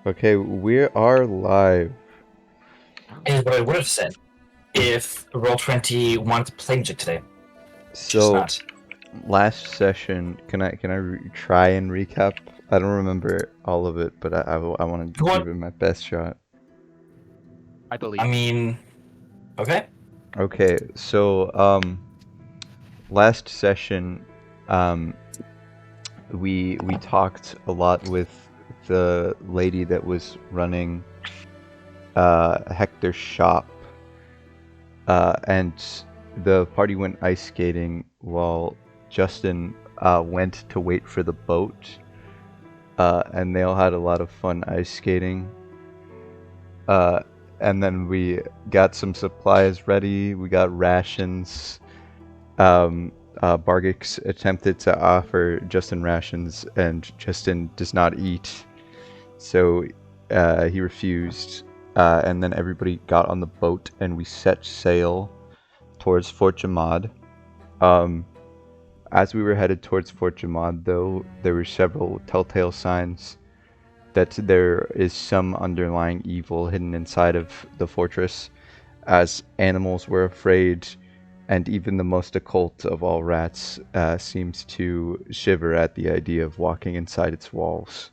Okay, we are live. Is what I would have said if Roll20 wanted to play music today. Just So, not. last session, can I try and recap? I don't remember all of it, but I want to Go on. give it my best shot. I believe. I mean, okay. Okay, so last session, we talked a lot with the lady that was running Hector's shop, and the party went ice skating while Justin went to wait for the boat, and they all had a lot of fun ice skating. And then we got some supplies ready. We got rations. Bargix attempted to offer Justin rations, and Justin does not eat, so he refused. And then everybody got on the boat, and we set sail towards Fort Jamad. As we were headed towards Fort Jamad, though, there were several telltale signs that there is some underlying evil hidden inside of the fortress, as animals were afraid, and even the most occult of all rats seems to shiver at the idea of walking inside its walls.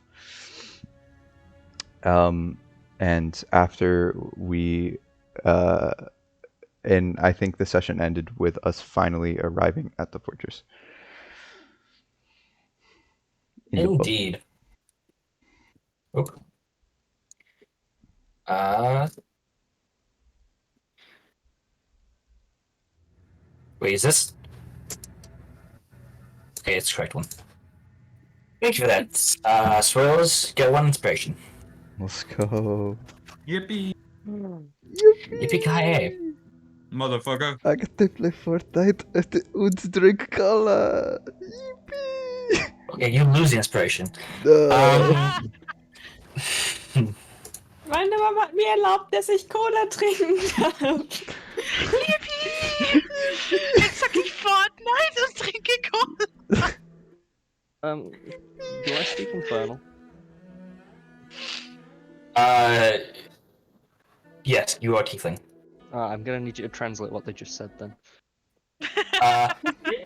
And after we and I think the session ended with us finally arriving at the fortress. Indeed. Oop. Wait, is this? Okay, it's the correct one. Thank you for that. Swirls, get one inspiration. Let's go. Yippee! Yippee-ki-yay. Motherfucker. I get to play Fortnite and drink cola. Yippee! Okay, you lose the inspiration. No. Meine Mama hat mir erlaubt, dass ich Cola trinken darf. Yippie! Jetzt sag ich Fortnite und trinke Cola. Do I speak Infernal? Yes, you are tiefling. I'm gonna need you to translate what they just said then.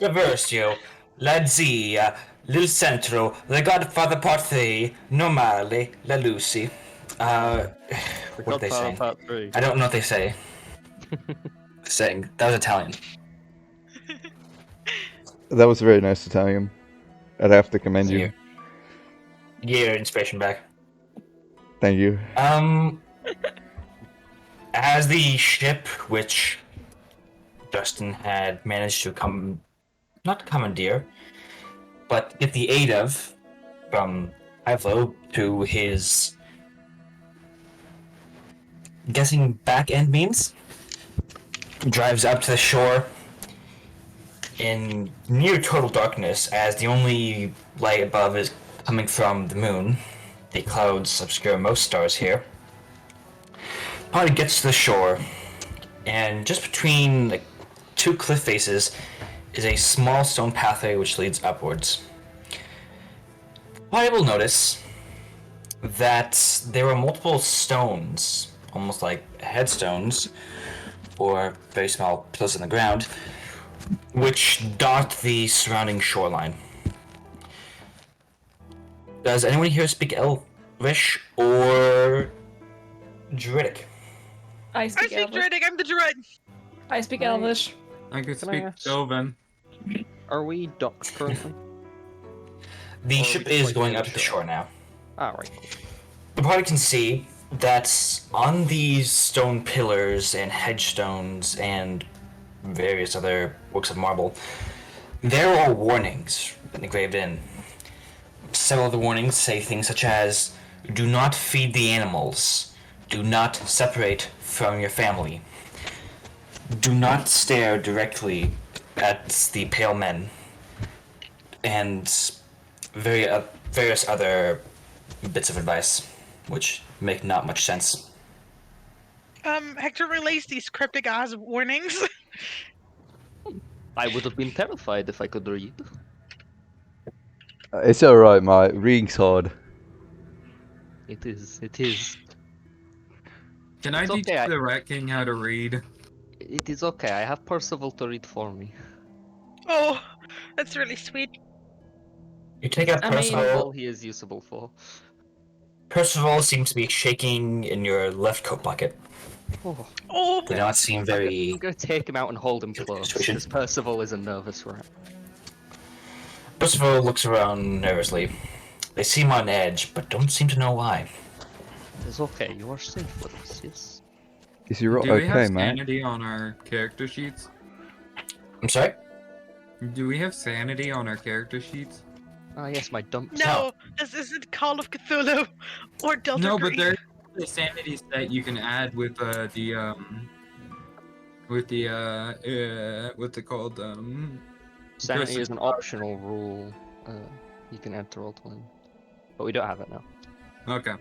Reversio, la zia, l'il centro, le godfather part 3, normale, la Lucy. What are they Godfather saying? Part 3. I don't know what they say. Saying that was Italian. That was very nice Italian. I'd have to commend you. Get your inspiration back. Thank you. As the ship, which Justin had managed to not commandeer, but get the aid of from Ivlo to his guessing back end means, drives up to the shore in near total darkness, as the only light above is coming from the moon. The clouds obscure most stars here. Party gets to the shore, and just between the two cliff faces is a small stone pathway which leads upwards. Party will notice that there are multiple stones, almost like headstones, or very small pillars in the ground, which dot the surrounding shoreline. Does anyone here speak Elvish or Druidic? I speak Elvish. Druidic, I'm the druid. I speak Elvish. I can Can I speak ask- Sylvan. Are we docked currently? The Or are ship we just, is like, going near up the to the shore? shore now. Alright. The party can see that on these stone pillars and headstones and various other works of marble, there are warnings engraved in. Several of the warnings say things such as, do not feed the animals, do not separate from your family, do not stare directly at the pale men, and various other bits of advice, which make not much sense. Hector relays these cryptic ass warnings. I would have been terrified if I could read. It's alright, mate. Reading's hard. It is. It is. Can I It's teach okay, the Rat King how to read? It is okay. I have Percival to read for me. Oh, that's really sweet. You take out I mean- All Percival. he is usable for. Percival seems to be shaking in your left coat pocket. Oh, Oh, They do not seem I'm very. gonna take him out and hold him close, Situation. because Percival is a nervous rat. Percival looks around nervously. They seem on edge, but don't seem to know why. It's okay. You are safe with us. Yes. Is you Do we have okay, mate? sanity on our character sheets? I'm sorry? Do we have sanity on our character sheets? Ah, yes, my dump. no, this isn't Call of Cthulhu or Delta No, but Green. there's the sanity stat you can add with what's it called? Sanity is an Christmas- optional rule. You can enter all time, but we don't have it now. Okay.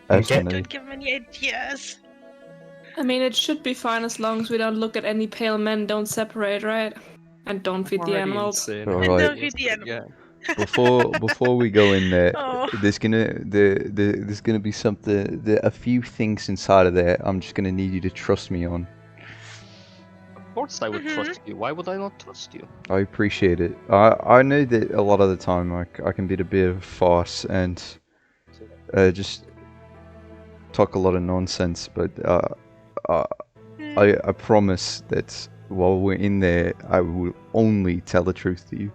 Personally, Don't give him any ideas. I mean, it should be fine as long as we don't look at any pale men, don't separate, right? And don't feed the Already animals. insane. All And right. don't feed the animal. Yeah. before we go in there, Oh. there's gonna be a few things inside of there. I'm just gonna need you to trust me on. Of course, I would Mhm. trust you. Why would I not trust you? I appreciate it. I know that a lot of the time I can be a bit of a farce and just talk a lot of nonsense, but Hmm. I promise that while we're in there, I will only tell the truth to you.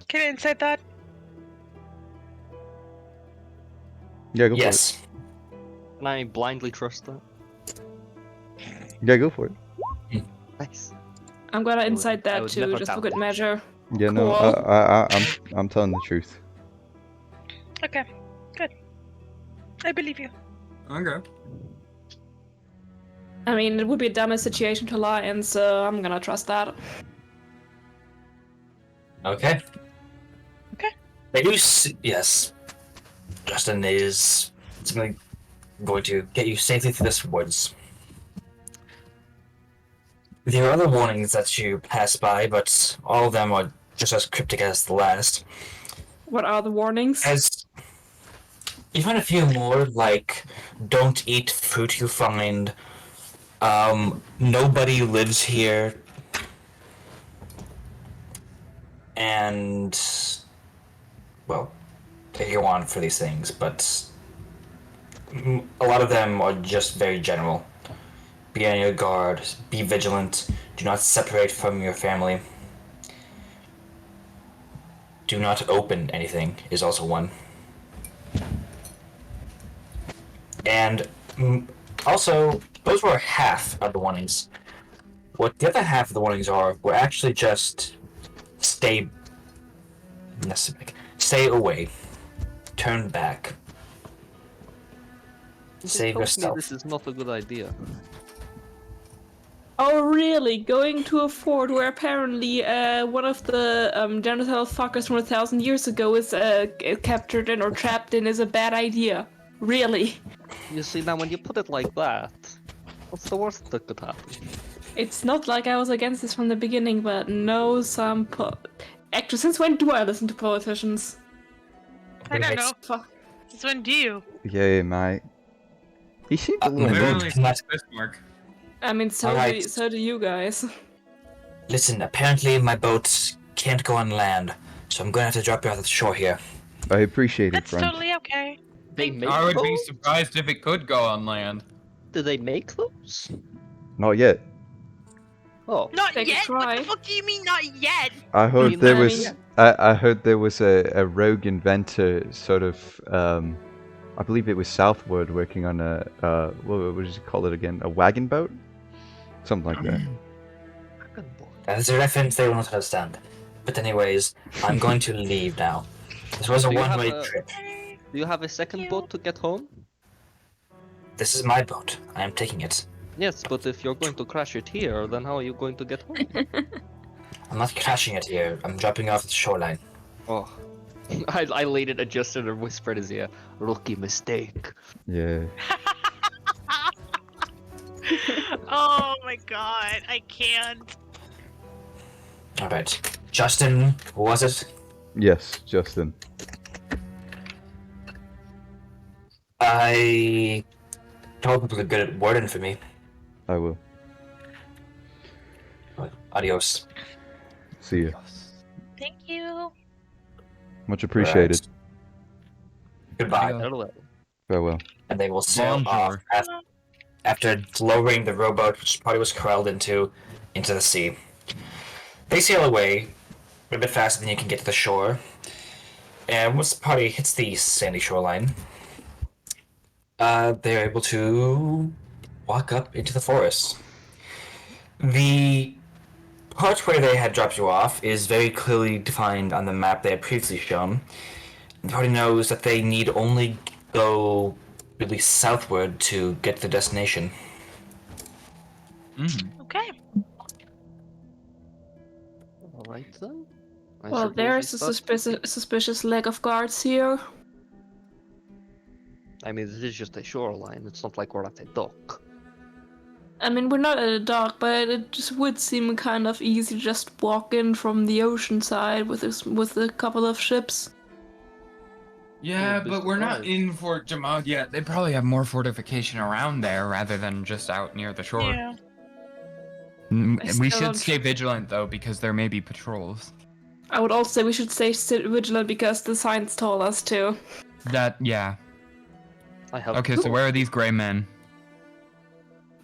Can I inside that? Yeah, go for it. Yes. Can I blindly trust that? Yeah, go for it. Nice. I'm gonna would- inside I that would too, never just for doubt good that. measure. Yeah, no, Cool. I'm telling the truth. Okay, good. I believe you. Okay. I mean, it would be a dumbest situation to lie in, so I'm gonna trust that. Okay. Okay. They do. Yes. Justin is simply going to get you safely through this woods. There are other warnings that you pass by, but all of them are just as cryptic as the last. What are the warnings? As you find a few more, like don't eat fruit you find. Nobody lives here, and well, they go on for these things, but a lot of them are just very general. Be on your guard. Be vigilant. Do not separate from your family. Do not open anything is also one. And also, those were half of the warnings. What the other half of the warnings are were actually just stay away, turn back, You save told me yourself. this is not a good idea. Oh, really? Going to a fort where apparently one of the genital fuckers from 1,000 years ago is captured in or trapped in is a bad idea. Really? You see, now when you put it like that, what's the worst that could happen? It's not like I was against this from the beginning, but no, Actually, since when do I listen to politicians? I don't know. Fuck. Since when do you? Yeah, mate. He seemed a little Literally. moody. Literally not- this mark. I mean, so Alright. do you guys. Listen, apparently my boat can't go on land, so I'm gonna have to drop you off at the shore here. I appreciate it, That's friend. totally okay. They make I would be those? surprised if it could go on land. Do they make those? Not yet. Oh, Not Take a yet. What try. the fuck do you mean not yet? I heard mean, there I was. mean- I heard there was a rogue inventor, sort of. I believe it was southward, working on a. What did you call it again? A wagon boat, something like that. That is a reference they will not understand. But anyways, I'm going to leave now. This was a Do you have one-way a- trip. do you have a second boat to get home? This is my boat. I am taking it. Yes, but if you're going to crash it here, then how are you going to get home? I'm not crashing it here. I'm dropping you off at the shoreline. Oh. I laid it, adjusted, and whispered in his ear, rookie mistake. Yeah. Oh my god, I can't. Alright. Justin, who was it? Yes, Justin. I told people to get a word in for me. I will. Adios. See you. Thank you. Much appreciated. Goodbye. Adios. Farewell. Farewell. And they will sail off Bonjour. after lowering the rowboat, which probably was corralled into the sea. They sail away a bit faster than you can get to the shore. And once the party hits the sandy shoreline, they're able to walk up into the forest. The part where they had dropped you off is very clearly defined on the map they had previously shown. The party knows that they need only go really southward to get to the destination. Okay. Alright then. I Well, suppose there's we a start- suspicious lack of guards here. I mean, this is just a shoreline. It's not like we're at a dock. I mean, we're not at a dock, but it just would seem kind of easy to just walk in from the ocean side with a couple of ships. Yeah, You'd be but we're not surprised. in Fort Jamad yet. They probably have more fortification around there rather than just out near the shore. Yeah. Mm, I We still should don't stay vigilant though, because there may be patrols. I would also say we should stay vigilant because the signs told us to. Yeah. I have Okay, two. so where are these gray men?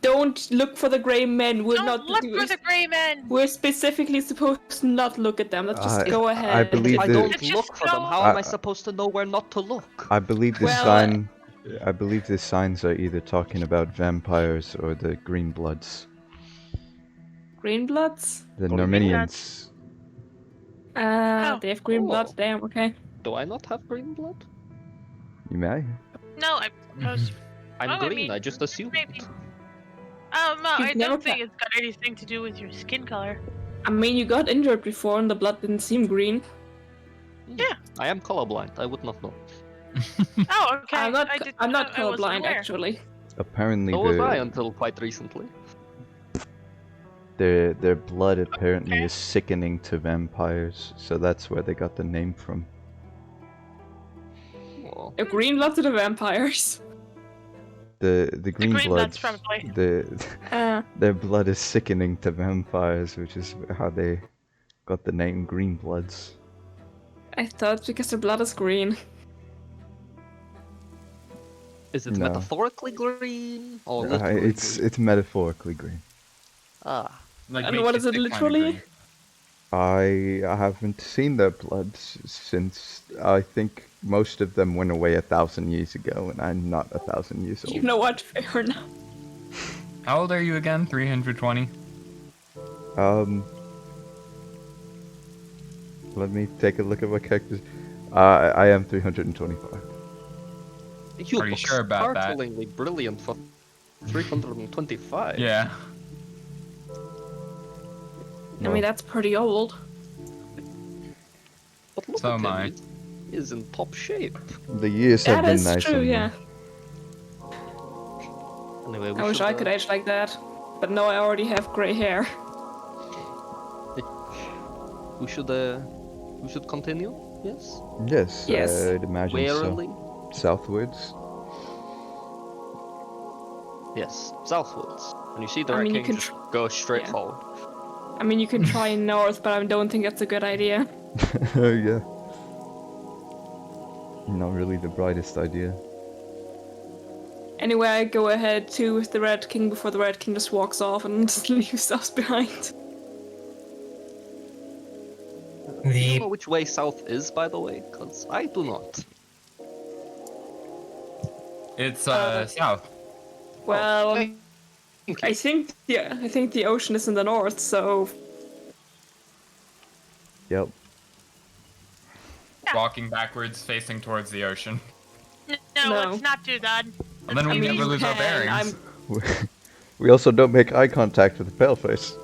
Don't look for the gray men. We're Don't not. look for the gray men. We're specifically supposed to not look at them. Let's just I- go I ahead. believe If I the- don't It's just look for them, so- how am I supposed to know where not to look? I believe the Well, sign. I believe the signs are either talking about vampires or the Green Bloods, Green bloods? the Green Normanians. Oh. They have green Oh. blood. Damn. Okay. Do I not have green blood? You may. No, I was. I'm Oh, I green, mean, I just assumed. maybe. No, You've I never don't think it's got anything to do with your skin color. I mean, you got injured before, and the blood didn't seem green. I am colorblind, I would not know. Oh, okay. I'm not. I'm not I wasn't colorblind, aware. actually. Apparently, So was I the, until quite recently. their blood apparently Okay. is sickening to vampires, so that's where they got the name from. Oh, The green bloods are the vampires. The Green Green Bloods, Bloods. probably. Their blood is sickening to vampires, which is how they got the name Green Bloods. I thought because their blood is green. is it No. metaphorically green or literally It's green? it's metaphorically green. Ah, Like, And makes what you is it sick kind of literally? green. I haven't seen their blood since I think most of them went away 1,000 years ago, and I'm not 1,000 years You old. know what? Fair enough. How old are you again? 320? Let me take a look at my characters. I am 325. you Are you look sure about that? startlingly brilliant for 325. Yeah. I mean, that's pretty old. But look So at am him, I. he is in top shape. The years have That been is nice true, on me. yeah. Anyway, we I wish should, I could age like that. But no, I already have gray hair. we should continue. Yes. Yes, Yes. I'd imagine Warily. so. Southwards. Yes, southwards. And you see the I Red mean, you King can just go straight yeah. forward. I mean, you can try north, but I don't think that's a good idea. Yeah. Not really the brightest idea. Anyway, I go ahead to the Red King before the Red King just walks off and just leaves us behind. Do you The know which way south is, by the way? Because I do not. It's south. Well, thank you. I think the ocean is in the north, so Yep. Walking backwards, facing towards the ocean. No, No. let's not do that. And then we I mean, never you lose our can. bearings. We also don't make eye contact with the paleface.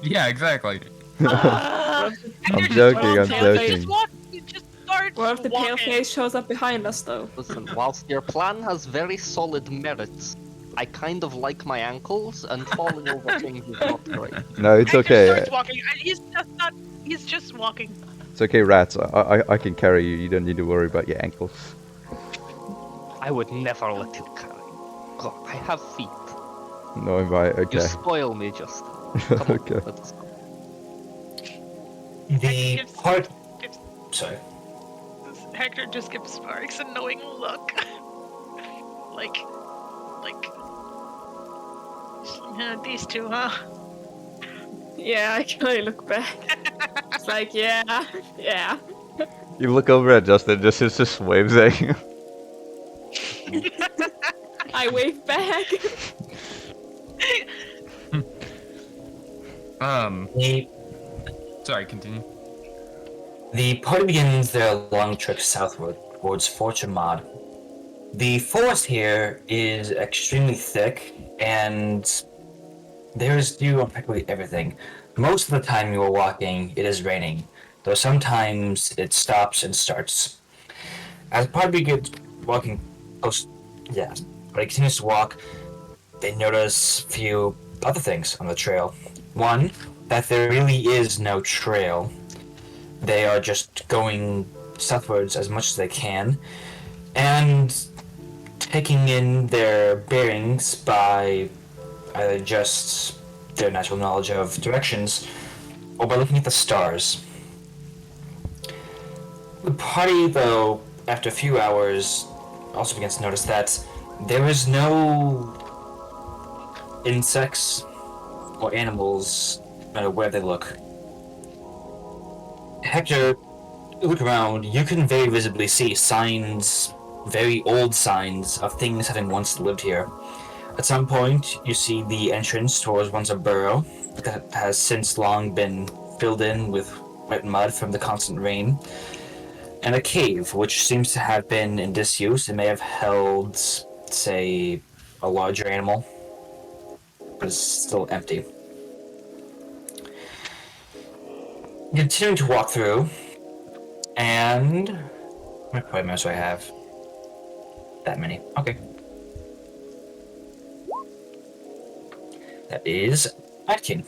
Yeah, exactly. I'm You're joking, just I'm walking. joking. Just walk. You just start what if the pale walking. face shows up behind us, though? Listen, whilst your plan has very solid merits, I kind of like my ankles, and falling over things is not great. No, it's Hector okay. starts walking. He's just not. He's just walking. It's okay, rats. I can carry you. You don't need to worry about your ankles. I would never let you carry. God, I have feet. No invite. You Okay. spoil me, Justin. Come on, Okay. let's go. The Gives- part. gives- Sorry. Hector just gives Sparks a knowing look. like, these two, huh? Yeah, I kind of look back. It's like, yeah. You look over at Justin, just waves at you. I wave back. The, Sorry, continue. the party begins their long trek southward towards Fort Jamad. The forest here is extremely thick, and there is dew on practically everything. Most of the time you are walking, it is raining, though sometimes it stops and starts. As the party begins walking close, yeah, but it continues to walk, they notice a few other things on the trail. One, that there really is no trail. They are just going southwards as much as they can, and taking in their bearings by either just their natural knowledge of directions or by looking at the stars. The party, though, after a few hours, also begins to notice that there is no insects or animals, no matter where they look. Hector, you look around, you can very visibly see signs, very old signs, of things having once lived here. At some point, you see the entrance towards once a burrow that has since long been filled in with wet mud from the constant rain, and a cave which seems to have been in disuse. It may have held, say, a larger animal, but it's still empty. Continuing to walk through, and how many party members do I have? That many. Okay. That is Atkin.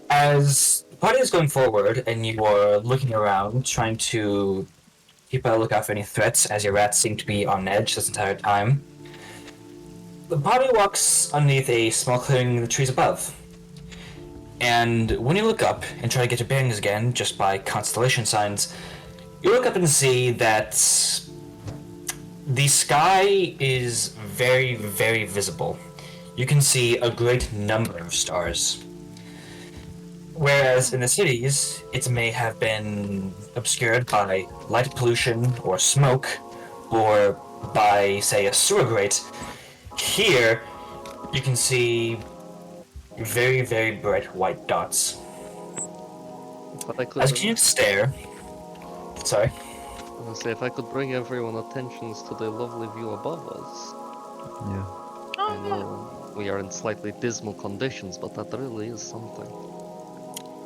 As the party is going forward and you are looking around, trying to keep a lookout for any threats, as your rats seem to be on edge this entire time, the party walks underneath a small clearing in the trees above. And when you look up and try to get your bearings again, just by constellation signs, you look up and see that the sky is very, very visible. You can see a great number of stars. Whereas in the cities, it may have been obscured by light pollution or smoke, or by, say, a sewer grate. Here, you can see very, very bright white dots. But I could, As you continue to stare, sorry, I was gonna say, if I could bring everyone attentions to the lovely view above us. Yeah. I know we are in slightly dismal conditions, but that really is something.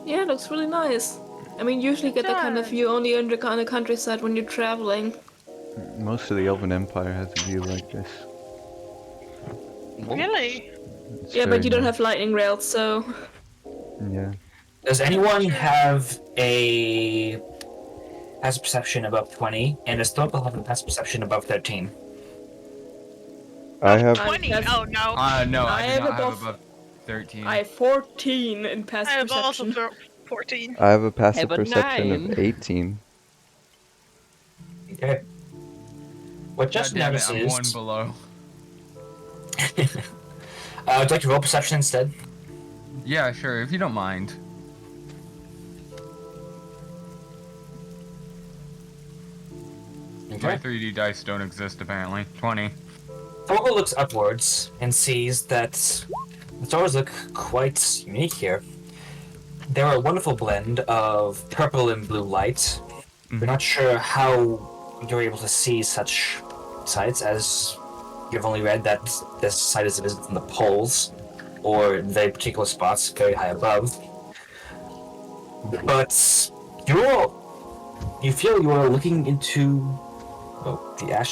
Yeah, it looks really nice. I mean, usually get that kind of does. view only on the kind of countryside when you're traveling. Most of the Elven Empire has a view like this. Really? It's Yeah, very but you don't nice. have lightning rails, so Yeah. does anyone have a passive perception above 20, and does Thorpe have a passive perception above 13? I have 20? that's- Oh no. No, I I do have not have above- above 13. I have 14 in I passive have also perception. 14. I have a passive but perception 9. of 18. Okay. What God just damn it, I'm one notices... below. would you like to roll perception instead? Yeah, sure, if you don't mind. My 3D dice don't exist apparently. 20. Thorpe looks upwards and sees that the stars look quite unique here. They're a wonderful blend of purple and blue light. We're not sure how you're able to see such sights, as you've only read that this sight is visible from the poles, or very particular spots very high above. But you feel you are looking into the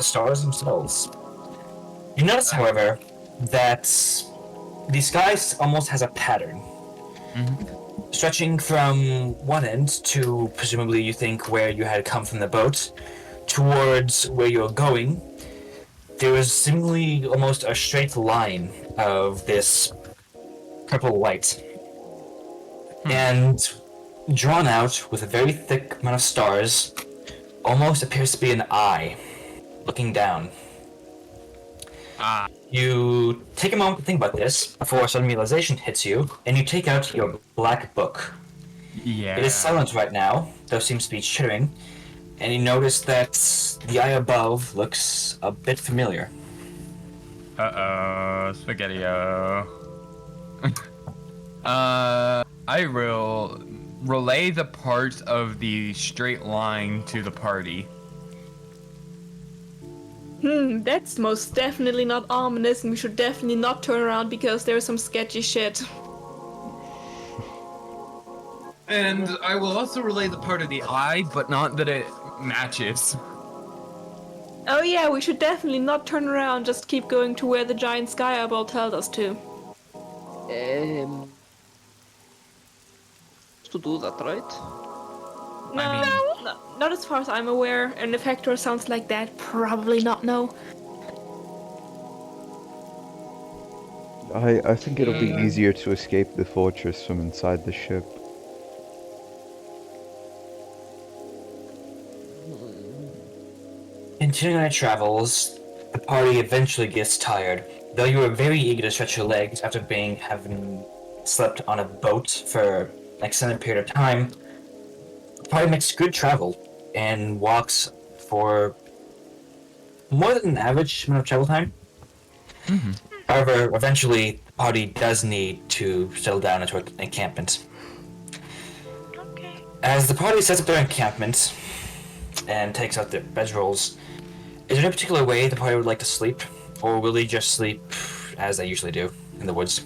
stars themselves. You notice, however, that the sky almost has a pattern. Stretching from one end to, presumably you think, where you had come from the boat, towards where you're going, there is seemingly almost a straight line of this purple light. And drawn out with a very thick amount of stars, almost appears to be an eye looking down. Ah. You take a moment to think about this before a sudden realization hits you, and you take out your black book. Yeah. It is silent right now, though seems to be chittering, and you notice that the eye above looks a bit familiar. Uh-oh, Spaghetti-O. I will relay the part of the straight line to the party. That's most definitely not ominous, and we should definitely not turn around because there's some sketchy shit. And I will also relay the part of the eye, but not that it matches. Oh yeah, we should definitely not turn around, just keep going to where the giant sky eyeball told us to. To do that, right? No, not as far as I'm aware, and if Hector sounds like that, probably not no. I think it'll be easier to escape the fortress from inside the ship. Continuing on your travels, the party eventually gets tired. Though you were very eager to stretch your legs after having slept on a boat for an extended period of time, the party makes good travel and walks for more than an average amount of travel time. However, eventually the party does need to settle down into an encampment. Okay. As the party sets up their encampment and takes out their bedrolls, is there any particular way the party would like to sleep? Or will they just sleep as they usually do in the woods?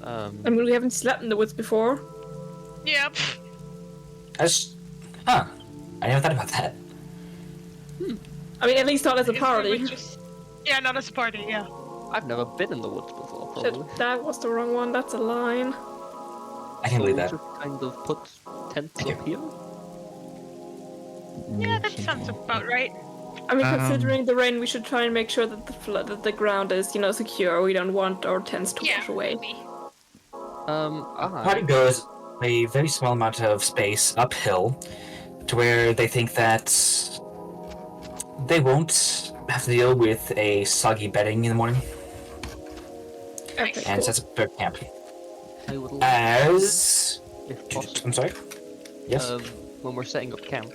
I mean, we haven't slept in the woods before. Yep. I never thought about that. I mean, at least not as a Guess we party. would just- Yeah, not as a party, yeah. I've never been in the woods before, Shit, probably. that was the wrong one, that's a line. I can believe that. Just kind of put tents up here. Yeah, that sounds about right. I mean, considering the rain, we should try and make sure that that the ground is, secure. We don't want our tents to wash away. maybe. The party goes a very small amount of space uphill to where they think that they won't have to deal with a soggy bedding in the morning Okay, and cool. sets up their camp. I would like, As... if possible, I'm sorry? Yes? when we're setting up camp.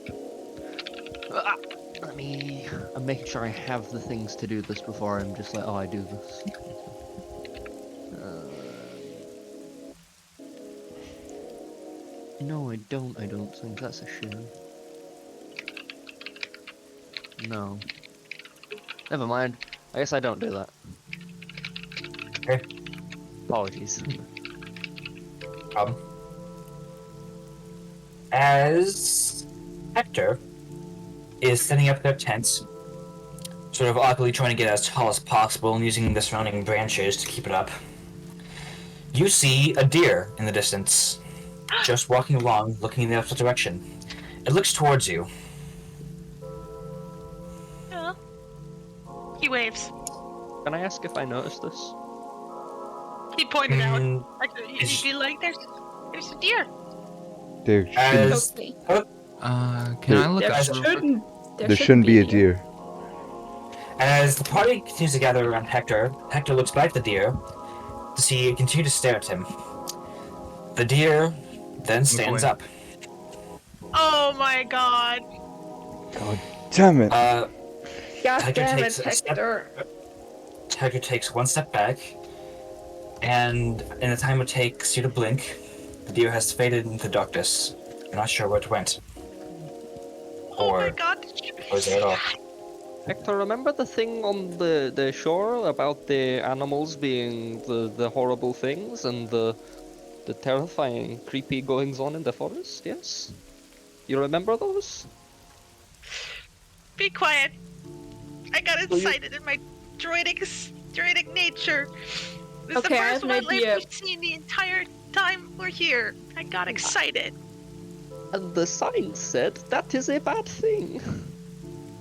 I'm making sure I have the things to do this before I'm just like, oh, I do this. No, I don't think that's a shame. No. Never mind. I guess I don't do that. Okay. Apologies. Problem. As Hector is setting up their tents, sort of awkwardly trying to get as tall as possible and using the surrounding branches to keep it up, you see a deer in the distance, just walking along, looking in the opposite direction. It looks towards you. Yeah. He waves. Can I ask if I noticed this? He pointed out. Mm, Like, you feel like there's a deer. There shouldn't, As Okay. Can I look There up? shouldn't be a deer. As the party continues to gather around Hector, Hector looks back at the deer to see it continue to stare at him. The deer then stands away. up. Oh my god. God damn it. God Hector damn it, takes a step- Hector. Hector takes one step back, and in the time it takes you to blink, the deer has faded into darkness. You're not sure where it went. Oh my Or god. was there at all. Hector, remember the thing on the shore about the animals being the horrible things and the terrifying, creepy goings on in the forest? Yes? You remember those? Be quiet. I got Will you- excited in my droidic nature. This is Okay, the I first have an idea. wildlife we've seen the entire time we're here. I got excited. And the sign said that is a bad thing.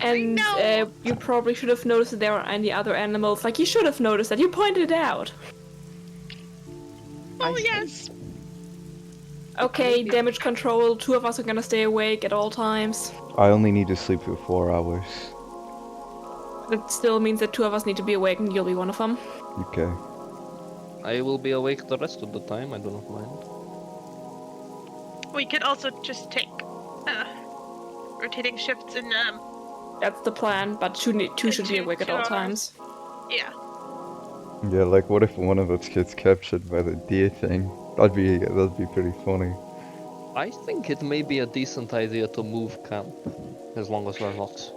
And know. you probably should have noticed that there aren't any other animals. Like, you should have noticed that. You pointed it out. Oh yes. Okay, damage control. 2 of us are gonna stay awake at all times. I only need to sleep for 4 hours. That still means that 2 of us need to be awake, and you'll be one of them. Okay. I will be awake the rest of the time. I do not mind. We could also just take rotating shifts in That's the plan, but two should be awake at all times. yeah. Yeah, like what if one of us gets captured by the deer thing? That'd be pretty funny. I think it may be a decent idea to move camp, as long as we're not.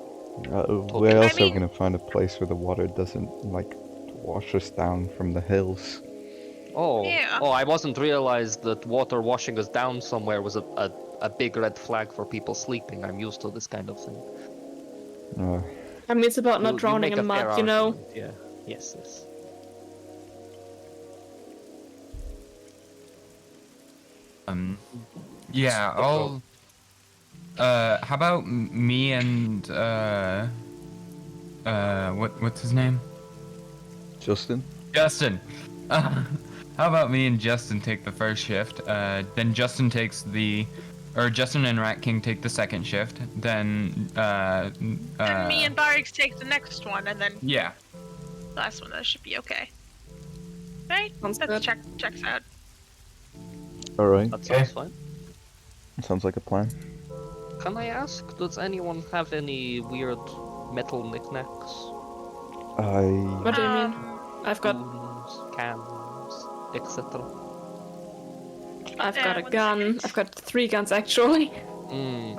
We're I also mean- gonna find a place where the water doesn't like wash us down from the hills. Oh, Yeah. oh! I wasn't realized that water washing us down somewhere was a big red flag for people sleeping. I'm used to this kind of thing. I mean, it's about not You drowning make a in fair mud, you know? argument, Yeah. Yes. Yes. Yeah, I'll. How about me and what's his name? Justin? Justin. How about me and Justin take the first shift? Then Justin takes Justin and Rat King take the second shift. Then And me and Barix take the next one, and then yeah. the last one. That should be okay. Right? Sounds That good. checks out. Alright, That sounds fine. sounds like a plan. Can I ask, does anyone have any weird metal knickknacks? What do you mean? I've got Spoons, cans, etc. a one gun. second. I've got 3 guns actually.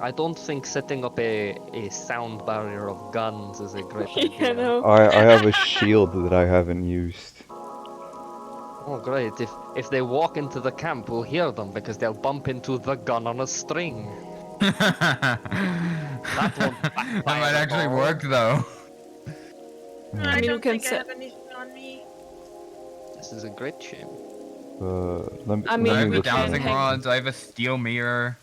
I don't think setting up a sound barrier of guns is a great idea. Yeah, no. I have a shield that I haven't used. Oh great, if they walk into the camp, we'll hear them because they'll bump into the gun on a string. That won't might backfire actually at all. work though. I mean, we don't can think I set- have anything on me. This is a great shame. Let me, I mean, I have we the look can dowsing hang- rods. I have a steel mirror.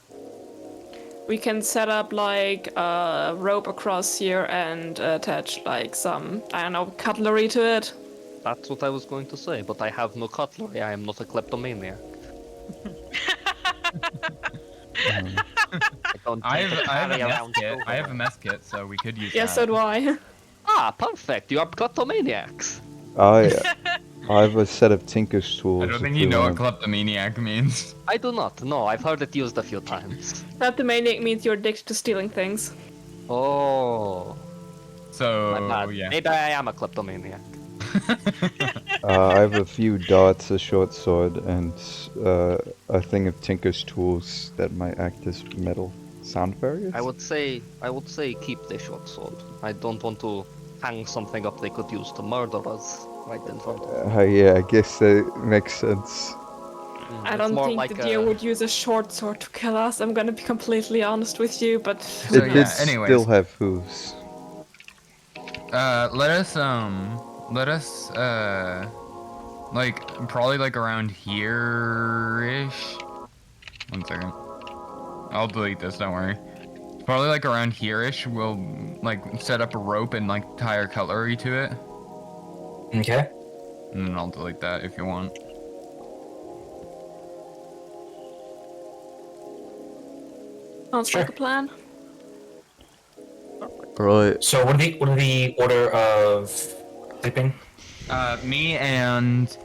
We can set up like a rope across here and attach like some, I don't know, cutlery to it. That's what I was going to say, but I have no cutlery. I am not a kleptomaniac. I don't I have a carry mess around kit. silver. I have a mess kit, so we could use Yeah, that. so do I. Ah, perfect. You are kleptomaniacs. I have a set of Tinker's tools. I don't think if you we know what want. kleptomaniac means. I do not. No, I've heard it used a few times. Kleptomaniac means you're addicted to stealing things. Oh, So my bad. yeah. Maybe I am a kleptomaniac. I have a few darts, a short sword, and a thing of Tinker's tools that might act as metal sound barriers. I would say keep the short sword. I don't want to hang something up they could use to murder us right in front of us. Yeah, I guess that makes sense. I It's don't more think like the deer a- would use a short sword to kill us. I'm gonna be completely honest with you, but So, It yeah, did anyways. still have hooves. Let us like probably like around here-ish. 1 second. I'll delete this, don't worry. Probably like around here-ish, we'll like set up a rope and like tie our cutlery to it. Okay. And then I'll delete that if you want. sounds like a plan. Right. So what are the order of sleeping? Me and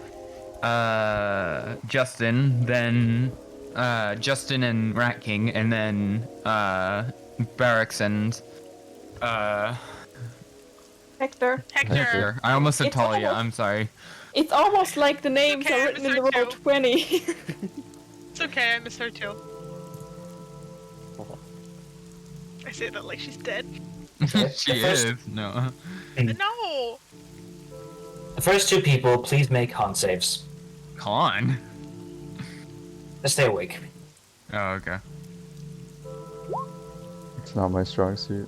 Justin, then Justin and Rat King, and then Barracks and Hector. Hector. I almost said It's Talia. almost- I'm sorry. It's almost like the names okay, are I written in miss the her roll too. 20. It's okay, I miss her too. I say that like she's dead. She the first- is. No. No! The first 2 people, please make con saves. Con. Just stay awake. Oh, okay. It's not my strong suit.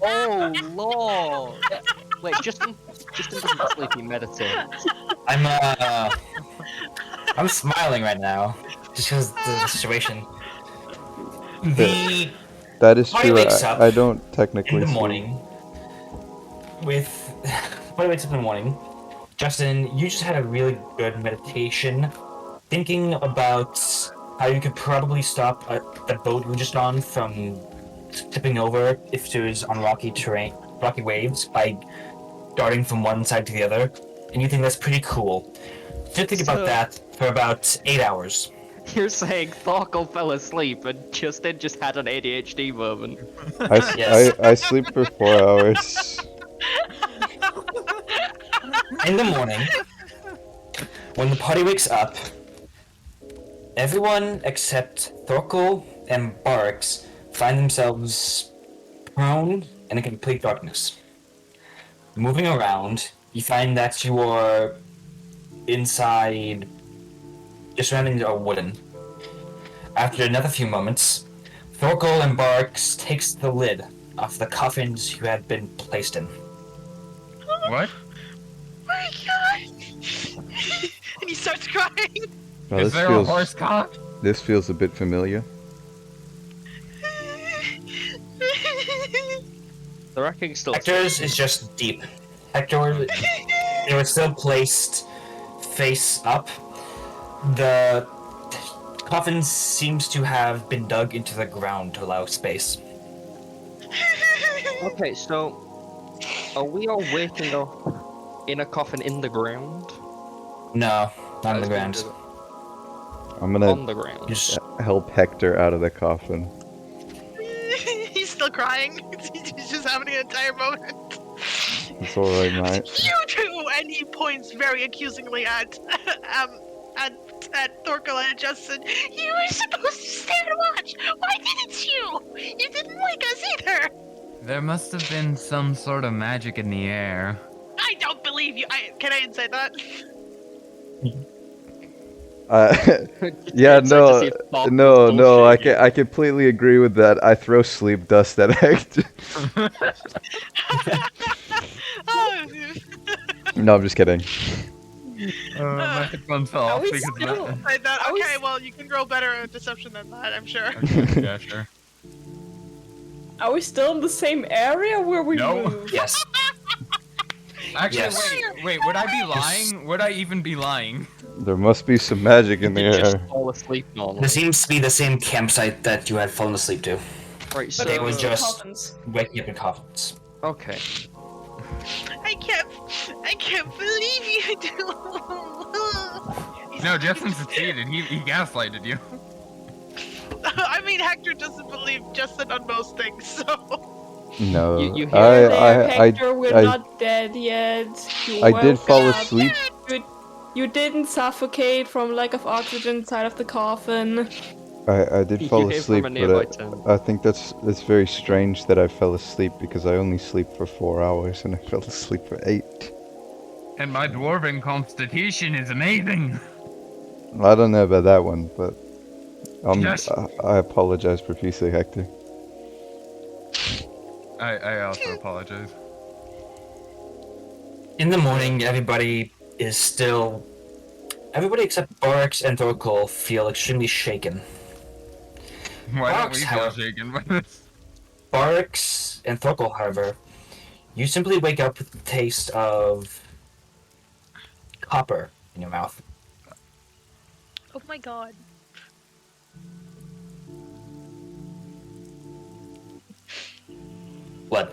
Oh lord! Wait, Justin doesn't sleep. He meditates. I'm smiling right now just because the situation. The That is party true. wakes up I don't in technically the sleep. morning with. Party wakes up in the morning. Justin, you just had a really good meditation, thinking about how you could probably stop the boat you were just on from tipping over if it was on rocky terrain, rocky waves by darting from one side to the other, and you think that's pretty cool. You think about So- that for about 8 hours. You're saying Thorkel fell asleep and Justin just had an ADHD moment. Yes. I sleep for 4 hours. In the morning, when the party wakes up, everyone except Thorkel and Barks find themselves prone in a complete darkness. Moving around, you find that you are inside. Your surroundings are wooden. After another few moments, Thorkel and Barks takes the lid off the coffins you had been placed in. What? My god! And he starts crying. Now, Is this there a feels horse cock? this feels a bit familiar. The wrecking still. Hector's is just deep. Hector, they were still placed face up. The coffin seems to have been dug into the ground to allow space. Okay, so are we all waking up in a coffin in the ground? No, not on the As we ground. do I'm it. gonna On the ground. Just help Hector out of the coffin. He's still crying. He's just having an entire moment. It's alright, mate. You two! And he points very accusingly at Thorkel and Justin. You were supposed to stay and watch. Why didn't you? You didn't wake us either. There must have been some sort of magic in the air. I don't believe you. Can I say that? Yeah, It's hard to see if Thorkel's no. bullshitting. I completely agree with that. I throw sleep dust at Hector. Oh, No, I'm just kidding. My headphones fell Are off we because of still- that. I thought, I was- okay, well, you can grow better at deception than that, I'm sure. Okay, yeah, sure. Are we still in the same area where we No. moved? yes. Actually, Yes. wait, would I be lying? Would I even be lying? There must be some magic in the You just air. fall asleep normally. This seems to be the same campsite that you had fallen asleep to. Right, But so it was just- coffins. Waking up in coffins. okay. I can't believe you do. No, Justin succeeded. He gaslighted you. I mean, Hector doesn't believe Justin on most things, so. No, You hear There, I Hector, we're I- not dead yet. You I did woke fall up. asleep. You didn't suffocate from lack of oxygen inside of the coffin. I did You fall hear asleep, from a nearby but town. I think that's very strange that I fell asleep because I only sleep for 4 hours and I fell asleep for 8. And my dwarven constitution is amazing. I don't know about that one, but Yes. I apologize profusely, Hector. I also apologize. In the morning, everybody is still. Everybody except Barks and Thorkel feel extremely shaken. Why don't Fox, we feel however- shaken by this? Barks and Thorkel, however, you simply wake up with the taste of copper in your mouth. Oh my god. Blood.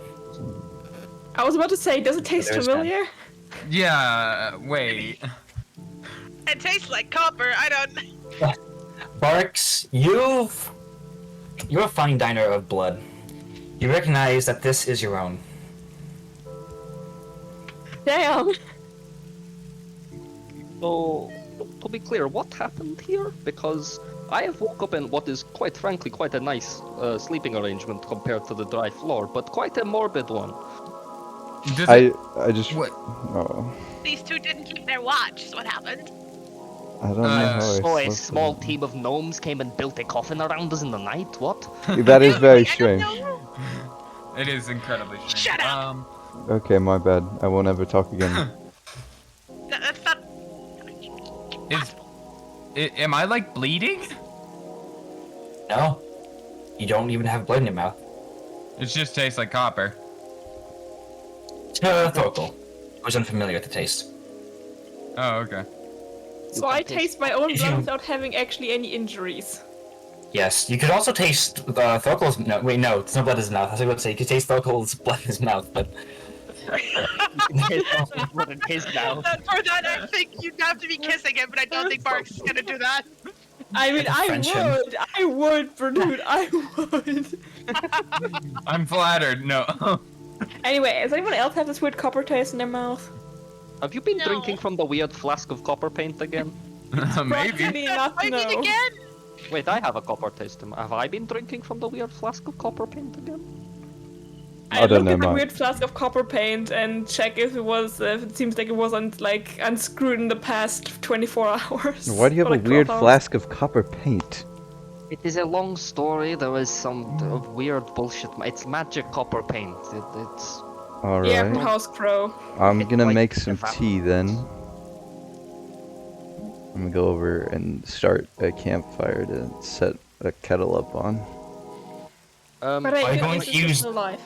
I was about to say, does it taste There's familiar? Yeah, wait. It tastes like copper. I don't. Barks, you're a fine diner of blood. You recognize that this is your own. Damn. So, to be clear, what happened here? Because I have woke up in what is, quite frankly, quite a nice sleeping arrangement compared to the dry floor, but quite a morbid one. Does it, I just what? no, These two didn't keep their watch, is what happened. I don't know how I So a slept small through team of gnomes came and built a coffin around us in the night? What? it. That is very I don't strange. know. It is incredibly strange. Shut up. Okay, my bad. I won't ever talk again. That's not. Am I like bleeding? No? You don't even have blood in your mouth. It just tastes like copper. Thorkel, who's unfamiliar with the taste. Oh, okay. So I taste my own If blood you- without having actually any injuries. Yes, you could also taste Thorkel's. No, wait, no, it's not blood in his mouth. I was about to say you could taste Thorkel's blood in his mouth, but Blood in his mouth. For that, I think you'd have to be kissing him, but I don't think Mark's gonna do that. I mean, I French him. would, Bernard, I would. I'm flattered. No. Anyway, does anyone else have this weird copper taste in their mouth? Have you been No. drinking from the weird flask of copper paint again? Maybe. Probably not, I mean, no. again. Wait, I have a copper taste. Have I been drinking from the weird flask of copper paint again? I don't looked know, at the Mark. weird flask of copper paint and check if it was. If it seems like it wasn't like unscrewed in the past 24 hours. Why do you have Or, a like, weird 12 hours. flask of copper paint? It is a long story. There was some weird bullshit. It's magic copper paint. It's Alright. Yeah, from House Crow. I'm It's gonna like make some the tea then. I'm gonna go over and start a campfire to set a kettle up on. But Are I you feel going this to is use- still alive.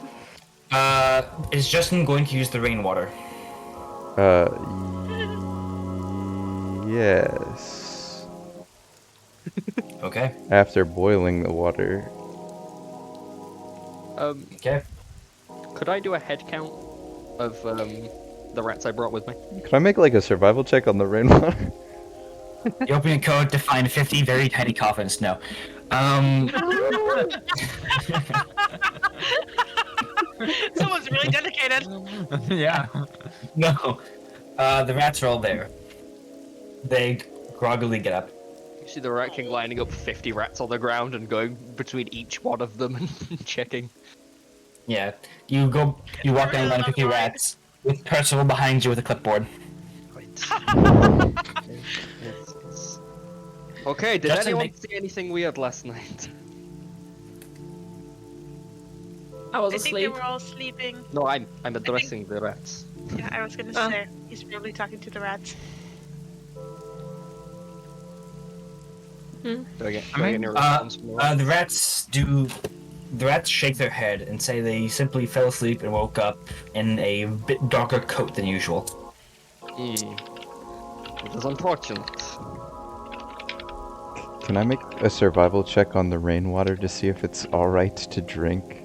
is Justin going to use the rainwater? Yes. Okay. After boiling the water. Okay. Could I do a head count of the rats I brought with me? Can I make like a survival check on the rainwater? You open a code to find 50 very tiny coffins. No. Someone's really dedicated. Yeah. No. The rats are all there. They groggily get up. You see the Rat King lining up 50 rats on the ground and going between each one of them and checking. Yeah. You walk down the line of 50 rats with Percival behind you with a clipboard. Right. Yes. Okay, did Justin, anyone make- see anything weird last night? I was I think they asleep. were all sleeping. No, I'm addressing the rats. Yeah, I was gonna Oh. say he's probably talking to the rats. Do I get I mean, any response from the rats? The rats shake their head and say they simply fell asleep and woke up in a bit darker coat than usual. It is unfortunate. Can I make a survival check on the rainwater to see if it's alright to drink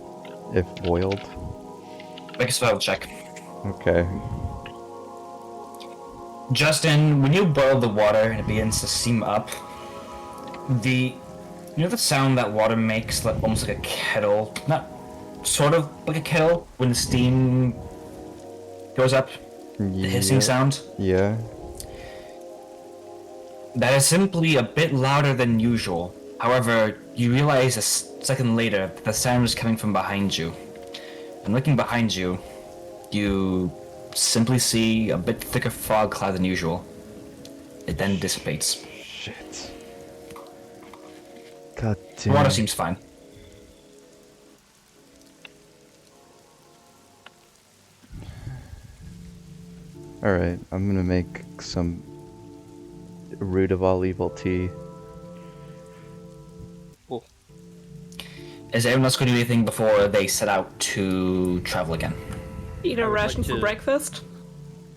if boiled? Make a survival check. Okay. Justin, when you boil the water and it begins to steam up, you know the sound that water makes, like almost like a kettle, not sort of like a kettle when the steam goes up, the hissing Yeah. sound. Yeah. That is simply a bit louder than usual. However, you realize a second later that the sound is coming from behind you. And looking behind you, you simply see a bit thicker fog cloud than usual. It then dissipates. Shit. God The damn. water seems fine. Alright, I'm gonna make some root of all evil tea. Is everyone else going to do anything before they set out to travel again? Eat I a would ration like for to- breakfast.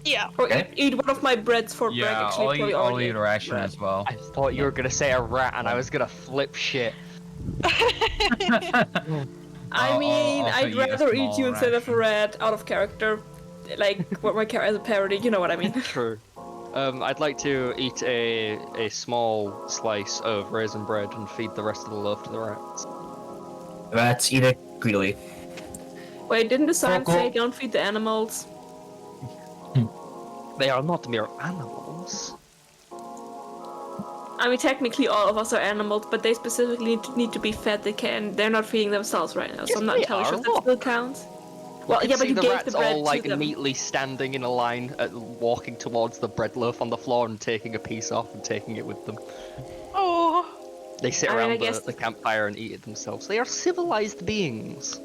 Yeah. Or Okay. eat one of my breads for bread. Yeah, Actually, probably I'll already eat ate a ration bread. as well. I thought you were gonna say a rat and I was gonna flip shit. I I'll mean, also I'd eat a rather eat you small instead of a ration. rat out of character. Like, what my character as a parody, you know what I mean. True. I'd like to eat a small slice of raisin bread and feed the rest of the loaf to the rats. The rats eat it greedily. Wait, didn't the sign Cool. say don't feed the animals? They are not mere animals. I mean, technically all of us are animals, but they specifically need to be fed. They're not feeding themselves right now, so Yes, I'm not they entirely are. sure if that Look. still counts. You Well, can yeah, but see you the gave rats the bread all like to them. neatly standing in a line, walking towards the bread loaf on the floor and taking a piece off and taking it with them. Oh. They sit I mean, I around guess- the campfire and eat it themselves. They are civilized beings.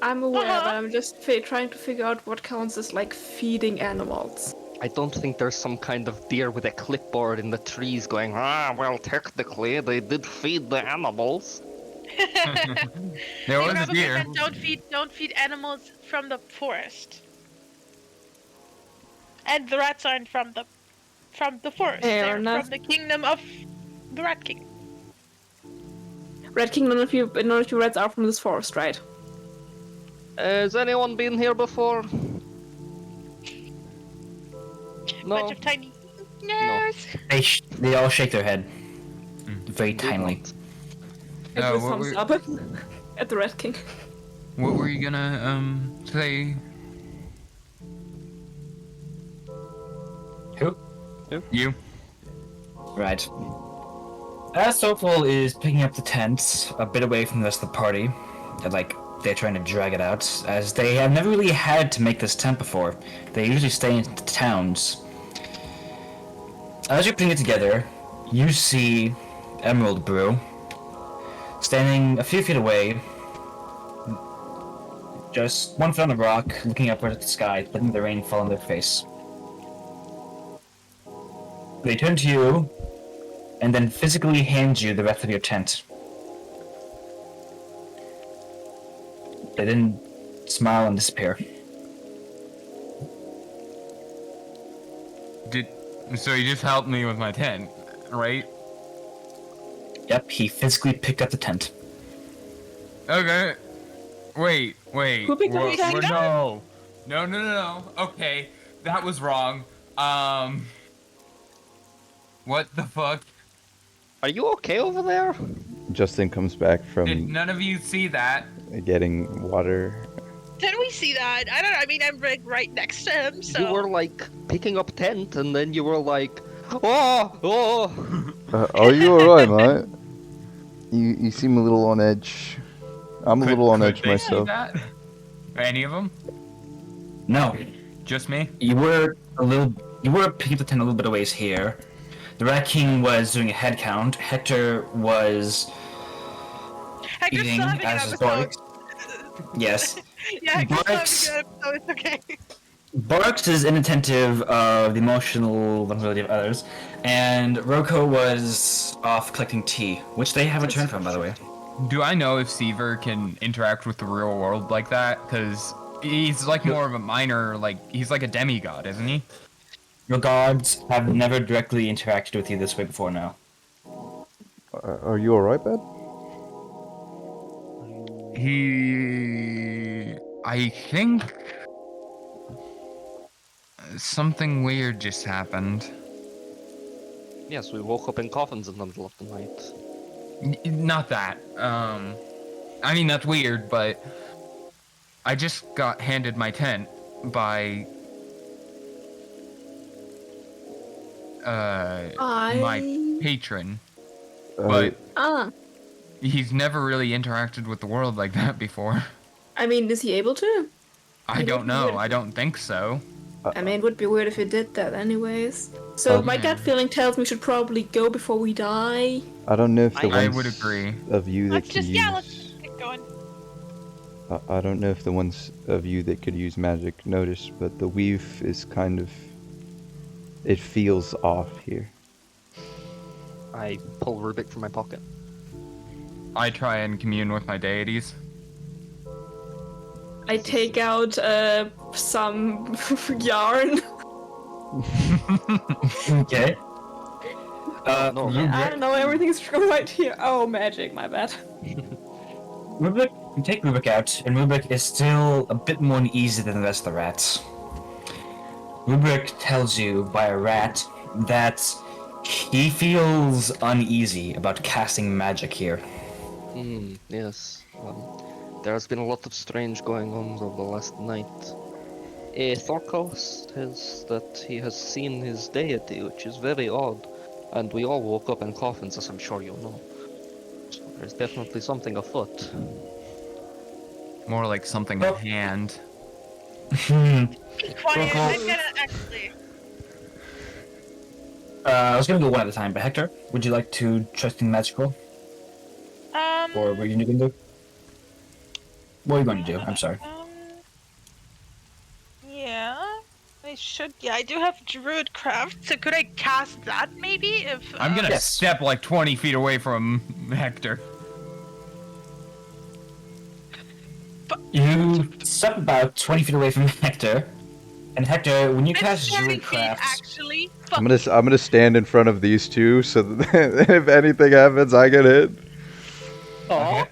I'm aware, Uh-huh. but I'm just trying to figure out what counts as like feeding animals. I don't think there's some kind of deer with a clipboard in the trees going, well, technically, they did feed the animals. There was a Probably deer. meant don't feed animals from the forest. And the rats aren't from the forest. Fair They're enough. from the kingdom of the Rat King. Red King, none of you reds are from this forest, right? Has anyone been here before? No. Bunch of tiny nerds. They all shake their head. Very Did timely. not. I No, do a what thumbs were- up at the Red King. What were you gonna say? Who? You? Right. As Sopal is picking up the tent a bit away from the rest of the party, and they're trying to drag it out, as they have never really had to make this tent before. They usually stay in the towns. As you're putting it together, you see Emerald Brew standing a few feet away, just 1 foot on the rock, looking upward at the sky, letting the rain fall on their face. They turn to you, and then physically hand you the rest of your tent. They then smile and disappear. So you just helped me with my tent, right? Yep, he physically picked up the tent. Okay. Wait. Who picked up the tent? No. Okay, that was wrong. What the fuck? Are you okay over there? Justin comes back Did from none of you see that? getting water. Didn't we see that? I don't know. I mean, I'm right next to him, so. You were like picking up tent, and then you were like, oh. Are you alright, mate? You seem a little on edge. I'm a little on edge they see myself. that? Any of them? No, Just me? you were picking up the tent a little bit a ways here. The Rat King was doing a head count. Hector was Hector's eating still having an as his episode. Barks. Yes. Yeah, Hector's still Barks. having an episode. It's okay. Barks is inattentive of the emotional vulnerability of others, and Roko was off collecting tea, which they have returned from, by the way. Do I know if Seaver can interact with the real world like that? Because he's like more of a minor, he's like a demigod, isn't he? Your gods have never directly interacted with you this way before now. Are you alright, bud? I think something weird just happened. Yes, we woke up in coffins in the middle of the night. Not that. I mean, that's weird, but I just got handed my tent by my patron, but he's never really interacted with the world like that before. I mean, is he able to? I don't know. I don't think so. I mean, it would be weird if he did that anyways. So my gut feeling tells me we should probably go before we die. I don't know if the I ones would agree. of you that Let's could just, use... yeah, let's get going. I don't know if the ones of you that could use magic noticed, but the weave is kind of... It feels off here. I pull Rubik from my pocket. I try and commune with my deities. I take out some yarn. Okay. No. I don't know, everything's right here. Oh, magic, my bad. Rubik, you take Rubik out, and Rubik is still a bit more uneasy than the rest of the rats. Rubik tells you by a rat that he feels uneasy about casting magic here. Yes. There has been a lot of strange going on over the last night. Thorkos says that he has seen his deity, which is very odd, and we all woke up in coffins, as I'm sure you know. So there's definitely something afoot. More like something at hand. Be quiet. I'm gonna actually. I was gonna go one at a time, but Hector, would you like to trust in magical? Or what are you gonna do? What are you going to do? I'm sorry. Yeah. I should. Yeah, I do have Druidcraft, so could I cast that maybe? If I'm gonna Yes. step like 20 feet away from Hector. You step about 20 feet away from Hector. And Hector, when you I'm cast standing feet, Druidcraft, actually. I'm Fuck gonna I'm gonna stand in front of these two so that if anything happens, I get hit. okay.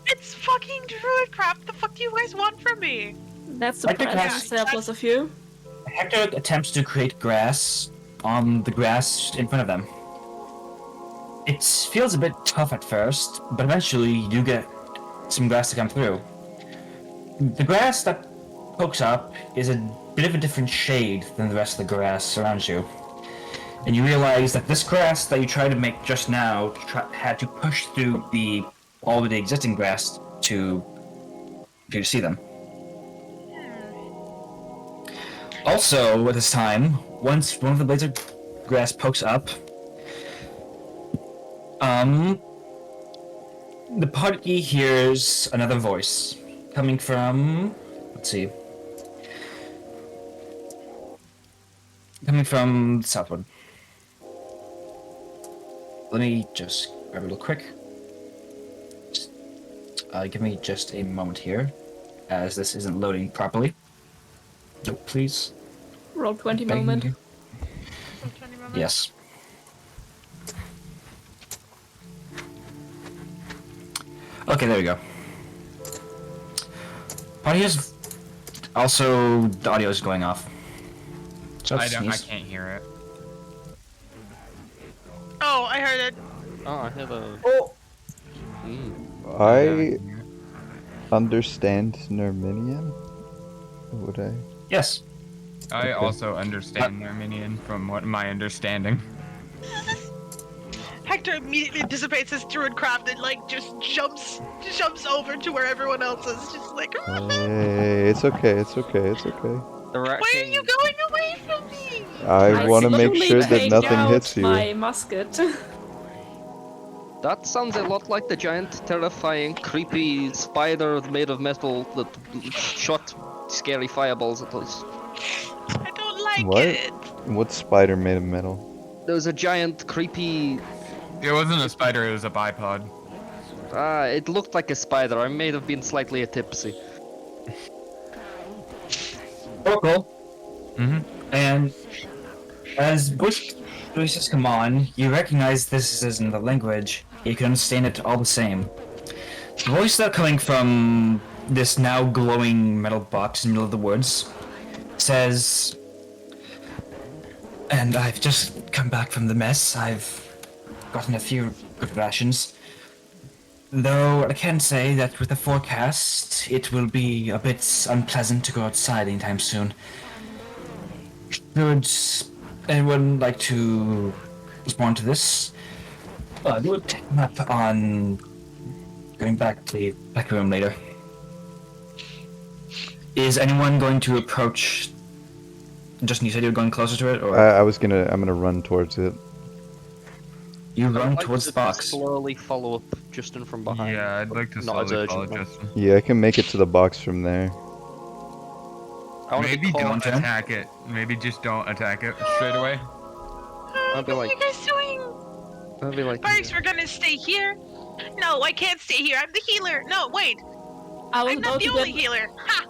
It's fucking Druidcraft. The fuck do you guys want from me? That's Hector surprisingly casts- selfless of you. Hector attempts to create grass on the grass in front of them. It feels a bit tough at first, but eventually you do get some grass to come through. The grass that pokes up is a bit of a different shade than the rest of the grass around you. And you realize that this grass that you tried to make just now had to push through the already existing grass to see them. Also, at this time, once one of the blades of grass pokes up, the party hears another voice coming from, let's see, coming from the southward. Let me just grab it real quick. Give me just a moment here, as this isn't loading properly. Nope, please. Roll 20 Begging moment. you. Yes. Okay, there we go. Party is also the audio is going off. So I sneeze. can't hear it. Oh, I heard it. Oh, I have a. Oh. I understand Nerminian. Would I? Yes. I Okay. also understand Armenian from what my understanding. Hector immediately dissipates his Druidcraft and like just jumps over to where everyone else is. Just like, Hey, it's okay. It's okay. It's okay. why are you going away from me? I want to make slowly sure that take nothing out hits you. my musket. That sounds a lot like the giant, terrifying, creepy spider made of metal that shot scary fireballs at us. I don't like What? it. What spider made of metal? There was a giant, creepy. It wasn't a spider, it was a bipod. It looked like a spider. I may have been slightly tipsy. Oracle. Mm-hmm. And as Bush voices come on, you recognize this isn't the language. You can understand it all the same. The voice that coming from this now glowing metal box in the middle of the woods says, and I've just come back from the mess. I've gotten a few good rations. Though I can say that with the forecast, it will be a bit unpleasant to go outside anytime soon. Should anyone like to respond to this? Do a map on going back to the back room later. Is anyone going to approach? Justin, you said you were going closer to it, or I'm gonna run towards it. you I'd run like towards to the box? slowly follow up Justin from behind. Yeah, I'd like to Not as slowly follow urgent, no. Justin. Yeah, I can make it to the box from there. I want to Maybe be calm. don't turn. attack it. Maybe just don't attack it straight away. I'll be What like- are you guys doing? I'll be like, Barks, we're gonna stay here. No, I can't stay here. I'm the healer. No, wait. I was I'm not about the to only get. healer. Ha!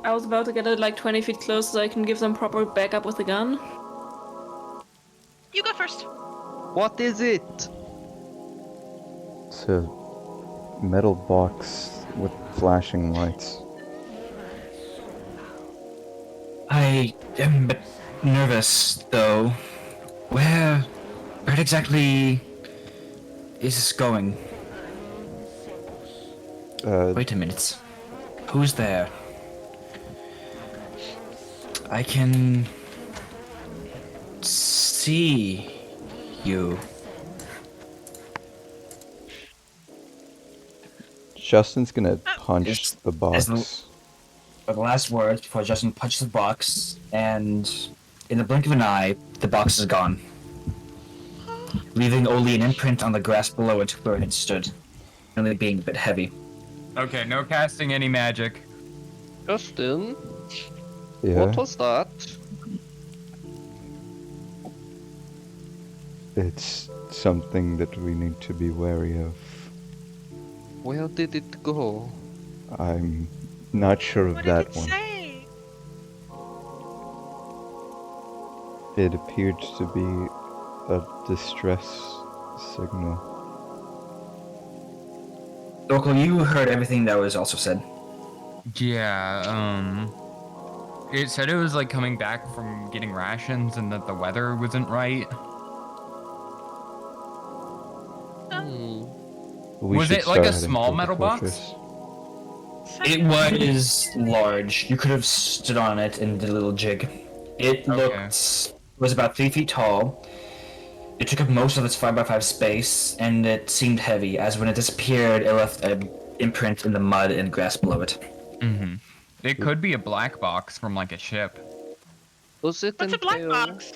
I was about to get it like 20 feet close so I can give them proper backup with the gun. You go first. what is it? It's a metal box with flashing lights. I am a bit nervous, though. Where exactly is this going? Wait a minute. Who's there? I can see you. Justin's gonna punch It's- the as box. For the last words before Justin punches the box, and in the blink of an eye, the box is gone, leaving only an imprint on the grass below it where it stood, only being a bit heavy. Okay, no casting any magic. Justin, Yeah, what was that? it's something that we need to be wary of. Where did it go? I'm Not sure of What did that it one. say? It appeared to be a distress signal. Local, you heard everything that was also said. Yeah, it said it was like coming back from getting rations and that the weather wasn't right. Hmm. We Was should it like start a heading small toward the metal box? fortress. It was large. You could have stood on it and did a little jig. It was about 3 feet tall. It took up most of its 5x5 space, and it seemed heavy, as when it disappeared, it left an imprint in the mud and grass below it. Mm-hmm. It could be a black box from like a ship. Does it What's a black entail... box?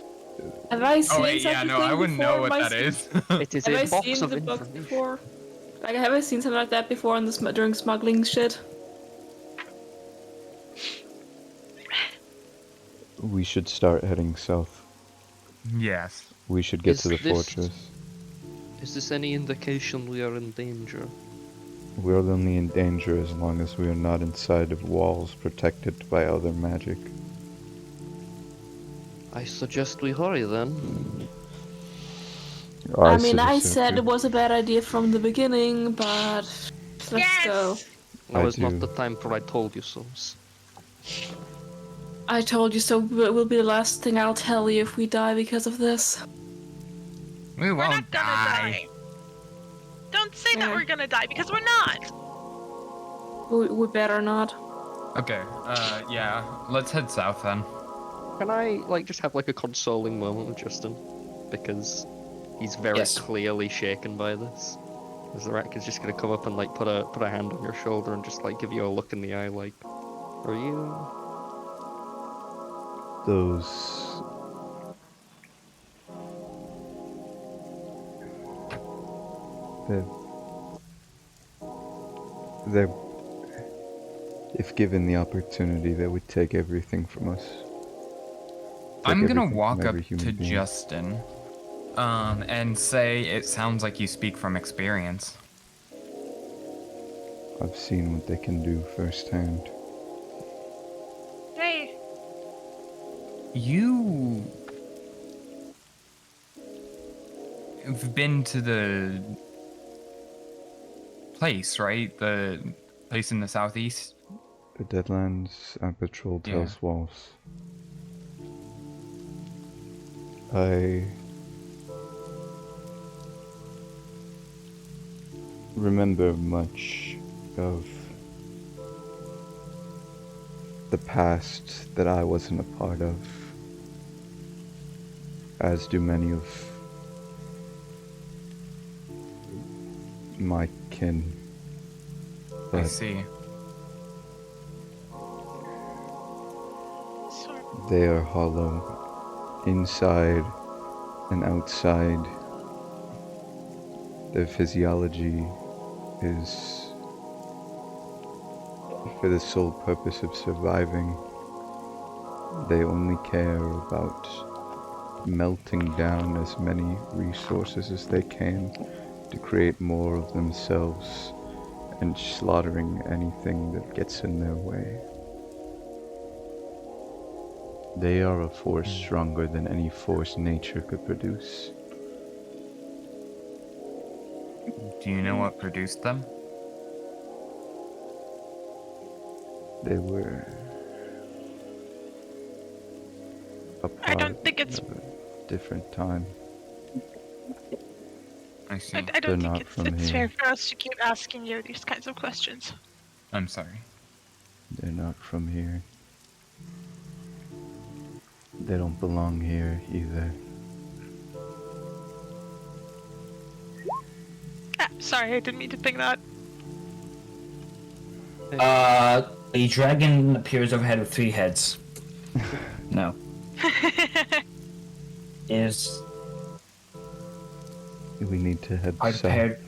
Have I seen Oh wait, such yeah, a no, thing I wouldn't before know in what my that is. It is Have a I box seen of the book information. before? Like, have I seen something like that before in the during smuggling shit? We should start heading south. Yes. We should get Is to the this- fortress. Is this any indication we are in danger? We're only in danger as long as we are not inside of walls protected by other magic. I suggest we hurry then. I mean, I suggest so said too. it was a bad idea from the beginning, but let's go. Yes! Now I is not do. the time for I told you so's. I told you so. It will be the last thing I'll tell you if we die because of this. We We're won't not gonna die. Don't say that Yeah. we're gonna die, because we're not! We better not. Okay, yeah, let's head south then. Can I, like, just have, like, a consoling moment with Justin? Because he's very Yes. clearly shaken by this. Zarak is just gonna come up and, like, put a hand on your shoulder and just, like, give you a look in the eye, like, are you... Those... They're... If given the opportunity, they would take everything from us. I'm gonna everything from walk up every human to being. Justin, and say it sounds like you speak from experience. I've seen what they can do firsthand. Hey, You've been to the place, right? The place in the southeast? The Deadlands, I patrolled Yeah. Hell's Walls. I remember much of the past that I wasn't a part of, as do many of my kin. I But see. so they are hollow, inside and outside. Their physiology is for the sole purpose of surviving. They only care about melting down as many resources as they can to create more of themselves and slaughtering anything that gets in their way. They are a force stronger than any force nature could produce. Do you know what produced them? They were a I don't product think it's- of a different time. I see. I They're don't not think from it's here. fair for us to keep asking you these kinds of questions. I'm sorry. They're not from here. They don't belong here either. Ah, sorry, I didn't mean to ping that. A dragon appears overhead with 3 heads. No. Is We need to head are south. prepared.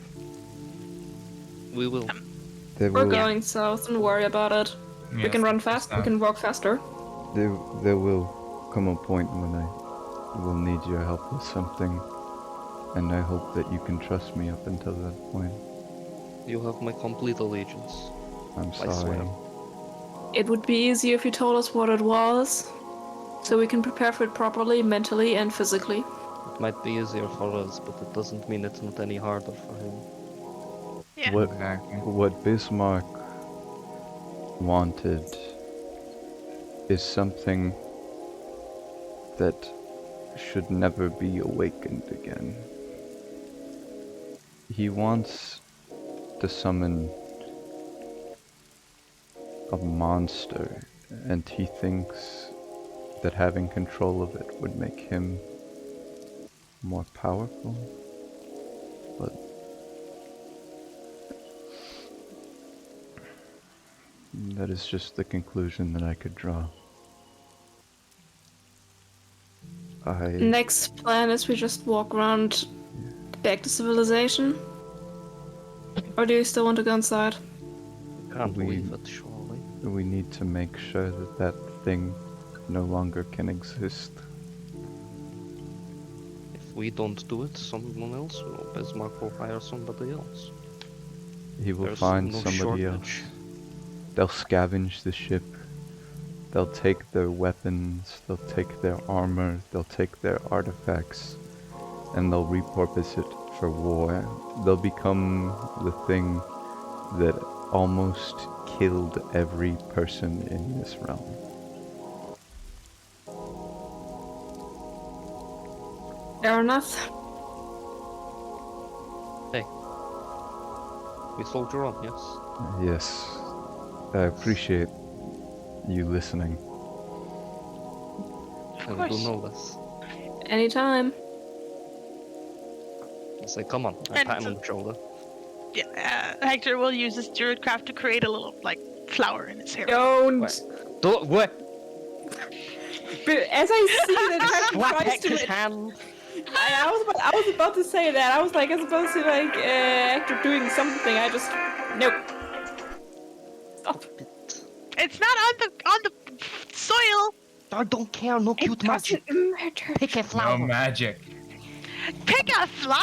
We will. There We're will, going south, don't worry about it. We Yes, can run let's fast, we south. can walk faster. there will come a point when I will need your help with something, and I hope that you can trust me up until that point. You have my complete allegiance. I'm I swear. sorry. It would be easier if you told us what it was, so we can prepare for it properly, mentally and physically. It might be easier for us, but it doesn't mean it's not any harder for him. Yeah. What Bismarck wanted is something that should never be awakened again. He wants to summon a monster, and he thinks that having control of it would make him more powerful. But that is just the conclusion that I could draw. Next plan is we just walk around back to civilization? Or do you still want to go inside? Can't leave it, surely. We need to make sure that that thing no longer can exist. If we don't do it, someone else will. Bismarck will hire somebody else. He will There's find no somebody else. They'll scavenge the ship. They'll take their weapons, they'll take their armor, they'll take their artifacts, and they'll repurpose it for war. They'll become the thing that almost killed every person in this realm. Fair enough. Hey. We soldier on, yes? Yes, I appreciate you listening. And we do know this. Anytime. I say, come on. I And pat him on the shoulder. Yeah, Hector will use his druidcraft to create a little, like, flower in his hair. Don't. What? But as I see that Hector Slap tries to Hector's hand. I was about to say that. I was like, as opposed to like Hector doing something, I just nope. Stop. It's not on the soil. I don't care, no cute magic. Matter. Pick a flower. No magic. Pick a flower?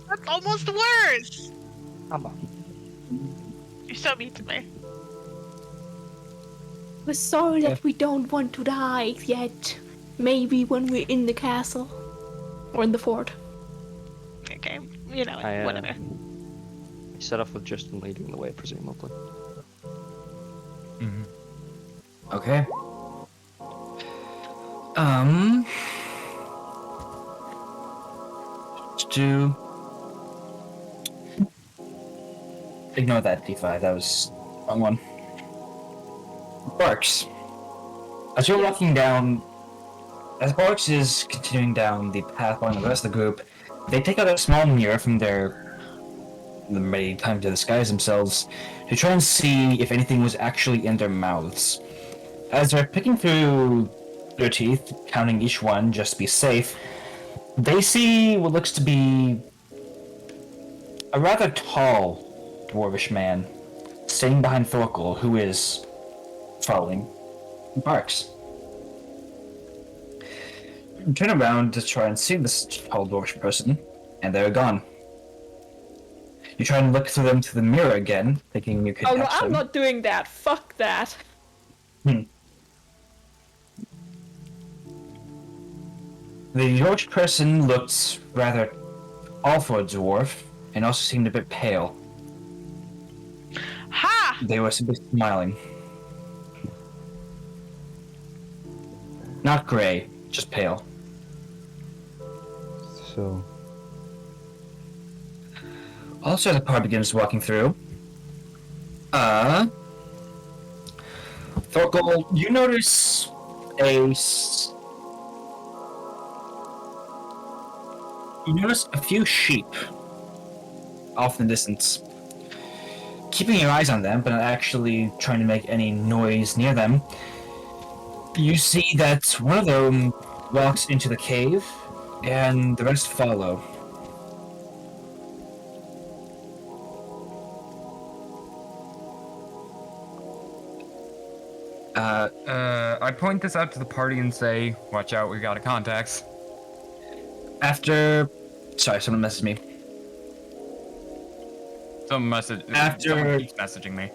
That's almost worse. Come on. You're so mean to me. We're sorry that we don't want to die yet. Maybe when we're in the castle or in the fort. Okay, you know, I whatever. set off with Justin leading the way, presumably. Mm-hmm. Okay. To ignore that D5. That was wrong one. Barks. As you're walking down, as Barks is continuing down the path along the rest of the group, they take out a small mirror from their many time to disguise themselves to try and see if anything was actually in their mouths. As they're picking through their teeth, counting each one just to be safe, they see what looks to be a rather tall dwarvish man standing behind Thorkel, who is following Barks. You turn around to try and see this tall dwarvish person, and they're gone. You try and look through them to the mirror again, thinking you could Oh no, catch them. I'm not doing that. Fuck that. The dwarf person looked rather tall for a dwarf, and also seemed a bit pale. Ha! They were simply smiling. Not gray, just pale. So, Also, the party begins walking through. Thorkel, you notice a few sheep off in the distance. Keeping your eyes on them, but not actually trying to make any noise near them, you see that one of them walks into the cave, and the rest follow. I point this out to the party and say, watch out, we got a contacts. Sorry, someone messaged me. Some message. After- Someone keeps messaging me.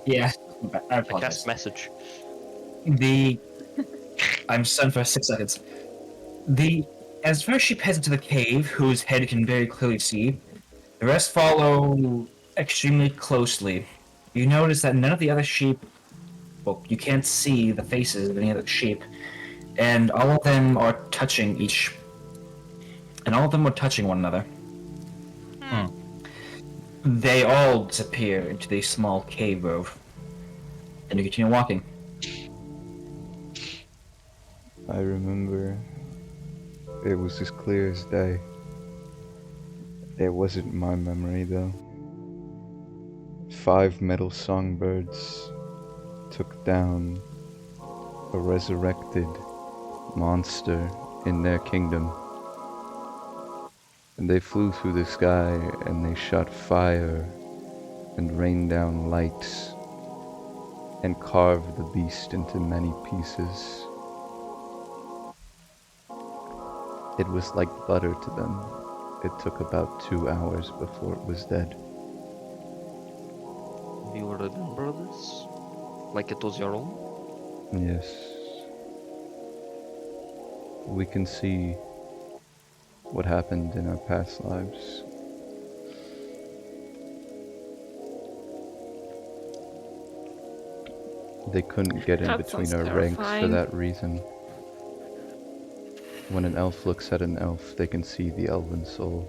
Yeah, I I apologize. cast message. I'm stunned for 6 seconds. As first sheep heads into the cave, whose head you can very clearly see, the rest follow extremely closely. You notice that none of the other sheep, well, you can't see the faces of any other sheep, and all of them are touching one another. Hmm. They all disappear into the small cave grove, and you continue walking. I remember it was as clear as day. It wasn't my memory though. 5 metal songbirds took down a resurrected monster in their kingdom. And they flew through the sky and they shot fire and rained down lights and carved the beast into many pieces. It was like butter to them. It took about 2 hours before it was dead. You remember this? Like it was your own? Yes. We can see what happened in our past lives. They couldn't get in That between sounds our ranks for terrifying. that reason. When an elf looks at an elf, they can see the elven soul.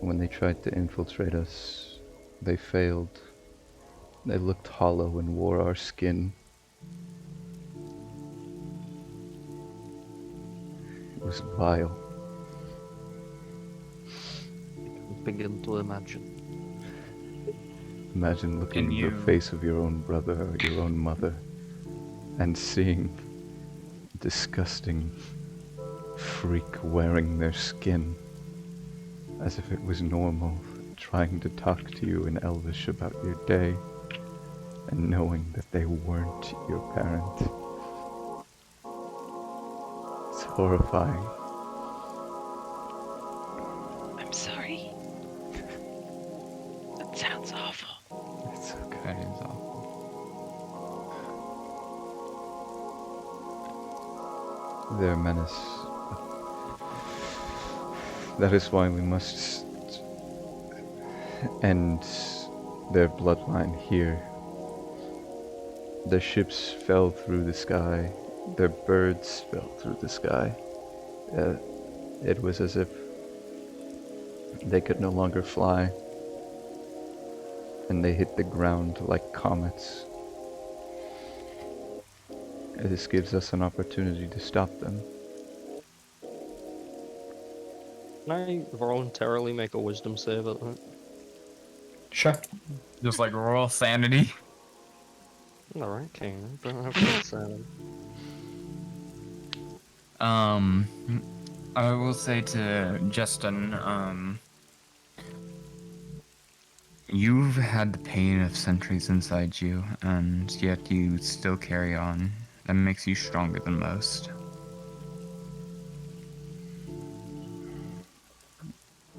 When they tried to infiltrate us, they failed. They looked hollow and wore our skin. It was vile. Begin to imagine. Imagine looking Can in you- the face of your own brother or your own mother and seeing a disgusting freak wearing their skin as if it was normal, trying to talk to you in Elvish about your day and knowing that they weren't your parent. It's horrifying. I'm sorry. That sounds awful. It's okay. That is awful. They're a menace. That is why we must end their bloodline here. Their ships fell through the sky. Their birds fell through the sky. It was as if they could no longer fly, and they hit the ground like comets. This gives us an opportunity to stop them. Can I voluntarily make a wisdom save at that? Sure. Just like royal sanity. Alright, King. Don't have to say. I will say to Justin, you've had the pain of centuries inside you, and yet you still carry on. That makes you stronger than most.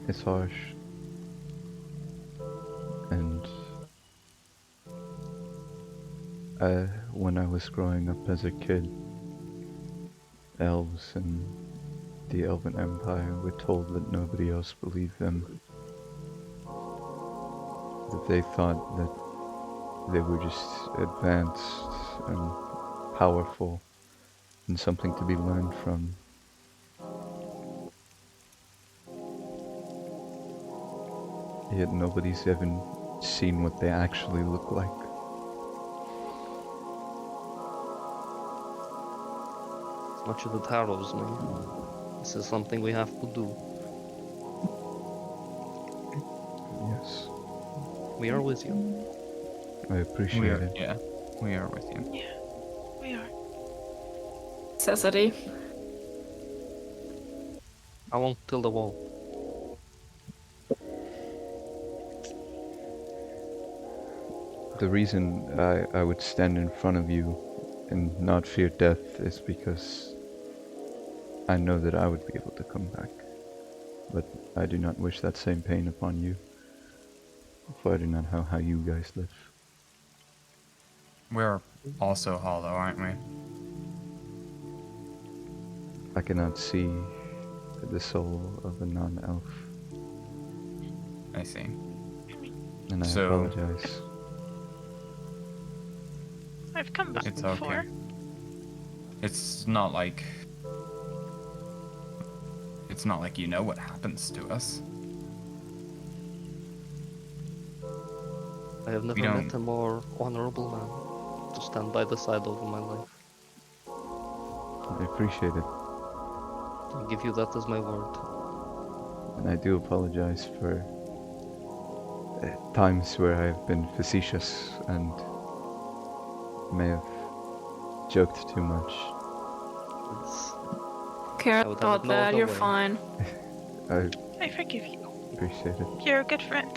It's harsh. And when I was growing up as a kid, elves and the Elven Empire were told that nobody else believed them. That they thought that they were just advanced and powerful and something to be learned from. Yet nobody's even seen what they actually look like. As much as it harrows me, this is something we have to do. Yes, We are with you. I appreciate We are, it. yeah, we are with you. Yeah, we are. Necessity. I won't till the wall. The reason I would stand in front of you and not fear death is because I know that I would be able to come back. but I do not wish that same pain upon you. For I do not know how you guys live. We're also hollow, aren't we? I cannot see the soul of a non-elf, I see. and I So- apologize. I've come back It's before. okay. It's not like... It's not like you know what happens to us. I have never don't- met a more honorable man to stand by the side of my life. I appreciate it, I give you that as my word. and I do apologize for times where I have been facetious and may have joked too much. It's, Care I would have about it no that. other You're way. fine. I I forgive you. appreciate it. You're a good friend.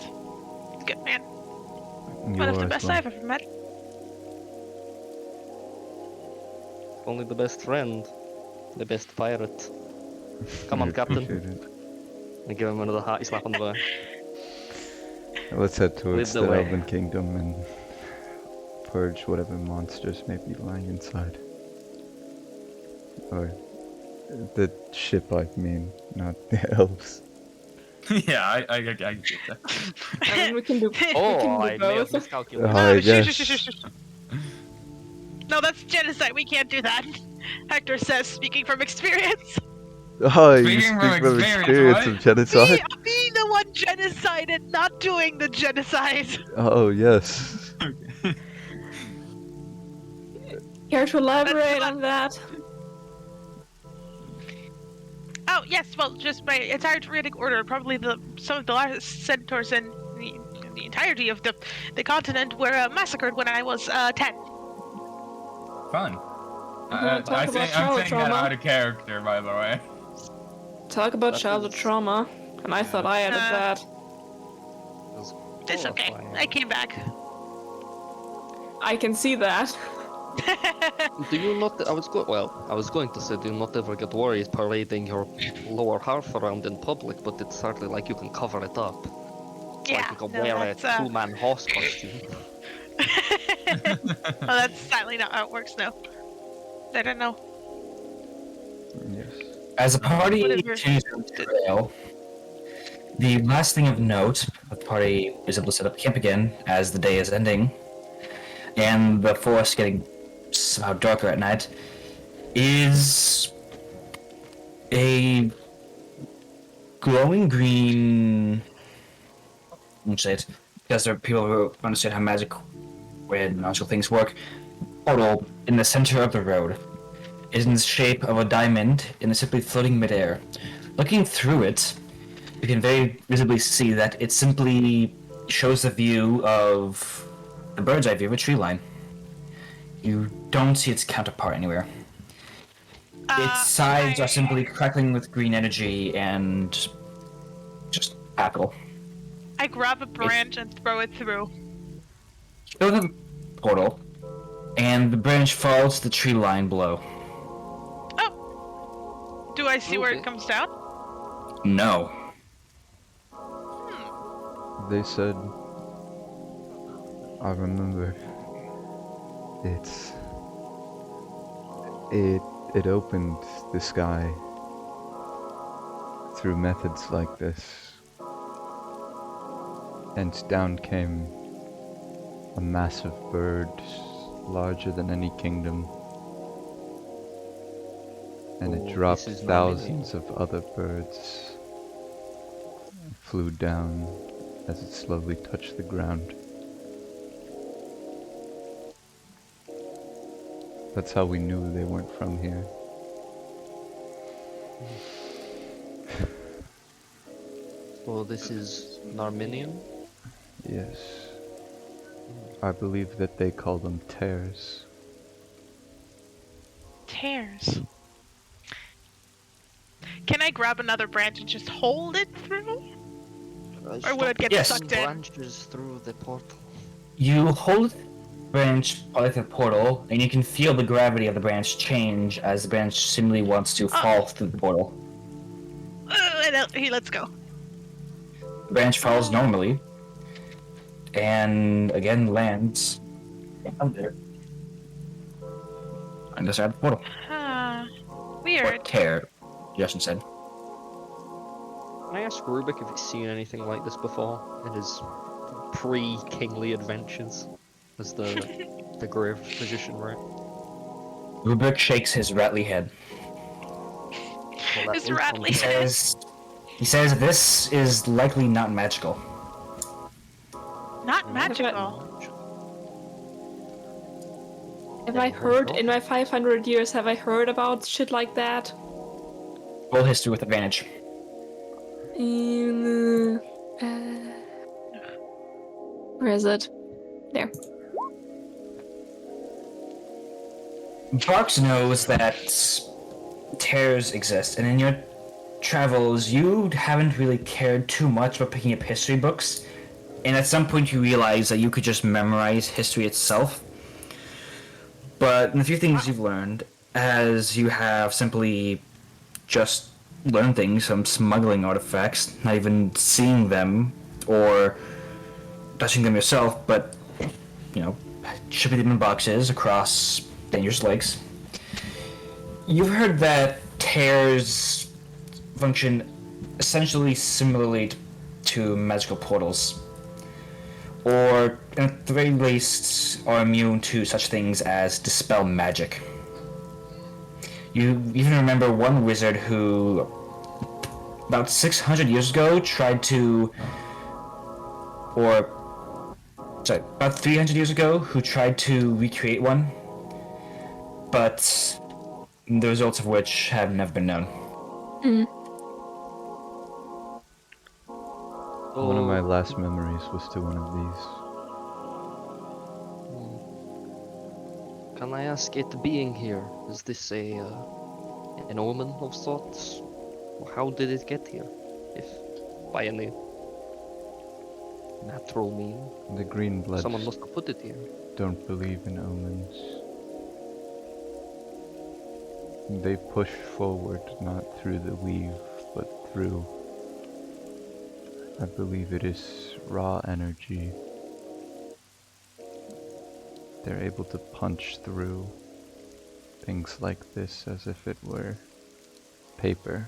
Good man. You One of are the as best well. I've ever met. only the best friend, the best pirate. Come I on, Captain. appreciate it. I give him another hearty slap on the back. Let's head towards the the way. Elven Kingdom and purge whatever monsters may be lying inside. Or the ship, I mean, not the elves. Yeah, I get that. I mean, we can do, we Oh, can I do may have both. miscalculated. I shh, guess. shh, shh, shh, shh. No, that's genocide. We can't do that. Hector says, speaking from experience. Oh, you Speaking speak from from experience, experience what? of genocide? Being the one genocided, not doing the genocide. Oh, yes. Care to elaborate not- on that? Oh yes, well, just my entire Tyrannic order, probably some of the last centaurs in the entirety of the continent were massacred when I was 10. Fun. Talk I about think I'm childhood saying that trauma. out of character, by the way. Talk about That childhood is- trauma. And I thought I added that. was It's okay. horrifying. I came back. I can see that. Do you not? I was going to say, do you not ever get worried parading your lower half around in public? But it's hardly like you can cover it up. Yeah, Like you can no, wear a that's, two-man horse costume. well, that's sadly not how it works now. I don't know. Yes. As a party Whatever. continues on the trail, the last thing of note, the party is able to set up camp again as the day is ending, and the forest getting somehow darker at night, is a glowing green. Let me say it, because there are people who understand how magic and magical things work. Portal in the center of the road is in the shape of a diamond and is simply floating midair. Looking through it, you can very visibly see that it simply shows the view of the bird's eye view of a tree line. You don't see its counterpart anywhere. Its sides are simply crackling with green energy and just capital. I grab a branch and throw it through. Go to the portal, and the branch falls to the tree line below. Oh! Do I see where Okay. it comes down? No. They said, I remember, it opened the sky through methods like this, and down came a massive bird larger than any kingdom, and Oh, it dropped this is thousands of other birds and flew down as it slowly touched the ground. That's how we knew they weren't from here. So this is Narminian? Yes. I believe that they call them tears. Tears. Can I grab another branch and just hold it through? Or would it get Yes. sucked in? branches through the portal. You hold the branch like the portal, and you can feel the gravity of the branch change as the branch seemingly wants to fall through the portal. And And he lets go. The branch falls normally, and again lands down there. On the side of the portal. Or Weird. tear, Justin said. Can I ask Rubik if he's seen anything like this before in his pre-kingly adventures as the grave magician, right? Rubik shakes his rattly head. Well, that His is rattly He something. says this is likely not magical. Not magical. Have I heard in my 500 years? Have I heard about shit like that? Roll history with advantage. Where is it? There. Barks knows that tears exist, and in your travels, you haven't really cared too much about picking up history books. And at some point, you realize that you could just memorize history itself. But in a few things you've learned, as you have simply just learned things from smuggling artifacts, not even seeing them or touching them yourself, but, shipping them in boxes across dangerous lakes. You've heard that tears function essentially similarly to magical portals, or at the very least are immune to such things as dispel magic. You even remember one wizard who, about 600 years ago, about 300 years ago, who tried to recreate one, but the results of which have never been known. One of my last memories was to one of these. Can I ask, it being here, is this an omen of sorts? Or how did it get here? If by any natural means. The green bloods Someone must have put it here. don't believe in omens. They push forward, not through the weave, but through. I believe it is raw energy. They're able to punch through things like this as if it were paper.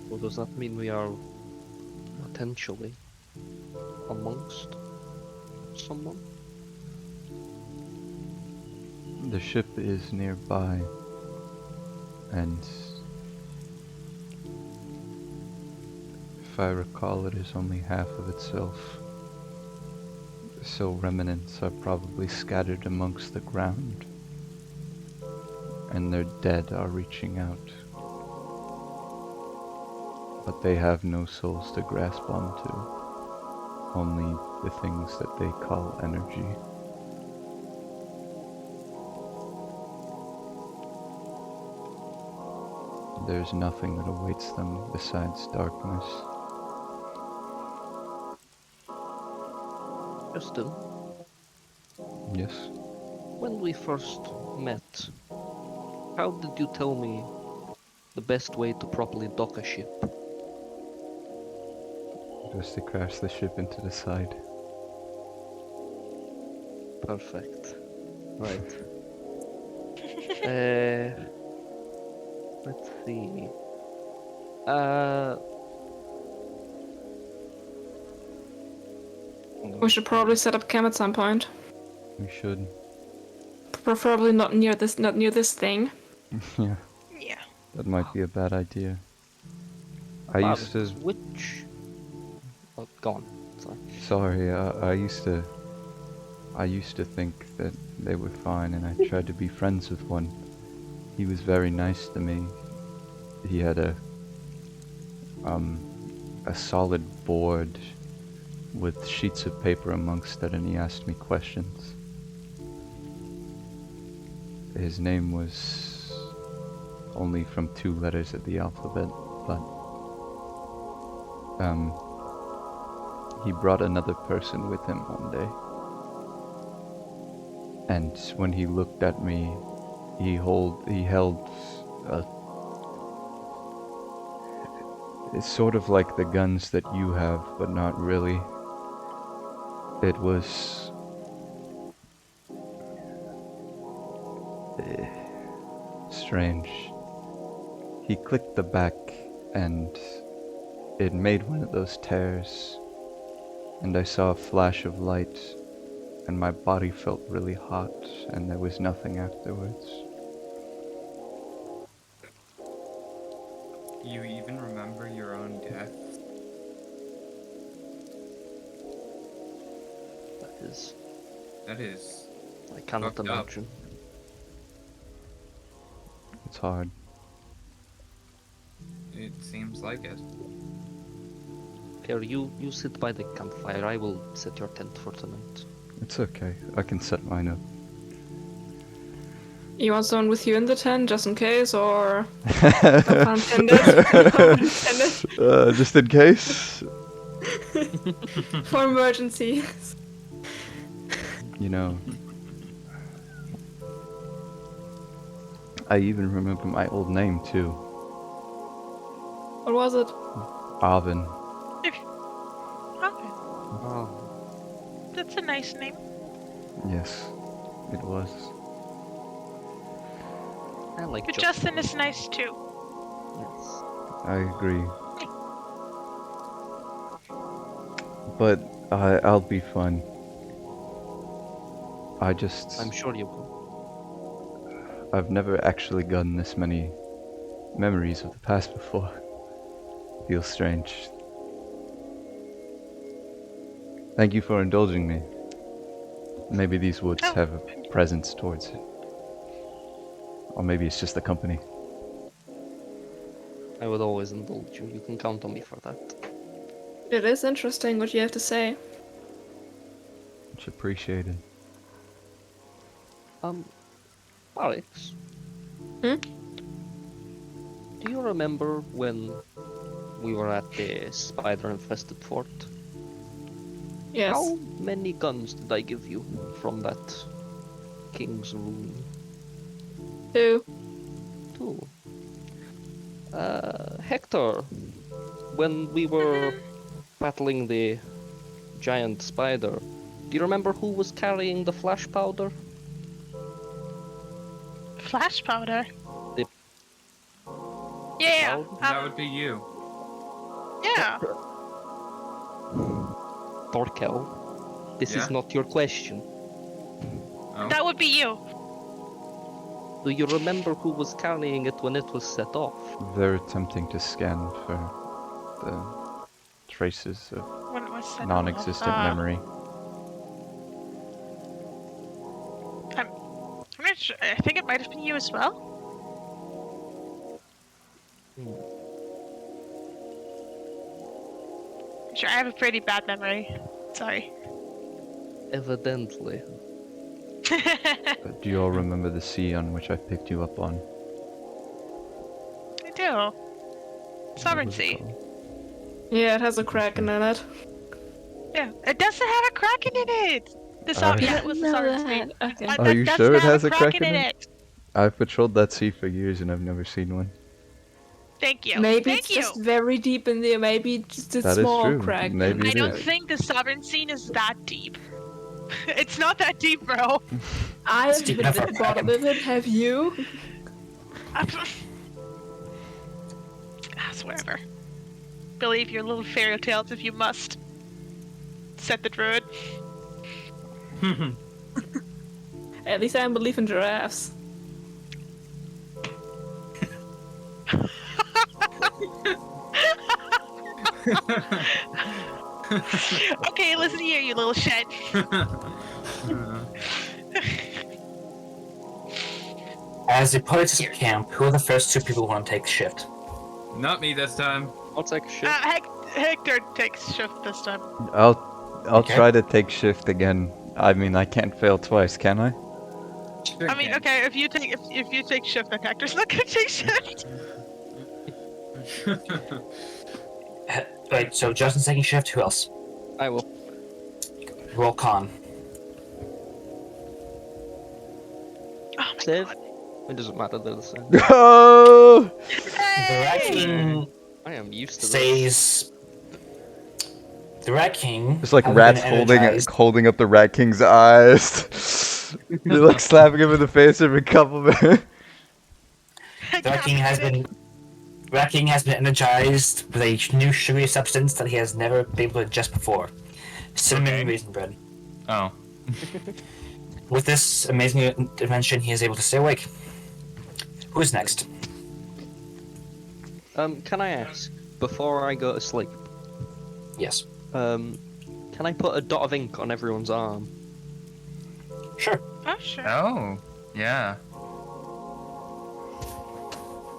Well, does that mean we are potentially amongst someone? The ship is nearby, and if I recall, it is only half of itself. So remnants are probably scattered amongst the ground, and their dead are reaching out. But they have no souls to grasp onto, only the things that they call energy. There's nothing that awaits them besides darkness. Justin, Yes? when we first met, how did you tell me the best way to properly dock a ship? Just to crash the ship into the side. Perfect. Right. Let's see. We should probably set up camp at some point. We should. Preferably not near this thing. Yeah, Yeah. that might be a bad idea. I used to. Which? Oh, gone. Sorry. Sorry, I used to think that they were fine, and I tried to be friends with one. He was very nice to me. He had a solid board with sheets of paper amongst it, and he asked me questions. His name was only from 2 letters of the alphabet, but he brought another person with him one day. And when he looked at me, he held Uh, it's sort of like the guns that you have, but not really. It was strange. He clicked the back and it made one of those tears, and I saw a flash of light, and my body felt really hot, and there was nothing afterwards. You even remember your own death? That is. I cannot Fucked up. imagine. It's hard. It seems like it. Here, you sit by the campfire. I will set your tent for tonight. It's okay. I can set mine up. You want someone with you in the tent just in case, or no pun intended? No pun intended. Just in case. For emergencies. You know, I even remember my old name too. What was it? Arvin. Okay. Oh, That's a nice name. Yes, it was. I like But Justin is nice too. Yes. I agree. But I'll be fun. I'm sure you will. I've never actually gotten this many memories of the past before. Feels strange. Thank you for indulging me. Maybe these woods Oh. have a presence towards it. Or maybe it's just the company. I would always indulge you. You can count on me for that. It is interesting what you have to say. Much appreciated. Alex. Hmm? Do you remember when we were at the spider-infested fort? Yes. How many guns did I give you from that king's room? 2. 2. Hector, when we were battling the giant spider, do you remember who was carrying the flash powder? Flash powder. The Yeah. powder? That would be you. Yeah. Torkel, this Yeah? is not your question. Oh. That would be you. Do you remember who was carrying it when it was set off? They're attempting to scan for the traces of When it was set non-existent off. memory. I'm not sure. I think it might have been you as well. Sure, I have a pretty bad memory. Sorry. Evidently. Do you all remember the sea on which I picked you up on? I do. What was Sovereignty. it called? Yeah, it has a kraken in it. Yeah, it doesn't have a kraken in it. The yeah, it was the know sovereignty. that. Okay. Are you doesn't sure it have has a a kraken in it? I've patrolled that sea for years and I've never seen one. Thank you. Maybe Thank it's you. just very deep in there. Maybe just a That is small true. kraken. Maybe I it don't is. think the sovereign scene is that deep. It's not that deep, bro. I have deep been enough for a at the bottom kraken. of it. Have you? Whatever. Believe your little fairy tales if you must. Said the druid. At least I don't believe in giraffes. Okay, listen here, you little shit. As the party to camp, who are the first 2 people who want to take shift? Not me this time. I'll take shit. Hector takes shift this time. I'll Okay. try to take shift again. I mean, I can't fail twice, can I? I mean, okay, if you take shift, then Hector's not gonna take shift. Wait, so Justin's taking shift, who else? I will. Roll con. Oh my Save. god. It doesn't matter, they're the same. Oh! The Rat King I am used to this. says. The Rat King. It's like having been rats energized- holding up the Rat King's eyes. They're like slapping him in the face every couple minutes. The Rat King has been. Rat King has been energized with a new sugary substance that he has never been able to ingest before. Cinnamon Okay. raisin bread. Oh. With this amazing invention, he is able to stay awake. Who's next? Can I ask, before I go to sleep, Yes. can I put a dot of ink on everyone's arm? Sure. Oh, sure. Oh. Yeah.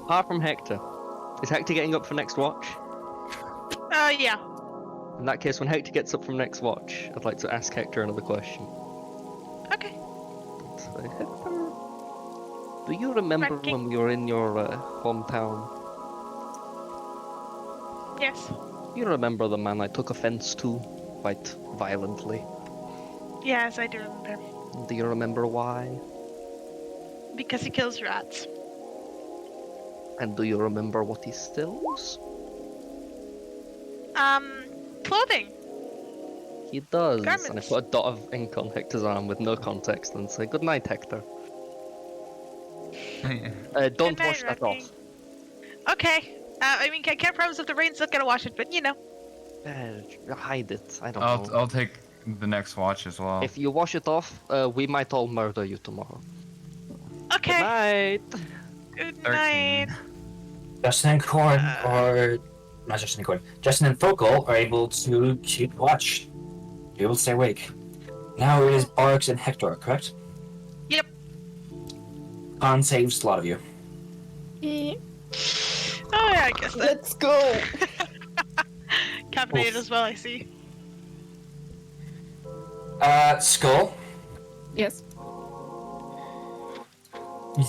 Apart from Hector. Is Hector getting up for next watch? Yeah. In that case, when Hector gets up from next watch, I'd like to ask Hector another question. Okay. So, Hector, do you remember Rat King. when we were in your hometown? Yes. You remember the man I took offense to quite violently? Yes, I do remember. Do you remember why? Because he kills rats. And do you remember what he steals? Clothing. He does. And I Garments. put a dot of ink on Hector's arm with no context and say, "Good night, Hector." Don't Good night, wash that Rat King. off. Okay. I mean, I can't promise if the rain's not gonna wash it, but you know. Hide it. I don't know. I'll take the next watch as well. If you wash it off, we might all murder you tomorrow. Good Okay. night. Good 13. night. Justin and Corn, or not Justin and Corn, Justin and Focal are able to keep watch. Be able to stay awake. Now it is Barks and Hector, correct? Yep. Khan saves a lot of you. Oh yeah, I guess that. Let's go. Caffeinated Oof. as well, I see. Skull, Yes.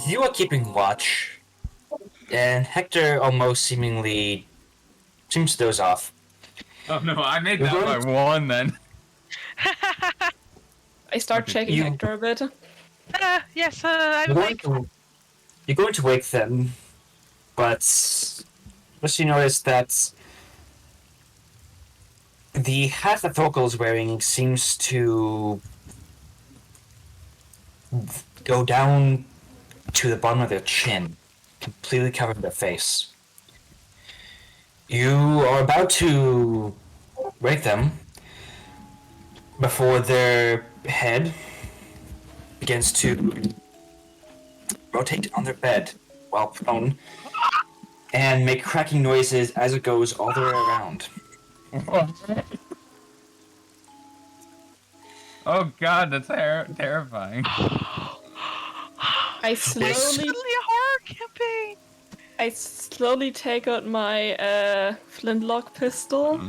you are keeping watch, and Hector almost seemingly seems to doze off. Oh no, I made You're that by going one then. I start Okay. checking You- Hector a bit. Yes, I'm You're going awake. to, you're going to wake them, but just you notice that the hat that Focal is wearing seems to go down to the bottom of their chin, completely covering their face. You are about to wake them before their head begins to rotate on their bed while prone and make cracking noises as it goes all the way around. Oh god, that's terrifying. I It's slowly, suddenly a horror campaign. I slowly take out my flintlock pistol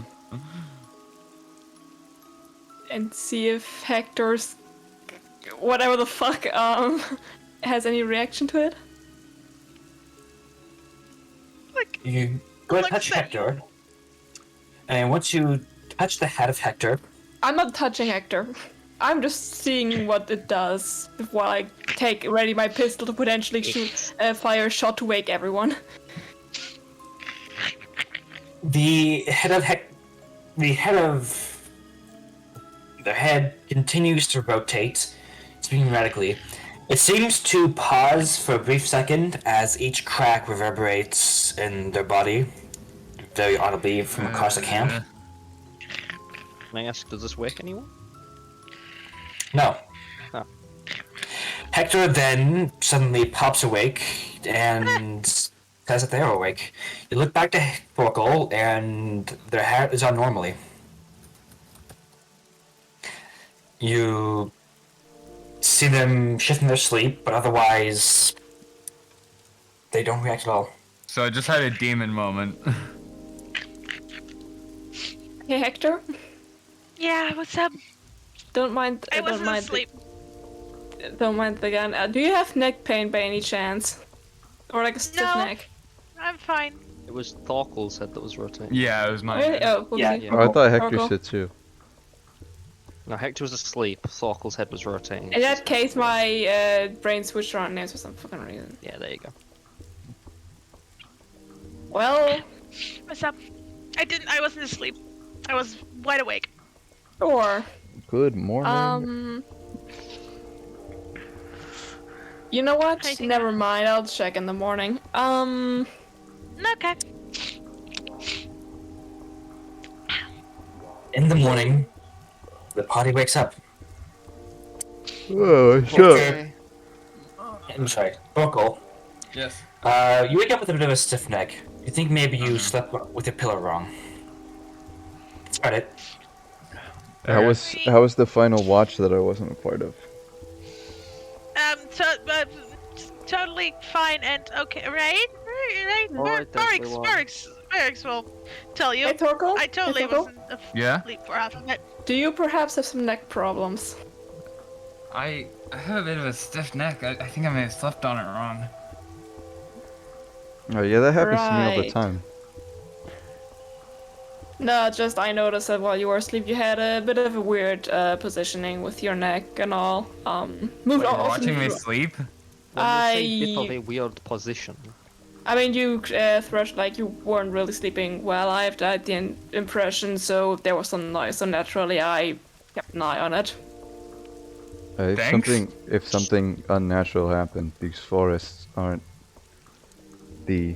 and see if Hector's whatever the fuck has any reaction to it. Like, You go and Like touch that. Hector, and once you touch the head of Hector, I'm not touching Hector. I'm just seeing what it does while I take ready my pistol to potentially shoot fire a shot to wake everyone. the head of their head continues to rotate, spinning radically. It seems to pause for a brief second as each crack reverberates in their body, very audibly from across the camp. Can I ask, does this wake anyone? No. Oh. Hector then suddenly pops awake and says that they're awake. You look back to Forkle and their hair is on normally. You see them shift in their sleep, but otherwise they don't react at all. So I just had a demon moment. Hey Hector, yeah, what's up? don't mind. I don't wasn't mind. asleep. Don't mind the gun. Do you have neck pain by any chance, or like a stiff No. neck? I'm fine. It was Thorkel's head that was rotating. Yeah, it was mine. Really? Oh, okay. Yeah. Yeah. Oh, I thought Hector Oracle. said too. No, Hector was asleep. Thorkel's head was rotating. In that case, my brain switched around names for some fucking reason. Yeah, there you go. Well, What's up? I wasn't asleep. I was wide awake. sure. Good morning. You know what? I think Never mind. I'll check in the morning. Okay. In the morning, the party wakes up. Oh, sure. Okay. I'm sorry, Buckle. Yes. You wake up with a bit of a stiff neck. You think maybe you slept with your pillow wrong. Start it. How was the final watch that I wasn't a part of? So, totally fine and okay, right? Right. Alright, then, we won. Barracks will tell you. Hey, Torkel? I totally Hey, Torkel? wasn't Yeah? asleep for half of it. Do you perhaps have some neck problems? I have a bit of a stiff neck. I think I may have slept on it wrong. Oh yeah, that happens to me all the Right. time. No, just I noticed that while you were asleep, you had a bit of a weird positioning with your neck and all. Moved You're also watching me moved- sleep? When you say bit of I- a weird position. I mean, you threshed like you weren't really sleeping well. I have had the impression, so there was some noise. So naturally, I kept an eye on it. Thanks. If something unnatural happened, these forests aren't the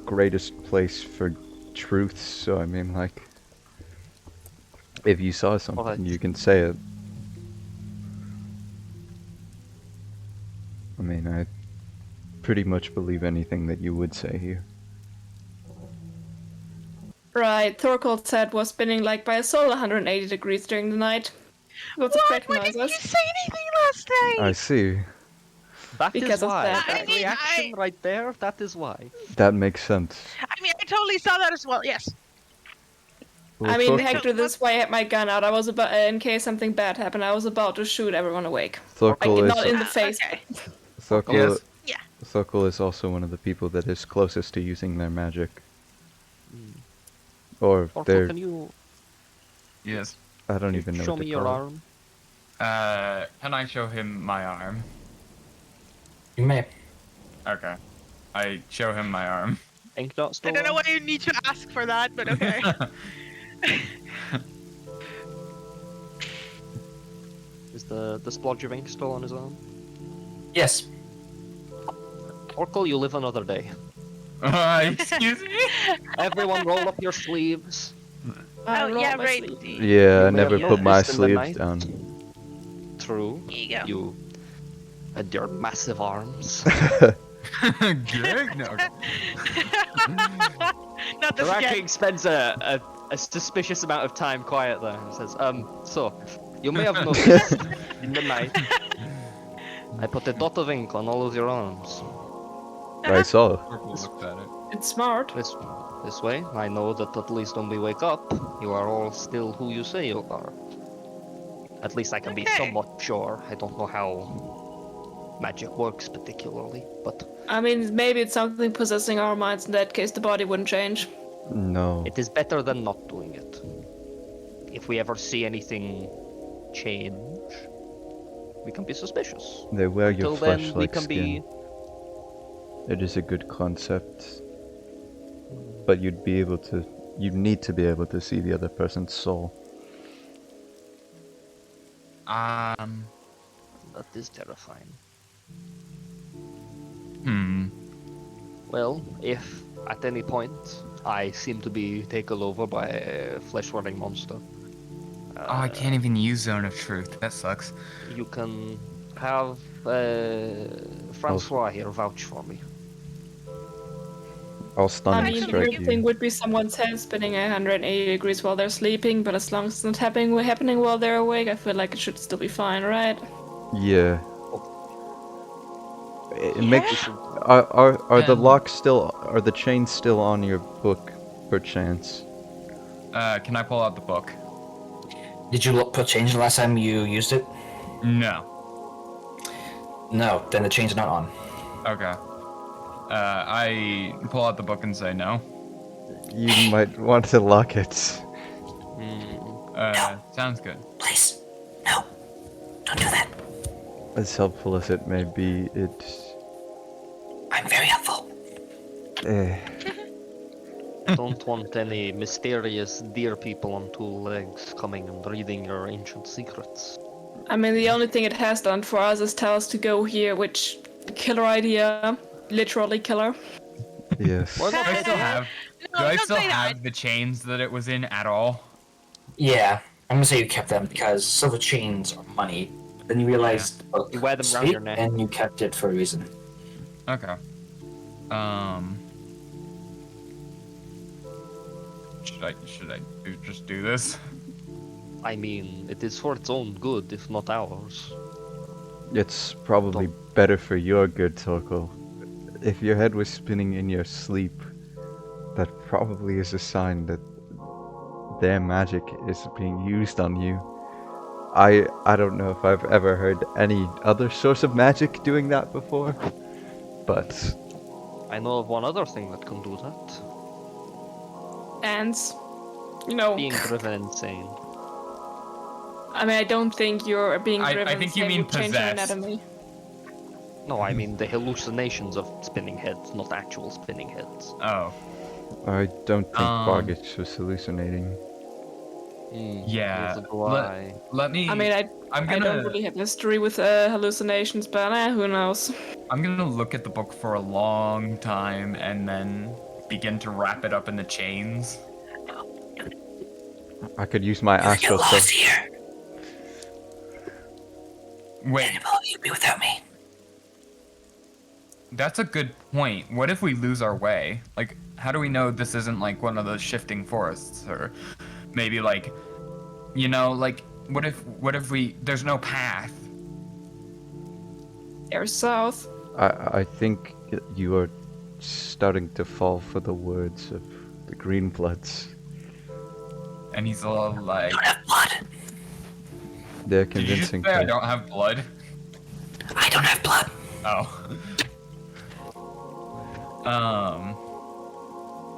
greatest place for truth. So I mean, like, if you saw something, Alright. you can say it. I mean, I pretty much believe anything that you would say here. Right, Thorkel said was spinning like by a soul 180 degrees during the night. Lots of What? crack Why didn't you noises. say anything last night? I see. That is Because of why. that. That I mean, reaction right there, that is why. That makes sense. I mean, I totally saw that as well. Yes. Well, I mean, Thor- Hector, this is why I had my gun out. I was about, in case something bad happened, I was about to shoot everyone awake. Like, Thorkel not in is the face. Okay. Thorkel, Yes. Yeah. Thorkel is also one of the people that is closest to using their magic. Or Orko, their, can you Yes. I don't even know show what me to your call it. arm? Can I show him my arm? You may. Okay. I show him my arm. Ink dot I store? don't know why you need to ask for that, but okay. Is the splodge of ink still on his arm? Yes. Orko, you live another day. Excuse me? Everyone roll up your sleeves. I Oh, rolled yeah, my right. sleeve. Yeah, I You may never have put my noticed in the sleeves night. down. True. Here you go. You and your massive arms. Good? No. Not The this Rat again. King spends a suspicious amount of time quiet there and says, so, you may have noticed in the night, I put a dot of ink on all of your arms. I saw. Purple looked at it. It's smart. This way, I know that at least when we wake up, you are all still who you say you are. At least I can be Okay. somewhat sure. I don't know how magic works particularly, but I mean, maybe it's something possessing our minds. In that case, the body wouldn't change. No. it is better than not doing it. If we ever see anything change, we can be suspicious. They wear your Until flesh then, we like can skin. It is a good concept. But you'd need to be able to see the other person's soul. That is terrifying. Hmm. Well, if at any point I seem to be taken over by a flesh-running monster, Oh, I can't even use Zone of Truth. That sucks. you can have Francois here vouch for me. I'll stun I and mean, the strike weird thing you. would be someone's head spinning 180 degrees while they're sleeping, but as long as it's not happening while they're awake, I feel like it should still be fine, right? Yeah. It Yeah. makes. Are the Um, locks still? Are the chains still on your book, perchance? Can I pull out the book? Did you put change the last time you used it? No. No, then the chains are not on. Okay. I pull out the book and say no. You might want to lock it. Hmm. Sounds good. Don't do that. As helpful as it may be, I'm very helpful. eh, Don't want any mysterious deer people on two legs coming and reading your ancient secrets. I mean, the only thing it has done for us is tell us to go here, which killer idea, literally killer. yes. Well, Do I still have? No, Do I don't still say that. have the chains that it was in at all? Yeah, I'm gonna say you kept them because silver chains are money. Then you realized You wear them around your neck. and you kept it for a reason. Okay. Should I just do this? I mean, it is for its own good, if not ours. It's probably better for your good, Torko. If your head was spinning in your sleep, that probably is a sign that their magic is being used on you. I don't know if I've ever heard any other source of magic doing that before, but I know of one other thing that can do that. And, you know, Being driven insane. I mean, I don't think you're being I driven think you insane mean would change your possessed. anatomy. No, I mean the hallucinations of spinning heads, not actual spinning heads. Oh, I don't think Um, Bargich was hallucinating. yeah. Neither do I. Let me. I mean, I'm I gonna. don't really have history with hallucinations, but who knows? I'm gonna look at the book for a long time and then begin to wrap it up in the chains. I could use my You get astral lost self. here. Wait, And will you be without me? that's a good point. What if we lose our way? Like, how do we know this isn't like one of those shifting forests, or maybe like, you know, like what if there's no path? There's south. I think you are starting to fall for the words of the Greenbloods. And he's all like, I don't have blood. They're "Did you just convincing. say I don't have blood?" I don't have blood. Oh.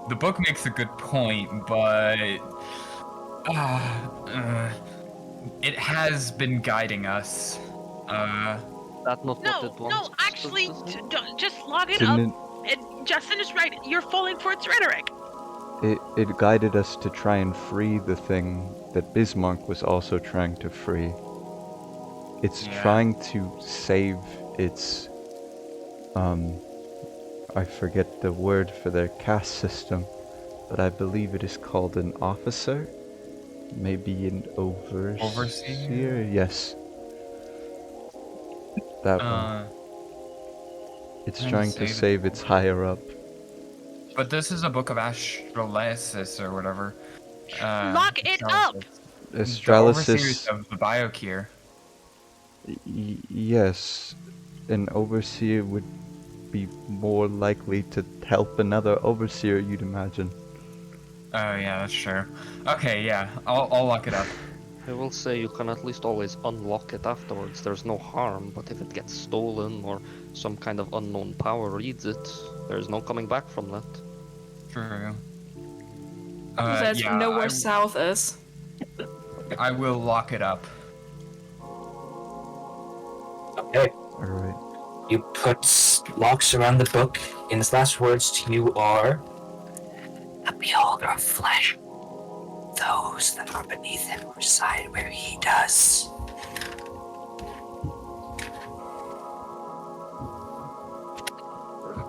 The book makes a good point, but it has been guiding us. That not what No, it wants. no, actually, don't, just log it Didn't up. And Justin is right. You're falling for its rhetoric. it guided us to try and free the thing that Bismarck was also trying to free. It's Yeah. trying to save its I forget the word for their caste system, but I believe it is called an officer, maybe an overseer. Yes, that one. It's trying to trying to save save its higher up. But this is a book of astrolasis or whatever. Lock it up! The Astralysis. overseers of the Biocure. Yes, an overseer would be more likely to help another overseer, you'd imagine. Oh yeah, that's true. Okay, yeah, I'll lock it up. I will say you can at least always unlock it afterwards. There's no harm, but if it gets stolen or some kind of unknown power reads it, there's no coming back from that. True. Because Yeah, know where south is. I will lock it up. Okay. Alright. You put locks around the book, and his last words to you are, "A beholder of flesh. Those that are beneath him reside where he does."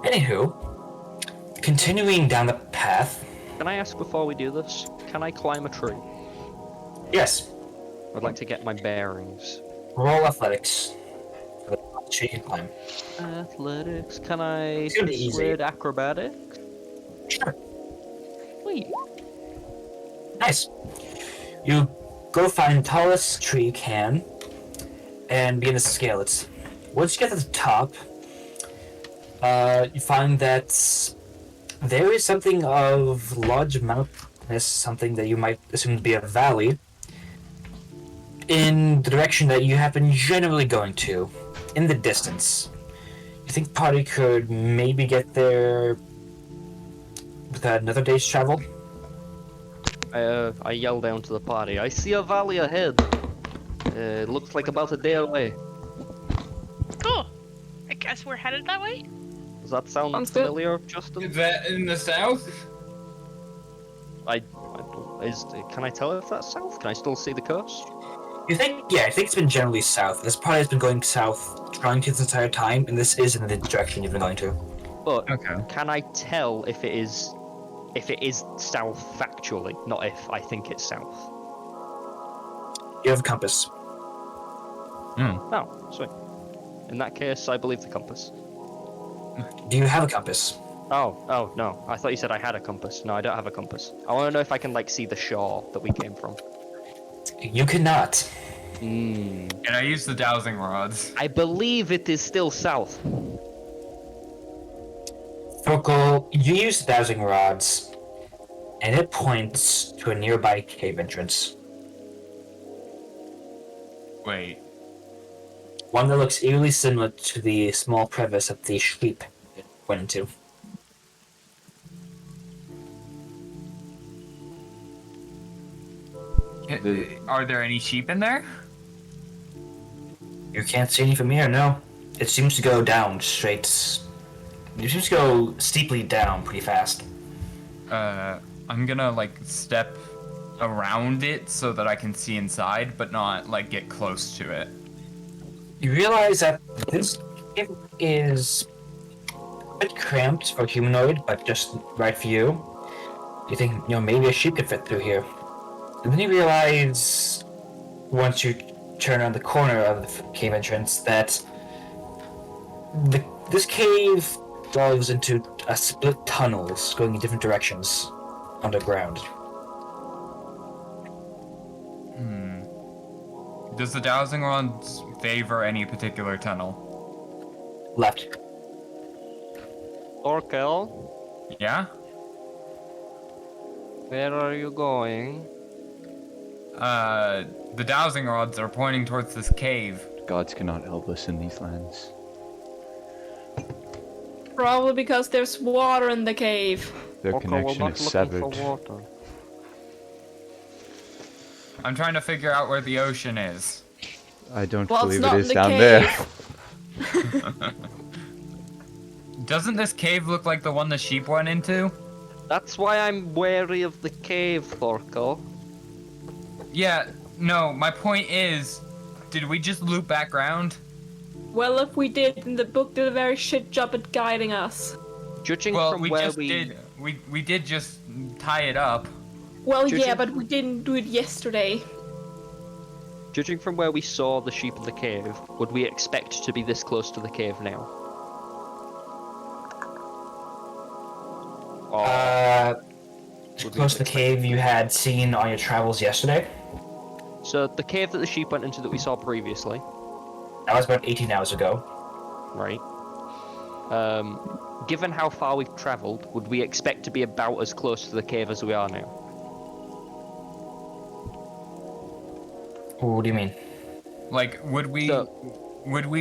Anywho, continuing down the path. Can I ask before we do this? Can I climb a tree? Yes, I'd like to get my bearings. roll athletics. For the tree you can climb. Athletics. Can I It's gonna be easy. persuade acrobatics? Sure. Wait. Nice. You go find the tallest tree you can and begin to scale it. Once you get to the top, you find that there is something of large mountainous, something that you might assume to be a valley, in the direction that you have been generally going to, in the distance. You think party could maybe get there with another day's travel? I yell down to the party. I see a valley ahead. Looks like about a day away. Cool. I guess we're headed that way. Does that sound Sounds good. familiar, Justin? Is that in the south? I don't. Can I tell if that's south? Can I still see the coast? You think? Yeah, I think it's been generally south. This probably has been going south, trying to this entire time, and this is in the direction you've been going to. But Okay. can I tell if it is south factually, not if I think it's south? You have a compass. Oh, sweet. In that case, I believe the compass. Do you have a compass? Oh, no. I thought you said I had a compass. No, I don't have a compass. I want to know if I can, like, see the shore that we came from. You cannot. Hmm. Can I use the dowsing rods? I believe it is still south. Thorkel, you use the dowsing rods, and it points to a nearby cave entrance. Wait. One that looks eerily similar to the small crevice that the sheep went into. Are there any sheep in there? You can't see any from here, no. It seems to go down straight. It seems to go steeply down pretty fast. I'm gonna like step around it so that I can see inside, but not like get close to it. You realize that this cave is a bit cramped for a humanoid, but just right for you. You think, maybe a sheep could fit through here. And then you realize, once you turn around the corner of the cave entrance, that this cave delves into a split tunnels going in different directions underground. Does the dowsing rods favor any particular tunnel? Left. Orkel, Yeah? where are you going? The dowsing rods are pointing towards this cave. Gods cannot help us in these lands. Probably because there's water in the cave. Their Orkel, we're connection not is looking severed. for water. I'm trying to figure out where the ocean is. I don't Well, it's believe not it in is the down cave. there. Doesn't this cave look like the one the sheep went into? That's why I'm wary of the cave, Orkel. Yeah, no, my point is, did we just loop back around? Well, if we did, then the book did a very shit job at guiding us. Judging Well, from we where just did. We did just tie it up. Well, Judging- yeah, but we didn't do it yesterday. Judging from where we saw the sheep in the cave, would we expect to be this close to the cave now? Or Close to the cave you had seen on your travels yesterday. so the cave that the sheep went into that we saw previously, That was about 18 hours ago. right? Given how far we've travelled, would we expect to be about as close to the cave as we are now? What do you mean? Like, would we So-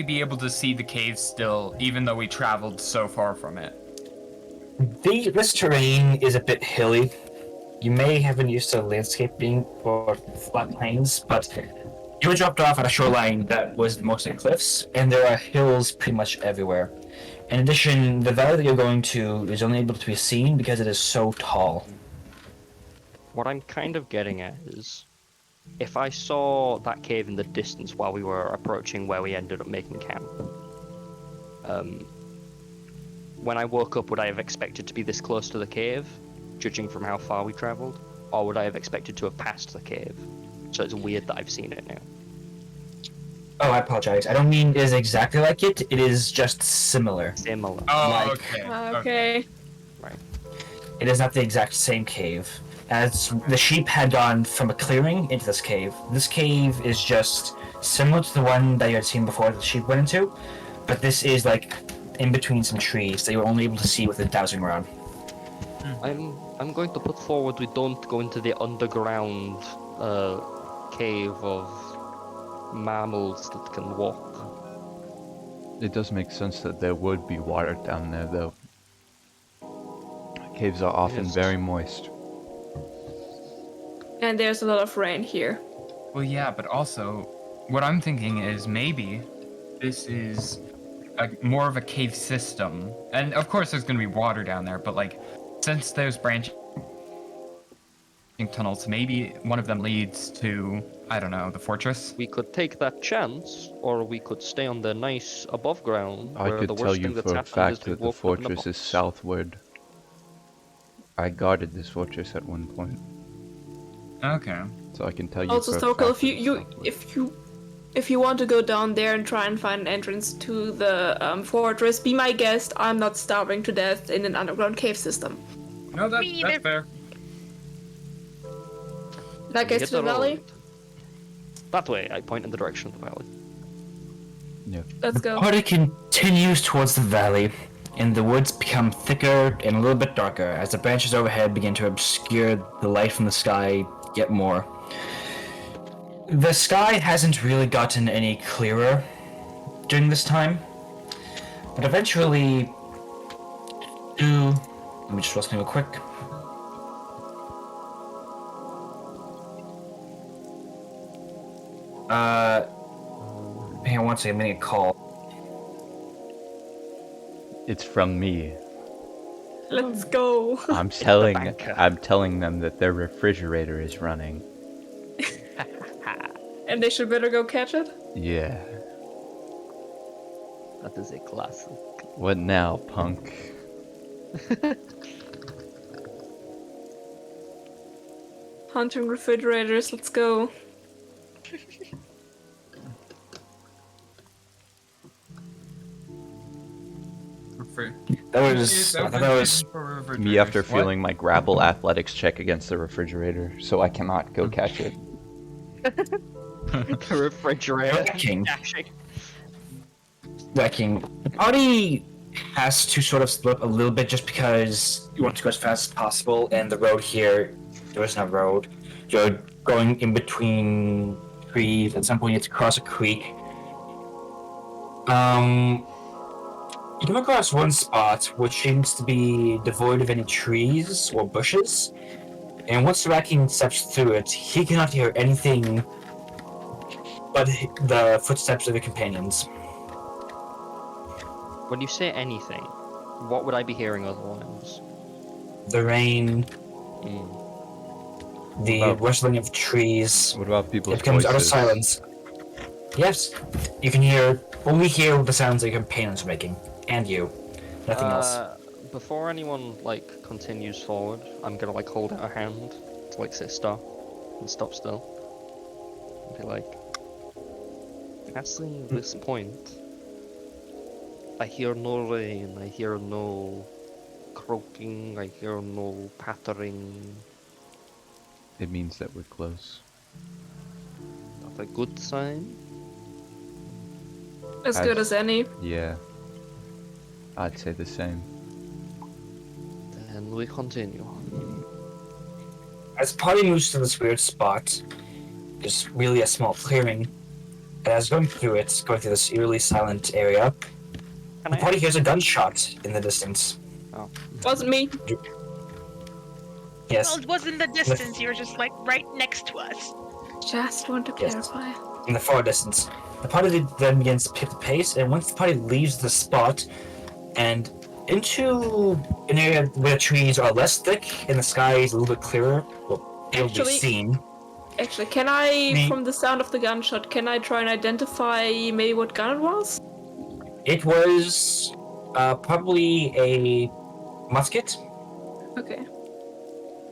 be able to see the cave still, even though we traveled so far from it? This terrain is a bit hilly. You may have been used to landscaping or flat plains, but you were dropped off at a shoreline that was mostly cliffs, and there are hills pretty much everywhere. In addition, the valley that you're going to is only able to be seen because it is so tall. What I'm kind of getting at is, if I saw that cave in the distance while we were approaching where we ended up making camp, when I woke up, would I have expected to be this close to the cave, judging from how far we travelled? Or would I have expected to have passed the cave? So it's weird that I've seen it now. Oh, I apologize. I don't mean it is exactly like it. It is just similar. Similar. Oh, Like- okay. Okay. It is not the exact same cave. As the sheep had gone from a clearing into this cave is just similar to the one that you had seen before the sheep went into, but this is like in between some trees that you were only able to see with a dowsing rod. I'm going to put forward we don't go into the underground cave of mammals that can walk. It does make sense that there would be water down there, though. Caves are often Yes. very moist. And there's a lot of rain here. Well, yeah, but also, what I'm thinking is maybe this is more of a cave system, and of course there's gonna be water down there. But like, since there's branching tunnels, maybe one of them leads to, I don't know, the fortress. We could take that chance, or we could stay on the nice above ground, I where could the tell worst you thing that's for a happened is fact we that the woke up in a fortress is box. southward. I guarded this fortress at one point, Okay. so I can tell you Also, for a Stokel, fact that it's southward. if you want to go down there and try and find an entrance to the fortress, be my guest. I'm not starving to death in an underground cave system. No, Me either. that's fair. That gets Hit to the valley. road. That way, I point in the direction of the valley. Yeah. Let's go. Party continues towards the valley, and the woods become thicker and a little bit darker as the branches overhead begin to obscure the light from the sky yet more. The sky hasn't really gotten any clearer during this time, but eventually, let me just roll something real quick. Hang on one second, I'm getting a call. It's from me. Let's go. I'm telling them that their refrigerator is running. And they should better go catch it. Yeah. That is a classic. What now, punk? Hunting refrigerators. Let's go. That was Me after failing my grapple athletics check against the refrigerator, so I cannot go catch it. The refrigerator. Wrecking. The party has to sort of split a little bit just because you want to go as fast as possible, and the road here, there is no road. You're going in between trees. At some point, you have to cross a creek. You come across one spot which seems to be devoid of any trees or bushes, and once Racking steps through it, he cannot hear anything but the footsteps of the companions. When you say anything, what would I be hearing otherwise? The rain, the What about- rustling of trees. What about people's It becomes utter voices? silence. Yes, you can only hear the sounds that your companions are making, and you. Nothing else. Before anyone continues forward, I'm gonna hold out a hand to say stop and stop still. And be like, passing this point, I hear no rain, I hear no croaking, I hear no pattering. It means that we're close. That's a good sign. As good as any. Yeah. I'd say the same. Then we continue. As the party moves to this weird spot, there's really a small clearing. And as going through this eerily silent area, the party hears a gunshot in the distance. Wasn't me. Yes, Well, it was in the distance. You were just right next to us. Just want to Yes. clarify. in the far distance. The party then begins to pick the pace, and once the party leaves the spot and into an area where the trees are less thick and the sky is a little bit clearer, well, able to be Actually- seen. Actually, can I, Me- from the sound of the gunshot, can I try and identify maybe what gun it was? It was probably a musket Okay.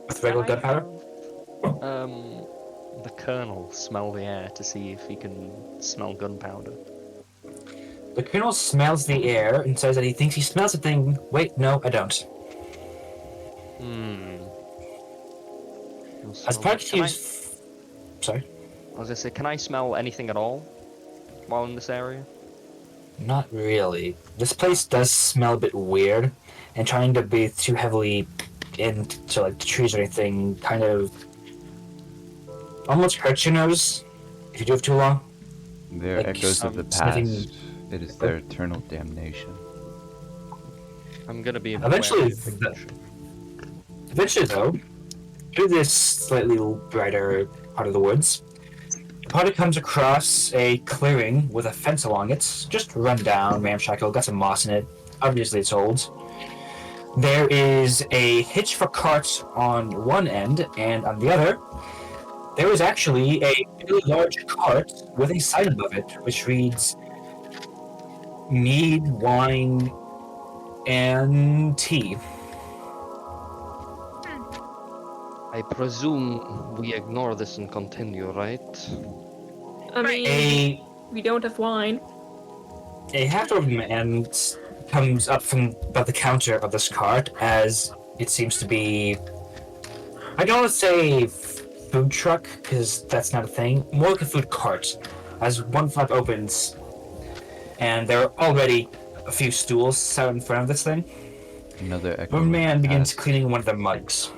with regular gunpowder. The colonel smell the air to see if he can smell gunpowder. The colonel smells the air and says that he thinks he smells something. Wait, no, I don't. As part of his... Sorry? I was gonna say, can I smell anything at all while in this area? Not really. This place does smell a bit weird, and trying to breathe too heavily into the trees or anything kind of almost hurts your nose if you do it too long. They're Like echoes of the sniffing- past. It is their eternal damnation. I'm gonna be Eventually, wary of the- Eventually, though, through this slightly brighter part of the woods, party comes across a clearing with a fence along it, just run down, ramshackle, got some moss in it. Obviously, it's old. There is a hitch for carts on one end, and on the other, there is actually a really large cart with a sign above it, which reads mead, wine, and tea. I presume we ignore this and continue, right? I Right. mean, we don't have wine. A half-orc man comes up from above the counter of this cart as it seems to be. I don't want to say food truck because that's not a thing. More like a food cart. As one flap opens, and there are already a few stools set out in front of this thing. Another echo. One man begins past. cleaning one of their mugs,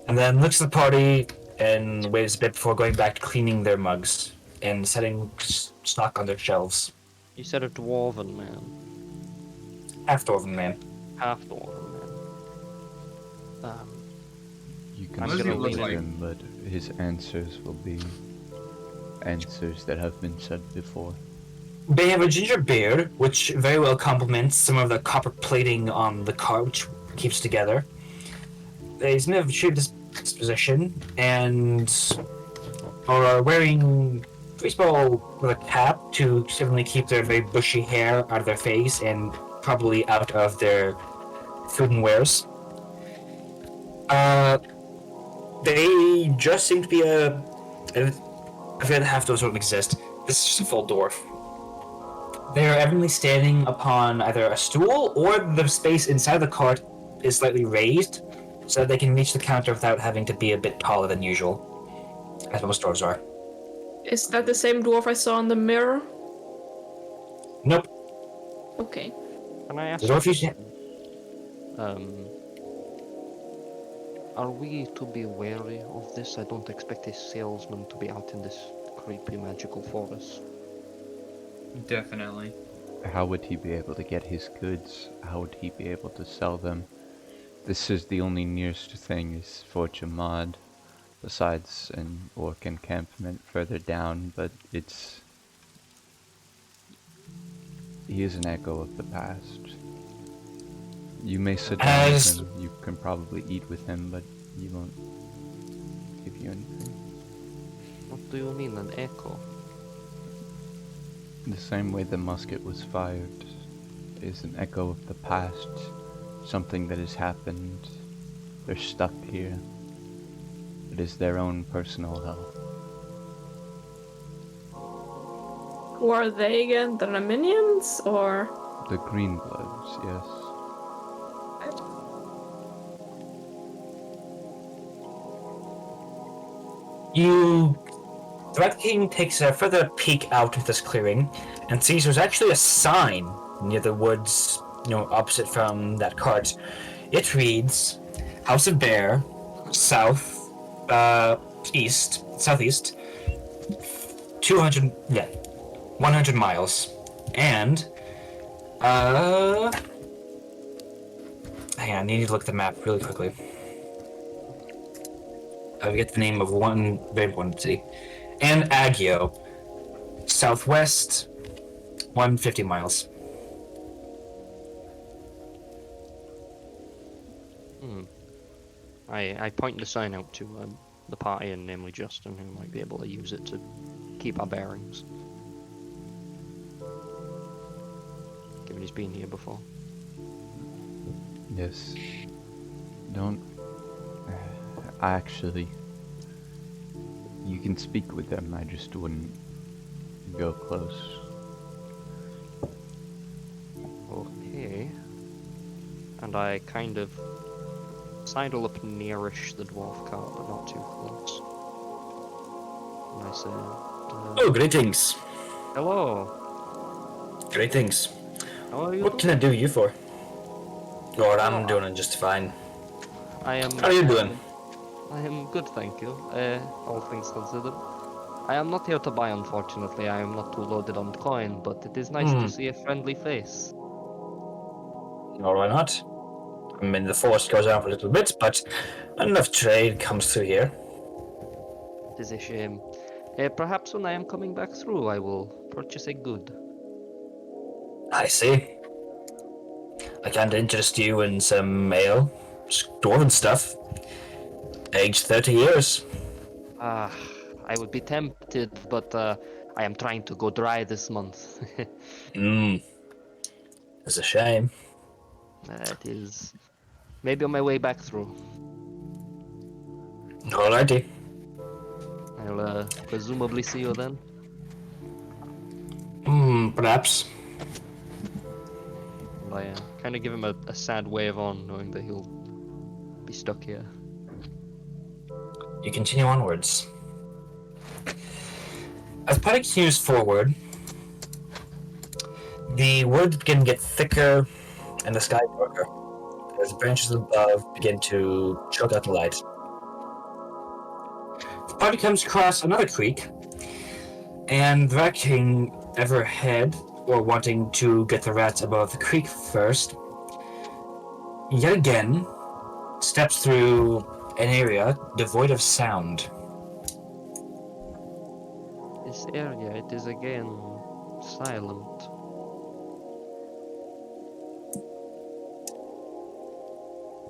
and then looks at the party and waits a bit before going back to cleaning their mugs and setting stock on their shelves. You said a dwarven man. Half-dwarven man. Half dwarven man. You I'm can What does he speak look with like? him, but his answers will be answers that have been said before. They have a ginger beard, which very well complements some of the copper plating on the car, which keeps together. He's of sheer disposition and are wearing baseball with a cap to certainly keep their very bushy hair out of their face and probably out of their food and wares. They just seem to be I forget half those don't exist. This is just a full dwarf. They are evidently standing upon either a stool or the space inside the cart is slightly raised so that they can reach the counter without having to be a bit taller than usual, as most dwarves are. Is that the same dwarf I saw in the mirror? Nope. Okay. Can I ask? The dwarf you Are we to be wary of this? I don't expect a salesman to be out in this creepy magical forest. Definitely. How would he be able to get his goods? How would he be able to sell them? This is the only nearest thing is for Jamad, besides an orc encampment further down, but it's... He is an echo of the past. You may sit down with him, you can probably eat with him, but he won't give you anything. What do you mean, an echo? The same way the musket was fired is an echo of the past, something that has happened. They're stuck here. It is their own personal hell. Who are they again? The minions or? The Greenbloods, yes. The Rat King takes a further peek out of this clearing and sees there's actually a sign near the woods, opposite from that cart. It reads, House of Bear, southeast, 100 miles. And, hang on, I need to look at the map really quickly. I forget the name of one very important city. And Agio, southwest, 150 miles. I point the sign out to the party, and namely Justin, who might be able to use it to keep our bearings. Given he's been here before. Yes. Don't... Actually... You can speak with them, I just wouldn't go close. Okay. And I kind of sidle up nearish the dwarf cart, but not too close. And I say, Oh, greetings. hello. Greetings. How are you? What can I do you for? Lord, I'm doing just fine. I am. How are you doing? I am good, thank you. All things considered. I am not here to buy, unfortunately. I am not too loaded on coin, but it is nice to see a friendly face. Or why not? I mean, the force goes down for a little bit, but enough trade comes through here. It is a shame. Perhaps when I am coming back through, I will purchase a good. I see. I can't interest you in some ale, dwarven stuff. Aged 30 years. Ah, I would be tempted, but I am trying to go dry this month. It's a shame. It is maybe on my way back through. Alrighty. I'll presumably see you then. Perhaps. And I kind of give him a sad wave on, knowing that he'll be stuck here. You continue onwards. As Paddock continues forward, the wood begin to get thicker and the sky darker as the branches above begin to choke out the light. The party comes across another creek, and the Rat King, ever ahead, or wanting to get the rats above the creek first, yet again steps through an area devoid of sound. This area, it is again silent.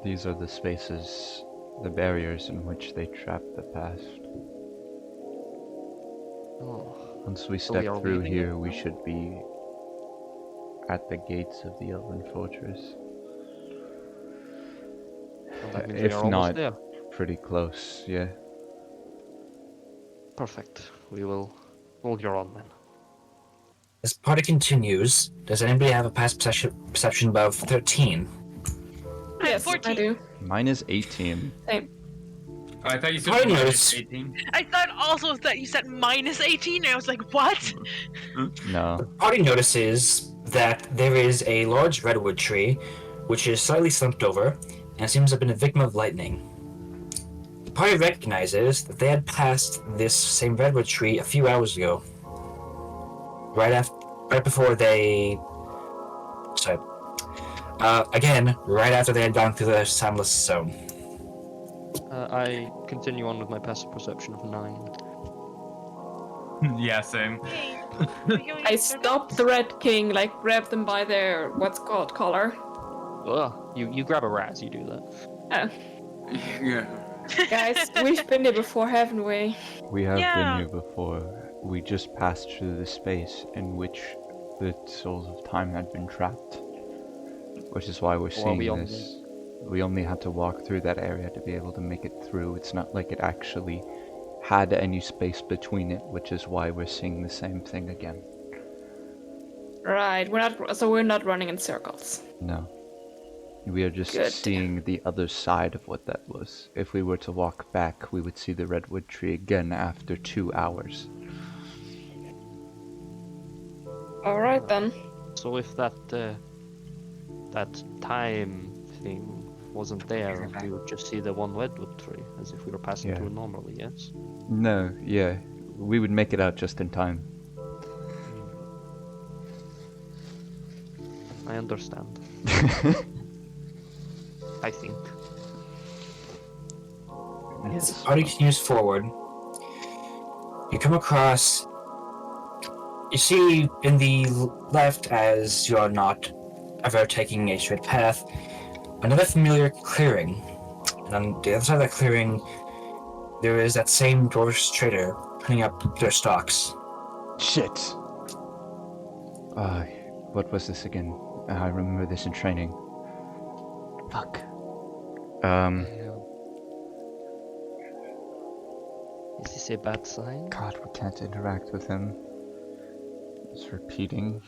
These are the spaces, the barriers in which they trap the past. Oh, Once we So we step are through leaving here, it we now? should be at the gates of the Elven Fortress. well, that means we If are almost not, there. pretty close, yeah. Perfect. We will hold your on then. As the party continues, does anybody have a past perception above 13? I have Yes, 14. I do. Mine is 18. Same. Oh, I thought you said Party minus notice. 18. I thought also that you said minus 18, and I was like, what? No. The party notices that there is a large redwood tree, which is slightly slumped over, and seems to have been a victim of lightning. The party recognizes that they had passed this same redwood tree a few hours ago. Right before they... Sorry. Again, right after they had gone through the Soundless zone. I continue on with my passive perception of 9. Yeah, same. Hey, I stopped the Red King, like grabbed them by their collar. Ugh, you grab a rat as you do that. Oh, Yeah. guys, we've been there before, haven't we? We have Yeah. been here before. We just passed through the space in which the souls of time had been trapped. Which is why we're seeing we this. We only had to walk through that area to be able to make it through. It's not like it actually had any space between it, which is why we're seeing the same thing again. Right, we're not running in circles. No. We are just Good. seeing the other side of what that was. If we were to walk back, we would see the redwood tree again after 2 hours. Alright then. So if that time thing wasn't there, we would just see the one redwood tree, as if we were passing Yeah. through normally, yes? No, yeah. We would make it out just in time. I understand. I think. As the party continues forward, you come across... You see in the left, as you are not ever taking a straight path, another familiar clearing. And on the other side of that clearing, there is that same dwarvish trader putting up their stocks. Shit! What was this again? I remember this in training. Fuck. Is this a bad sign? God, we can't interact with him. It's repeating.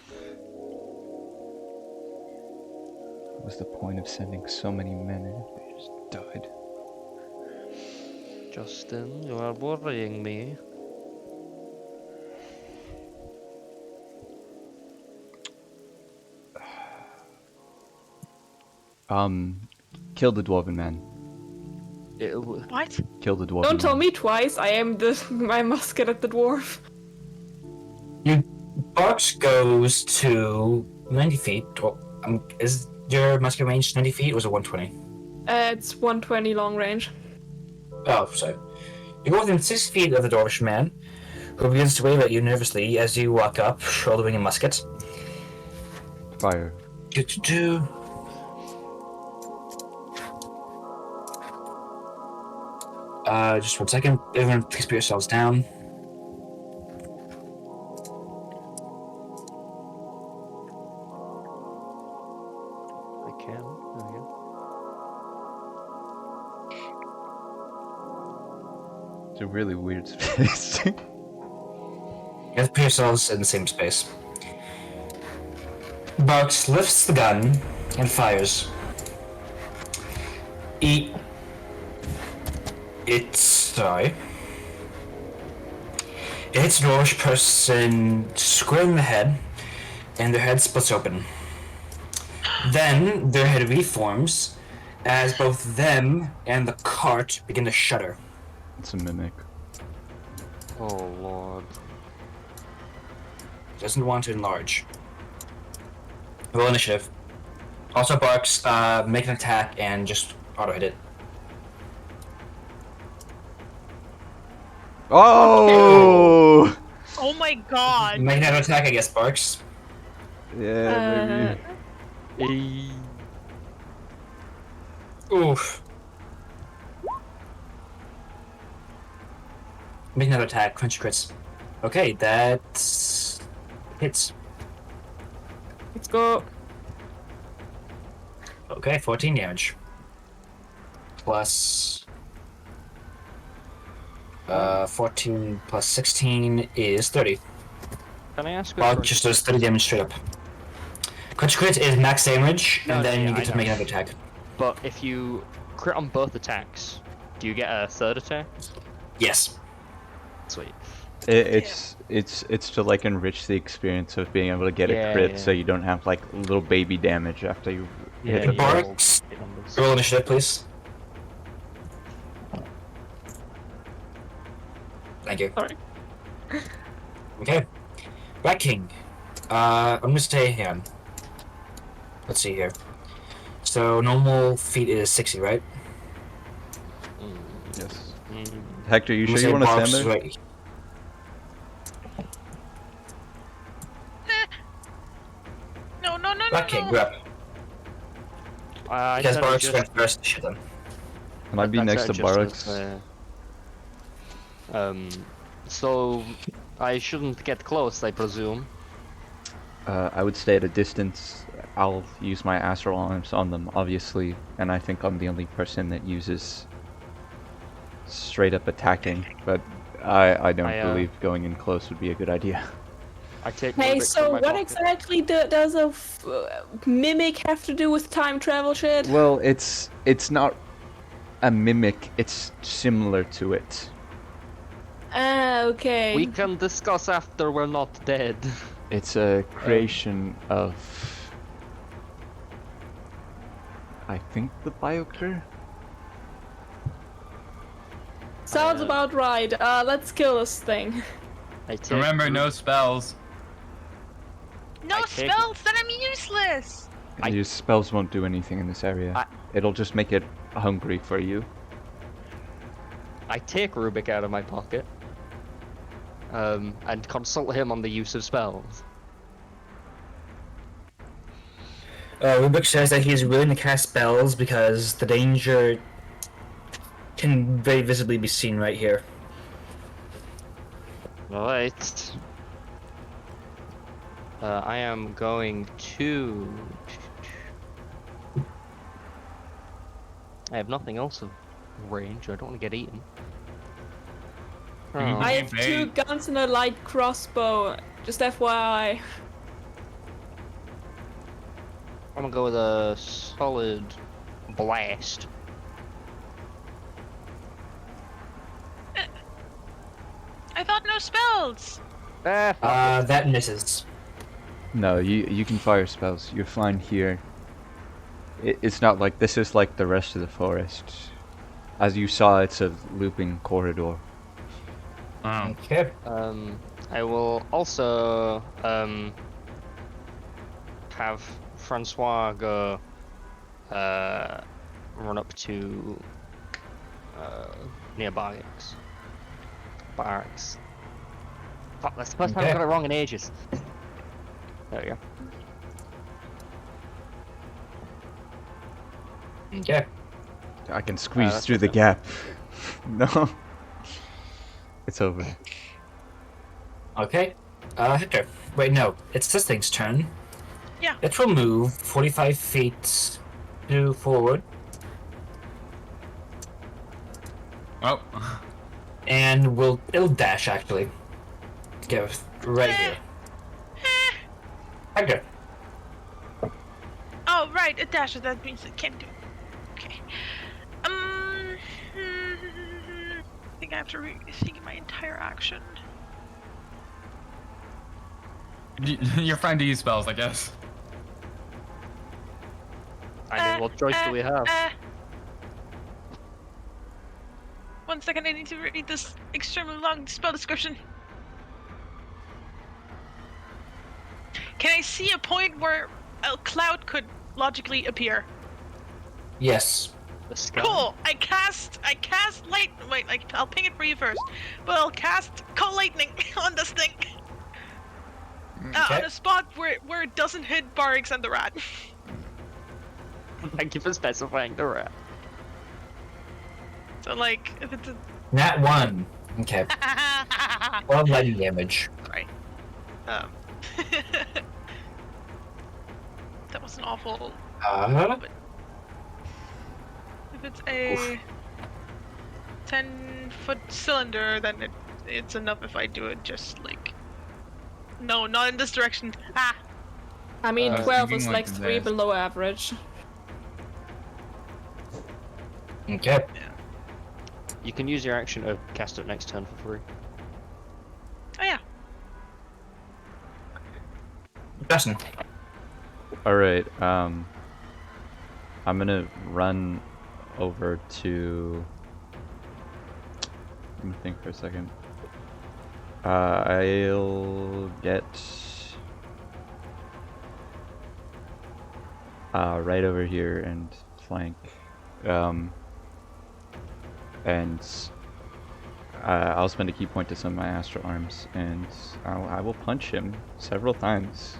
What was the point of sending so many men in if they just died? Justin, you are worrying me. Kill the dwarven man. What? Kill the dwarven Don't tell man. me twice, I am my musket at the dwarf. Your box goes to 90 feet. Or, is your musket range 90 feet or is it 120? It's 120 long range. Oh, sorry. You go within 6 feet of the dwarvish man, who begins to wave at you nervously as you walk up, shouldering a musket. Fire. Do-do-do. Just 1 second. Everyone, please put yourselves down. I can. There we go. It's a really weird space. You have to put yourselves in the same space. Barks lifts the gun and fires. Sorry. It hits an Dwarvish person square in the head, and their head splits open. Then their head reforms as both them and the cart begin to shudder. It's a mimic. Oh lord. Doesn't want to enlarge. Roll initiative. Also, Barks, make an attack and just auto hit it. Oh! Oh my god. Make another attack, I guess, Barks. Yeah, maybe. Oof. Make another attack, crunch crits. Okay, that's hits. Let's go. Okay, 14 damage. Plus 14 plus 16 is 30. Can I ask a Well, question? just does 30 damage straight up. Crunch crit is max damage, No, and no, then yeah, you I get to know. make another attack. But if you crit on both attacks, do you get a third attack? Yes. Sweet. It's to like enrich the experience of being able to get Yeah, a crit, yeah. so you don't have like little baby damage after you hit Yeah, the yeah. Barks, roll initiative, please. Thank you. Sorry. Okay. Rat King. I'm gonna stay him. Let's see here. So normal feet is 60, right? Yes. Mm. Hector, you I'm sure gonna you want to say stand Barks is there? right. No. Rat King, grab. I Because said Barks just, went first to shoot them. Can I be I next said to just Barracks? so I shouldn't get close, I presume. I would stay at a distance. I'll use my astral arms on them, obviously, and I think I'm the only person that uses straight up attacking, but I don't believe going in close would be a good idea. I take Hey, Rubik so from my what pocket. exactly does a mimic have to do with time travel shit? Well, it's not a mimic, it's similar to it. Ah, okay. We can discuss after we're not dead. It's a creation of, I think, the Bioker? Sounds about right. Let's kill this thing. I take Remember, no spells. No I take- spells, then I'm useless. Your spells won't do anything in this area. It'll just make it hungry for you. I take Rubik out of my pocket. And consult him on the use of spells. Rubik says that he's willing to cast spells because the danger can very visibly be seen right here. Alright. I am going to... I have nothing else of range. I don't want to get eaten. Oh. I have Hey. 2 guns and a light crossbow. Just FYI. I'm gonna go with a solid blast. I thought no spells. That misses. No, you can fire spells. You're fine here. It's not like this is like the rest of the forest. As you saw, it's a looping corridor. Oh. Okay. I will also have Francois go run up to near barracks. Fuck, that's the first time Okay. I got it wrong in ages. There we go. Okay. I can squeeze that's through the okay. gap. No. It's over. Okay. Hector. Wait, no. It's this thing's turn. Yeah. It will move 45 feet to forward, Oh. and it'll dash actually. Go right here. Hector. Oh, right, it dashes. That means it can't do it. Okay. I think I have to rethink my entire action. You're fine to use spells, I guess. I mean, what choice do we have? 1 second, I need to read this extremely long spell description. Can I see a point where a cloud could logically appear? Yes. The sky? Cool. I cast light. Wait, I'll ping it for you first. But I'll cast call lightning on this thing. Okay. On a spot where it doesn't hit Barix and the rat. Thank you for specifying the rat. So like, if it's a Nat 1. Okay. 12 lightning damage. sorry. That was an awful. If it's a 10-foot cylinder, then it's enough if I do it just like. No, not in this direction. Ah. I mean, I was 12 thinking is like like 3 this. below average. Okay. You can use your action to cast it next turn for free. Oh yeah. Justin. Alright, I'm gonna run over to... Let me think for a second. I'll get... right over here and flank. And I'll spend a key point to summon my astral arms, and I will punch him several times.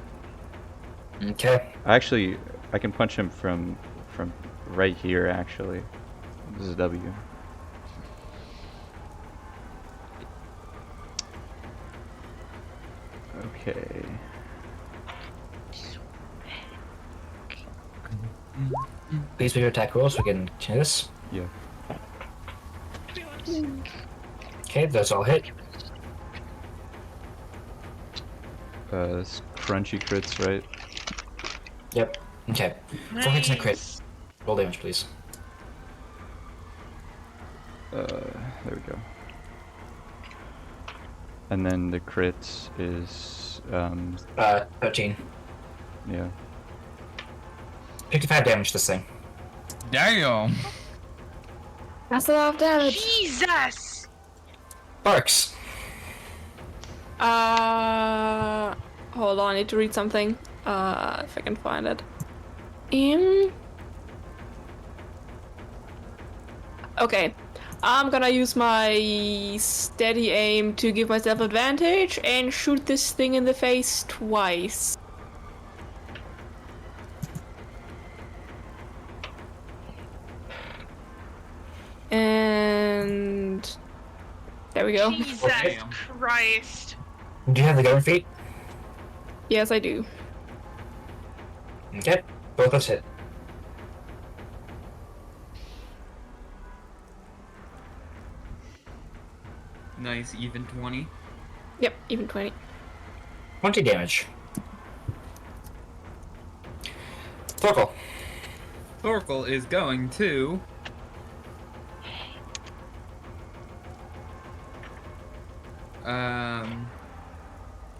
Okay. Actually, I can punch him from right here. Actually, this is W. Okay. Please make your attack roll so we can change this. Yeah. Okay, that's all hit. It's crunchy crits, right? Yep. Okay. 4 hits and a crit. Roll damage, please. There we go. And then the crit is 13. yeah. 55 damage this thing. Damn. That's a lot of damage. Jesus. Barks. Hold on, I need to read something. If I can find it. Okay. I'm gonna use my steady aim to give myself advantage and shoot this thing in the face twice. And there we go. Jesus Okay. Christ. Do you have the gun feet? Yes, I do. Okay. Both of us hit. Nice, even 20. Yep, even 20. 20 damage. Torkel. Thorkel is going to...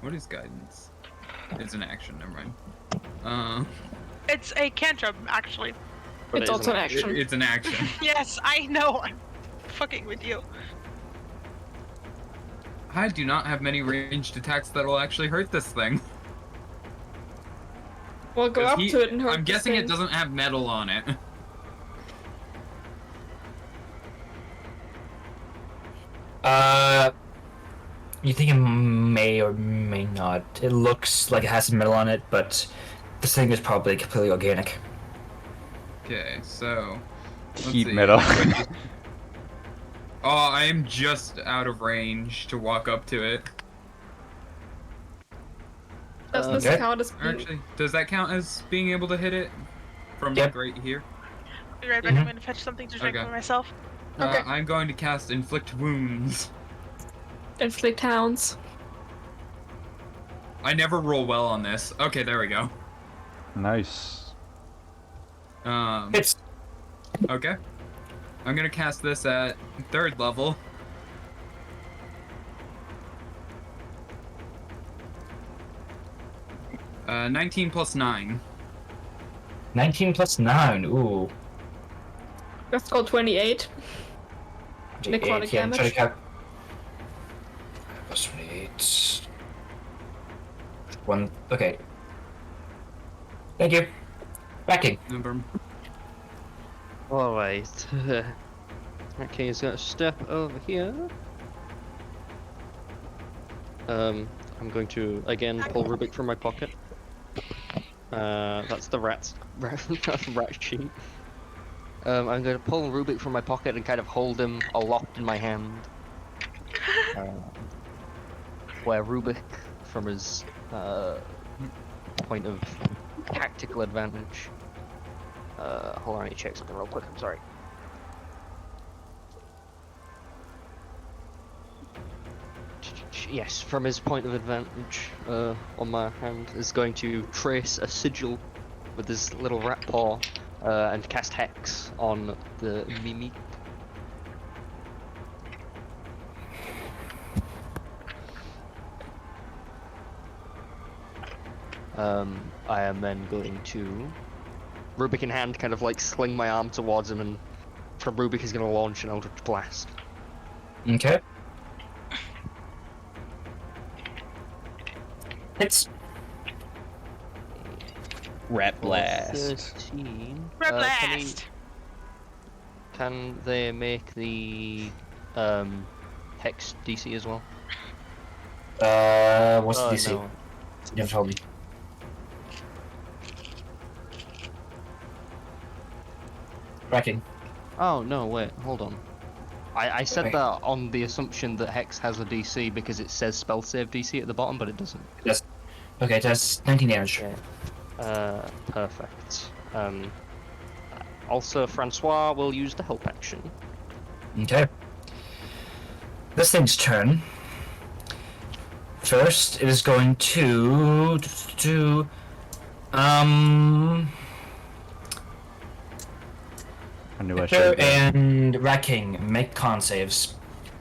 What is guidance? It's an action, never mind. It's a cantrip, actually. But It's it also isn't an action. It's an action. Yes, I know. I'm fucking with you. I do not have many ranged attacks that will actually hurt this thing. Well, go 'Cause up to it and hurt I'm this guessing thing. it doesn't have metal on it. You think it may or may not. It looks like it has some metal on it, but this thing is probably completely organic. Okay, so let's Heat see. metal. I'm going to- Oh, I am just out of range to walk up to it. Does this Okay. count as being... Actually, does that count as being able to hit it from Yep. like right here? Be right back. I'm gonna fetch something to drink Okay. for myself. Okay. I'm going to cast Inflict Wounds. inflict hounds? I never roll well on this. Okay, there we go. Nice. It's Okay. I'm gonna cast this at 3rd level. Uh, 19 plus 9. 19 plus 9. Ooh. Let's go 28. Necrotic Yeah, damage. try to plus 28. One. Okay. Thank you. Backing. Number. Alright. Okay, he's gonna step over here. I'm going to again pull Rubik from my pocket. That's the rat sheet. I'm going to pull Rubik from my pocket and kind of hold him aloft in my hand. Where Rubik, from his point of tactical advantage. Hold on, let me check something real quick. I'm sorry. Yes, from his point of advantage on my hand, is going to trace a sigil with his little rat paw and cast Hex on the Mimic. I am then going to, Rubik in hand, kind of like sling my arm towards him, and from Rubik is going to launch an Eldritch Blast. Okay. Hits. Rat blast. 13. Red Can, blast. can they make the Hex DC as well? What's the DC? No. You never told me. Backing. Oh no, wait, hold on. I said Wait. that on the assumption that Hex has a DC because it says spell save DC at the bottom, but it doesn't. Yes. Okay, it does 19 damage. Perfect. Also, Francois will use the help action. Okay. This thing's turn. First, it is going to I knew I Victor should. and Raking make con saves.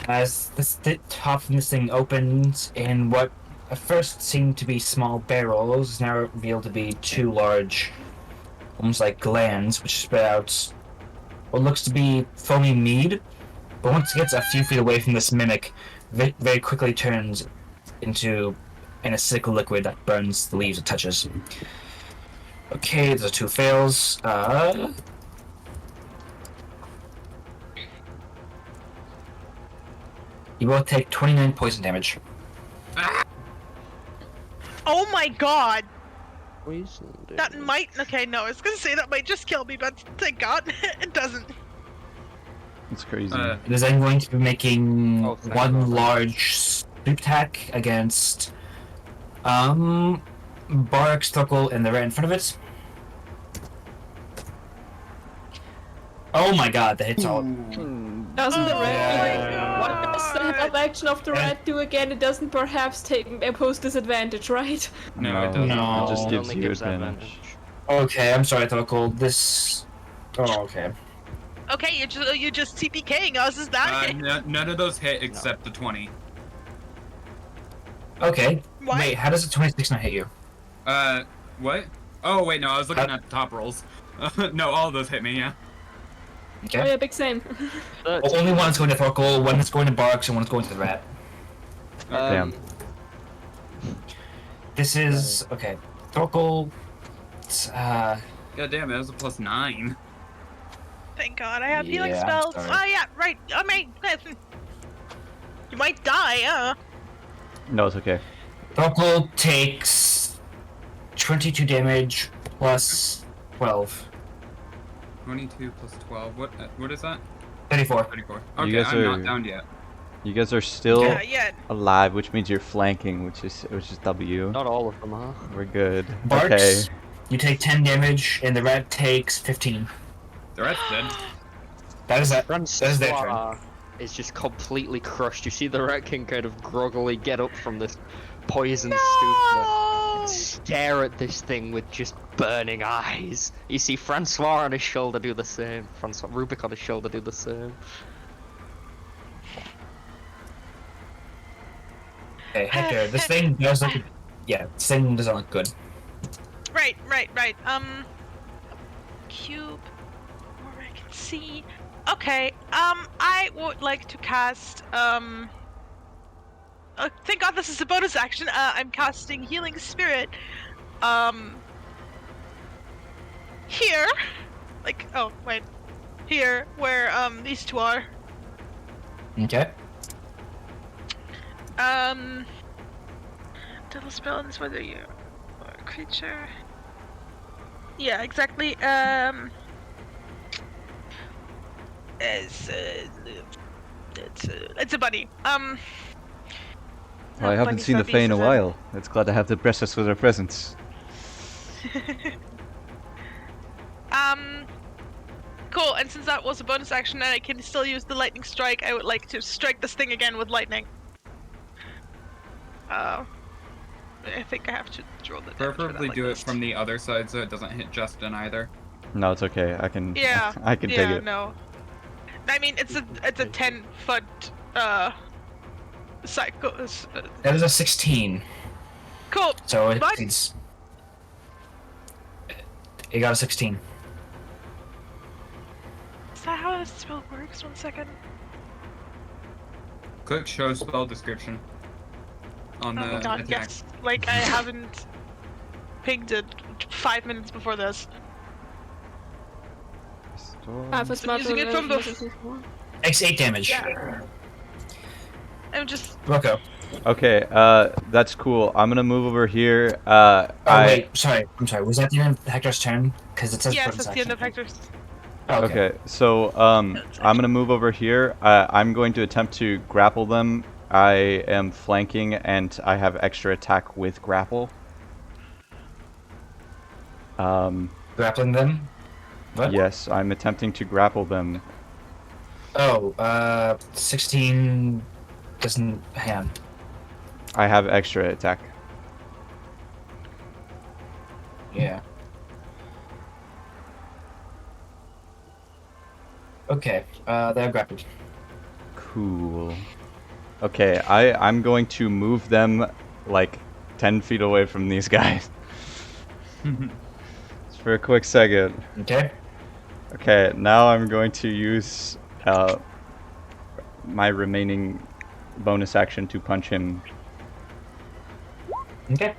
As the top of this thing opens, and what at first seemed to be small barrels is now revealed to be two large, almost like glands, which spread out what looks to be foamy mead. But once it gets a few feet away from this mimic, very quickly turns into an acidic liquid that burns the leaves it touches. Okay, those are two fails. You both take 29 poison damage. Oh my god! Poison That damage. might. Okay, no, I was gonna say that might just kill me, but thank god it doesn't. It's crazy. It is then going to be making Oh, thank one God. large sweep attack against Barak, Stuckle, and the rat in front of it. Oh my god, the hit's all. Doesn't the Oh rat... my What does the help action of the Yeah. rat do again? It doesn't perhaps impose disadvantage, right? No, it doesn't. No. It just It gives only you gives advantage. Okay, I'm sorry, Stuckle. This. Oh, okay. Okay, you're just TPKing us, is that it? None of those hit except the 20. Okay. What? Wait, how does a 26 not hit you? What? Oh, wait, no, I was looking at the top rolls. No, all of those hit me, yeah. Oh Okay. yeah, big same. Only one is going to Thuckle, one is going to Barks, and one is going to the rat. Damn. This is okay. Thuckle. God damn, that was a plus 9. Thank god, I have healing Yeah, I'm spells. sorry. Oh yeah, right. I mean, you might die, No, it's okay. Buckle takes 22 damage plus 12. 22 plus 12. What is that? 34. 34. You Okay, guys I'm not are- down yet. You guys are still Yeah, yeah. alive, which means you're flanking, which is W. Not all of them are. We're good. Barks, Okay. you take 10 damage, and the rat takes 15. The rest dead. That is that. That is their turn. Francois is just completely crushed. You see the Rat King kind of groggily get up from this poison stupor and stare at this thing with just burning eyes. You see Francois on his shoulder do the same. Francois Rubik on his shoulder do the same. Okay, Hector, this thing does look. Yeah, this thing doesn't look good. Right. Cube. Where I can see. Okay. I would like to cast. Thank God this is a bonus action. I'm casting Healing Spirit. Here. Like, oh wait. Here, where these two are. Okay. Double spell on this whether you or a creature. Yeah, exactly. It's a bunny. Well, I haven't bunnies seen the are Fae in a beasts, while. It's glad to have the press us with their presence. Cool. And since that was a bonus action and I can still use the lightning strike, I would like to strike this thing again with lightning. I think I have to draw the damage for that, Preferably like do it this. from the other side so it doesn't hit Justin either. No, it's okay. I can. Yeah. I can take it. No. I mean, it's a 10-foot cycle. That is a 16. Cool. So But- it's. It got a 16. Is that how this spell works? 1 second. Click show spell description on Oh the my god, attack. yes. Like, I haven't pinged it 5 minutes before this. I have a Been smart using it from Takes 8 damage. Yeah. I'm just. Rocco. Okay, that's cool. I'm gonna move over here. Oh, wait. Sorry. I'm sorry. Was that the end of Hector's turn? Because it says Yes, bonus that's the end of action. Hector's. Oh, Okay, so I'm gonna move over here. I'm going to attempt to grapple them. I am flanking, and I have extra attack with grapple. Grappling them? What? Yes, I'm attempting to grapple them. Oh, 16 doesn't. Hang on. I have extra attack. Yeah. Okay, they're grappled. Cool. Okay, I'm going to move them like 10 feet away from these guys. Just for a quick second. Okay. Okay, now I'm going to use my remaining bonus action to punch him. Okay.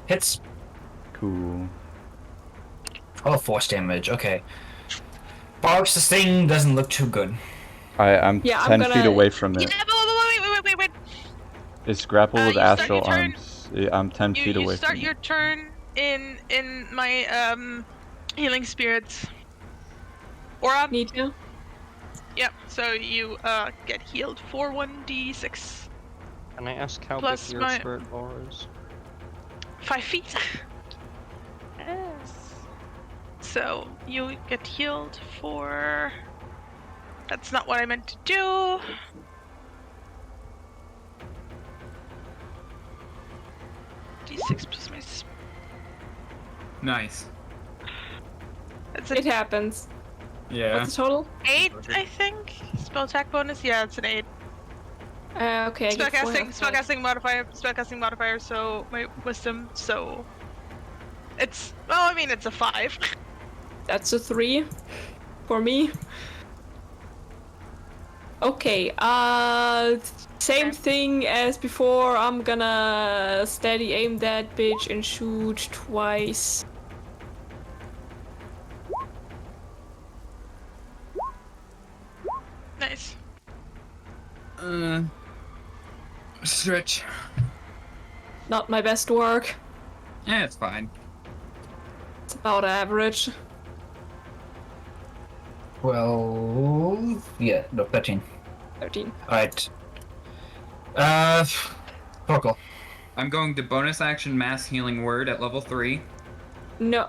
Hits. Cool. Oh, force damage. Okay. Barks, this thing doesn't look too good. I'm Yeah, I'm 10 feet gonna- away from Yeah, it. wait. It's grappled with You start astral your turn- arms. Yeah, I'm 10 feet You away start from your it. turn in my healing spirits. Aura. Need to. Yep. So you get healed for 1d6. Can I ask how Plus big your my- spirit aura is? 5 feet. So you get healed for. That's not what I meant to do. D6 plus my. Nice. That's It an happens. Yeah. What's the total? 8, I think. Spell attack bonus. Yeah, it's an 8. Okay. I get 4 health back. Spellcasting modifier. So my wisdom. So it's. Well, I mean, it's a 5. That's a 3 for me. Okay, same Okay. thing as before. I'm gonna steady aim that bitch and shoot twice. Nice. Stretch. Not my best work. Yeah, it's fine. It's about average. 12. Yeah, no, 13. 13. Alright. Torkel. I'm going to bonus action mass healing word at level 3. No.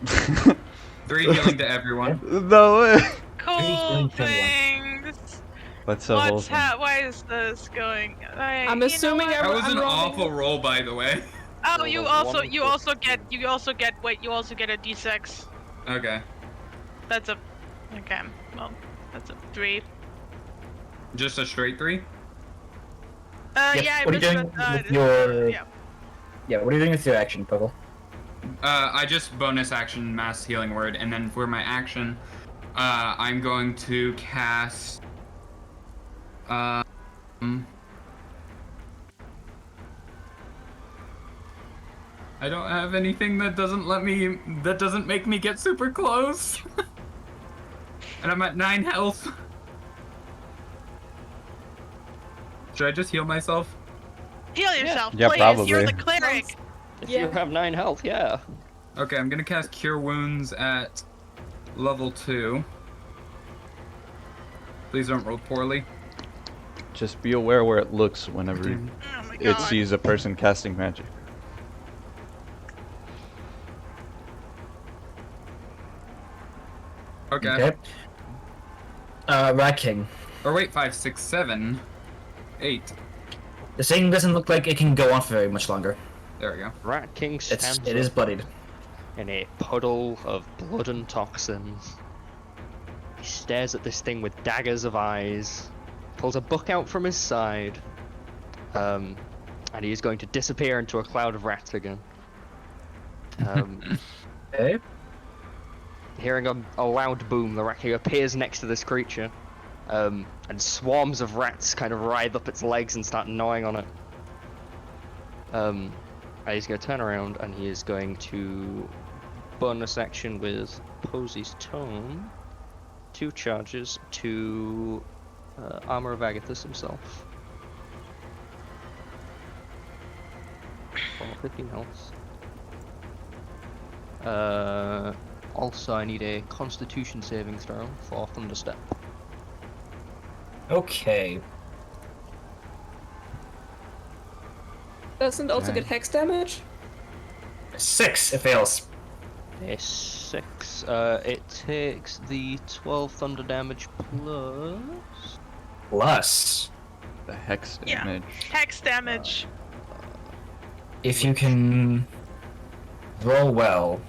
3 healing to everyone. No way. Cool things. That's so wholesome. Why is this going? I'm assuming That was I'm an rolling- awful roll, by the way. Oh, Roll you a also 1 you plus also get 2. you also get wait you also get a d6. Okay. That's a okay. Well, that's a 3. Just a straight 3? Yep, Yeah. I what are you missed doing that, with your... Yeah. Yeah, what are you doing with your action, Torkel? I just bonus action mass healing word, and then for my action, I'm going to cast. I don't have anything that doesn't make me get super close. And I'm at 9 health. Should I just heal myself? Heal yourself, Yeah, please. You're probably. the cleric. If Yeah. you have 9 health, yeah. Okay, I'm gonna cast Cure Wounds at level 2. Please don't roll poorly. Just be aware where it looks whenever Oh my it god. sees a person casting magic. Okay. Rat King. Or wait, 5, 6, 7, 8. This thing doesn't look like it can go on for very much longer. There we go. Rat King stands It is up bloodied. in a puddle of blood and toxins. He stares at this thing with daggers of eyes, pulls a book out from his side, and he is going to disappear into a cloud of rats again. Okay. Hearing a loud boom, the Rat King appears next to this creature, and swarms of rats kind of writhe up its legs and start gnawing on it. And he's going to turn around and he is going to bonus action with Posy's Tome, 2 charges to Armor of Agathis himself. For 15 health. Also, I need a Constitution saving throw for Thunderstep. Okay. Doesn't also Okay. get hex damage? 6, it fails. A 6. It takes the 12 thunder damage plus. Plus, The hex Yeah. damage. Hex damage. if you can roll well,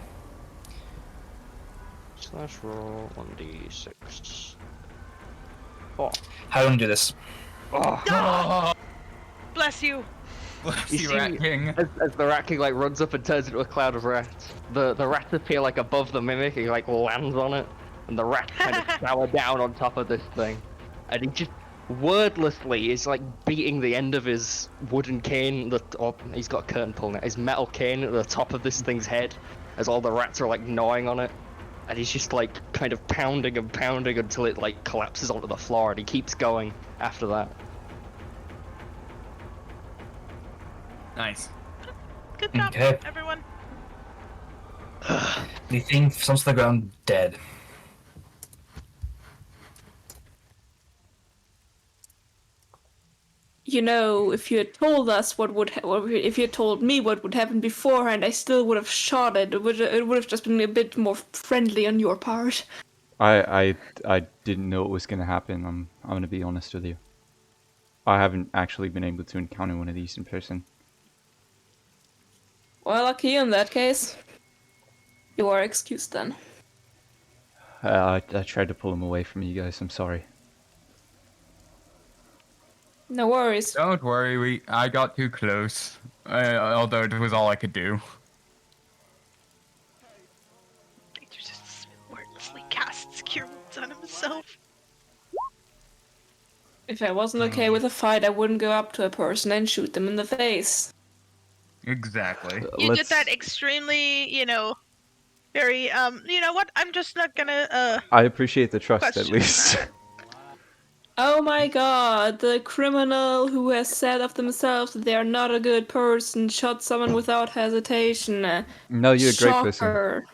Slash roll 1d6. 4. how do you want to do this? Oh. Bless you. Bless You you, see, Rat King. As the Rat King like runs up and turns into a cloud of rats, the rats appear like above the mimic. He like lands on it, and the rats kind of shower down on top of this thing, and he just wordlessly is like beating the end of his wooden cane. He's got a curtain pull now. His metal cane at the top of this thing's head, as all the rats are like gnawing on it, and he's just like kind of pounding and pounding until it like collapses onto the floor, and he keeps going after that. Nice. Good job, Okay. everyone. The thing slumps to the ground dead. You know, if you had told us if you had told me what would happen beforehand, I still would have shot it. It would have just been a bit more friendly on your part. I didn't know it was gonna happen. I'm gonna be honest with you. I haven't actually been able to encounter one of these in person. Well, lucky in that case. You are excused then. I tried to pull him away from you guys. I'm sorry. No worries. Don't worry, I got too close. Although it was all I could do. He just wordlessly casts Cure Wounds on himself. If I wasn't okay with a fight, I wouldn't go up to a person and shoot them in the face. Exactly. You Let's- did that extremely, very, you know what? I'm just not gonna, I appreciate the trust at question least. Oh my god, the criminal who has said of themselves that they are not a good person shot someone without hesitation. No, you're a great person. Shocker.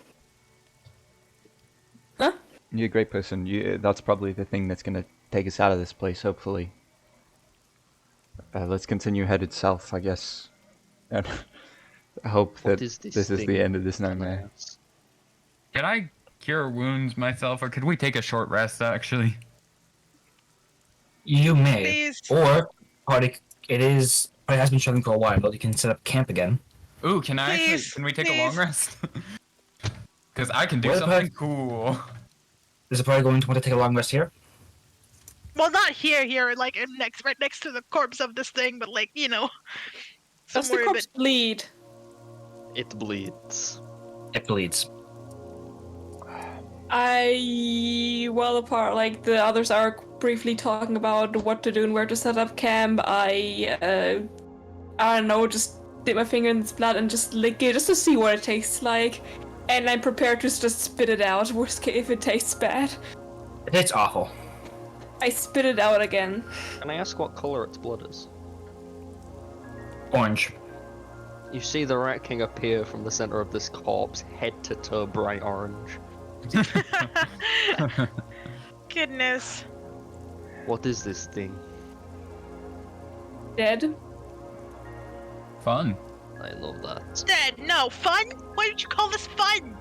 Huh? You're a great person. That's probably the thing that's gonna take us out of this place, hopefully. Let's continue headed south, I guess. And I hope What that is this this is the thing? end of this Can I nightmare. ask? Can I cure wounds myself, or could we take a short rest, actually? You may, Please. or party. It has been struggling for a while, but you can set up camp again. Ooh, can I actually? Please, Can we take a long please. rest? Because I can do Well, something cool. Is the party going to want to take a long rest here? Well, not here, like right next to the corpse of this thing, but like Does the somewhere corpse that. bleed? It bleeds. It bleeds. Well apart, like the others are briefly talking about what to do and where to set up camp, I don't know, just dip my finger in its blood and just lick it just to see what it tastes like. And I'm prepared to just spit it out, worst case if it tastes bad. It tastes awful. I spit it out again. Can I ask what color its blood is? Orange. You see the Rat King appear from the center of this corpse, head to toe bright orange. Goodness. What is this thing? Dead. Fun. I love that. Dead. No fun. Why did you call this fun?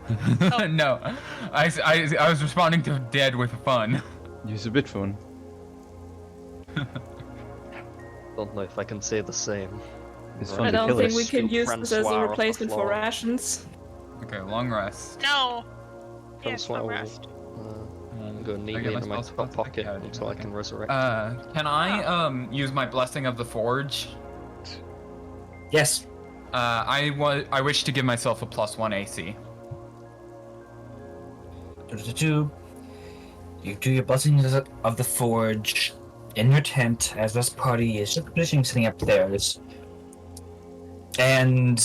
No, I was responding to dead with fun. Use a bit fun. Don't know if I can say the same. It's Right. fun I to don't kill think it. we can Scoop use this as a Francois off the replacement for floor. rations. Okay, long rest. No. Yes, Francois no will, rest. go I neatly get into my spell top slots pocket back. Yeah, until I can resurrect. Can I use my blessing of the forge? Yes. I wish to give myself a +1 AC. You do your blessings of the forge in your tent as this party is just finishing setting up theirs. And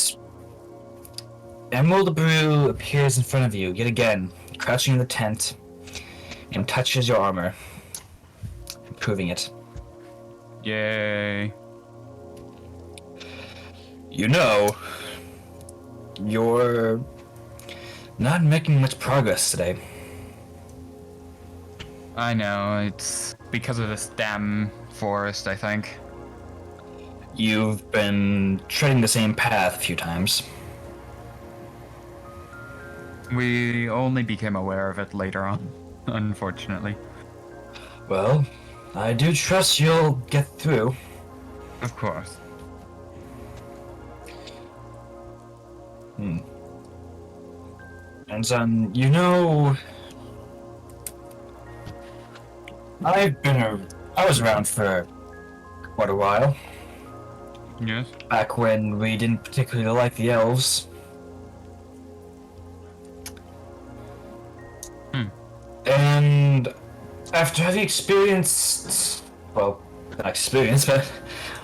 Emerald Brew appears in front of you yet again, crouching in the tent, and touches your armor, improving it. Yay. You know, you're not making much progress today. I know, it's because of this damn forest, I think. You've been treading the same path a few times. We only became aware of it later on, unfortunately. Well, I do trust you'll get through. Of course. And son, you know, I was around for quite a while. Yes? Back when we didn't particularly like the elves. And after having experienced, well, not experienced, but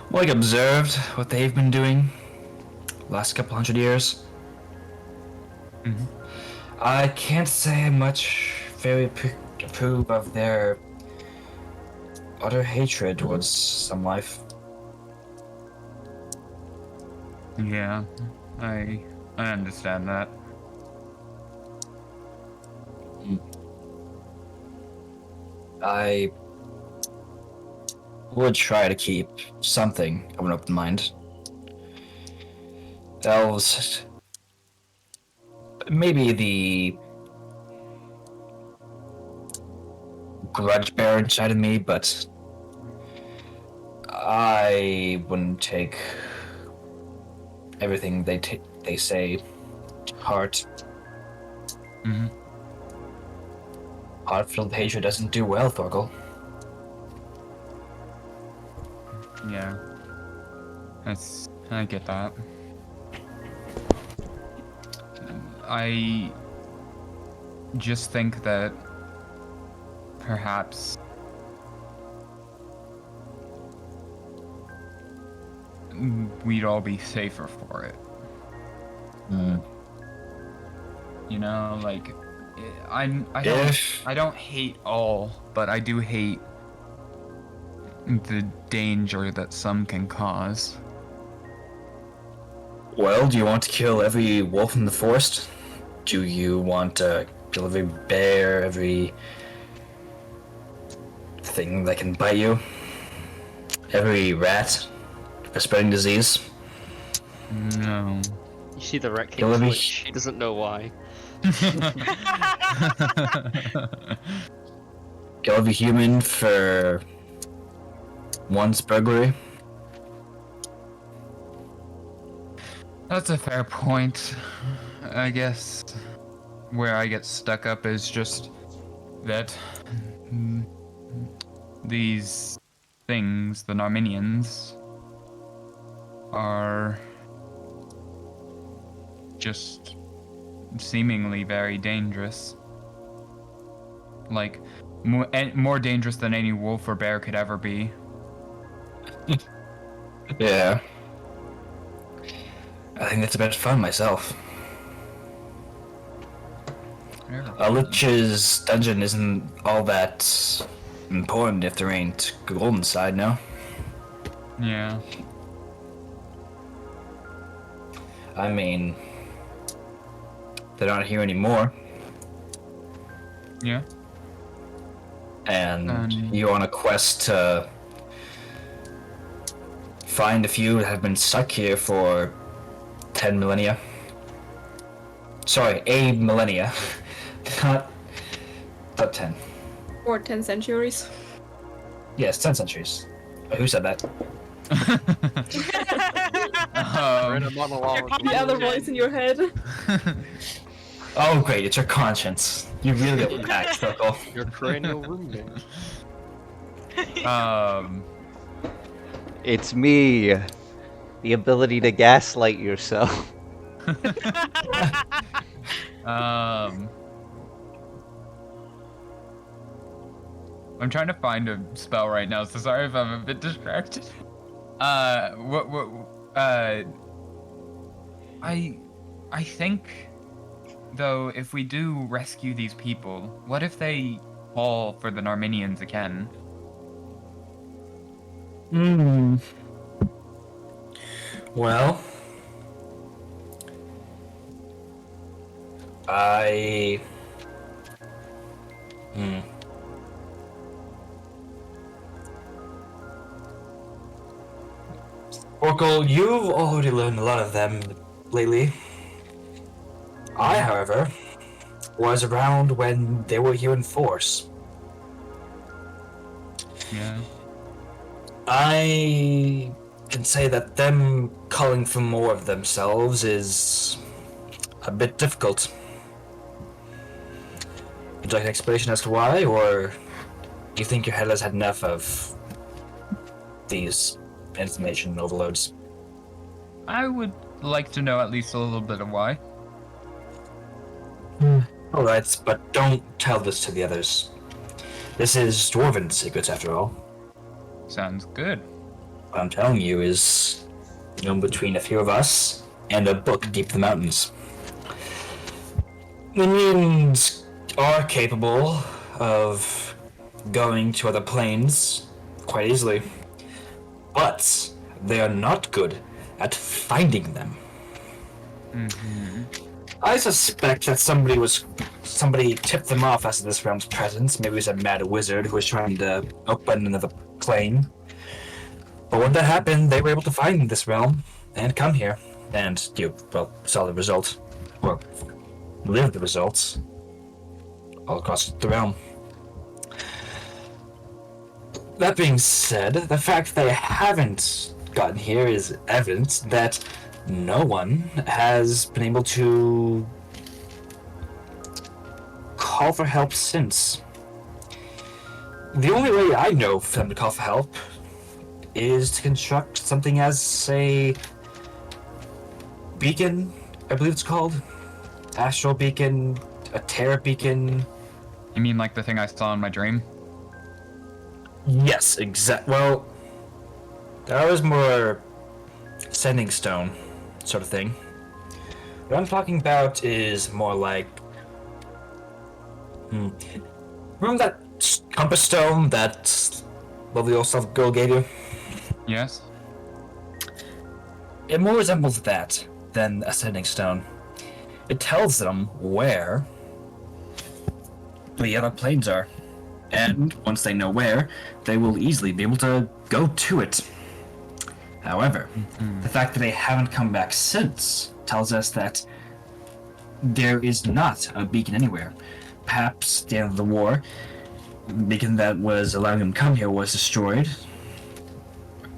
like observed what they've been doing last couple hundred years, I can't say much very approve of their utter hatred towards some life. Yeah, I understand that. I would try to keep something of an open mind. Elves, maybe the grudge bearer inside of me, but I wouldn't take everything they say to heart. Heart-filled hatred doesn't do well, Thorgal. Yeah. I get that. I just think that perhaps we'd all be safer for it. You know, like I don't hate all, but I do hate the danger that some can cause. Well, do you want to kill every wolf in the forest? Do you want to kill every bear, every thing that can bite you? Every rat for spreading disease? No. You see the wreck Kill every- twitch. He doesn't know why. Kill every human for once burglary? That's a fair point. I guess where I get stuck up is just that these things, the Narminians, are just seemingly very dangerous. Like, more dangerous than any wolf or bear could ever be. Yeah. I think that's a bit fun myself. A Lich's dungeon isn't all that important if there ain't gold inside, no? Yeah. I mean, they're not here anymore, Yeah. and you're on a quest to find a few that have been stuck here for 10 millennia. Sorry, a millennia. Not 10. Or 10 centuries. Yes, 10 centuries. Who said that? We're in a monologue. The other voice in your head. Oh, great, it's your conscience. You really got the back, Circle. Your cranial roommate. It's me. The ability to gaslight yourself. I'm trying to find a spell right now, so sorry if I'm a bit distracted. I think, though, if we do rescue these people, what if they fall for the Narminians again? Well, I... Oracle, you've already learned a lot of them lately. I, however, was around when they were here in force. Yeah. I can say that them calling for more of themselves is a bit difficult. Would you like an explanation as to why, or do you think your head has had enough of these information overloads? I would like to know at least a little bit of why. Alright, but don't tell this to the others. This is Dwarven secrets, after all. Sounds good. What I'm telling you is known between a few of us and a book deep in the mountains. The mutants are capable of going to other planes quite easily, but they are not good at finding them. I suspect that somebody tipped them off as to this realm's presence. Maybe it was a mad wizard who was trying to open another plane. But when that happened, they were able to find this realm and come here. And saw the result. Or lived the results. All across the realm. That being said, the fact they haven't gotten here is evidence that no one has been able to call for help since. The only way I know for them to call for help is to construct something as a beacon, I believe it's called. Astral beacon, a terra beacon. You mean like the thing I saw in my dream? Yes, well, that was more sending stone sort of thing. What I'm talking about is more like, remember that compass stone that lovely old stuff girl gave you? Yes. It more resembles that than a sending stone. It tells them where the other planes are. And once they know where, they will easily be able to go to it. However, the fact that they haven't come back since tells us that there is not a beacon anywhere. Perhaps at the end of the war, the beacon that was allowing them to come here was destroyed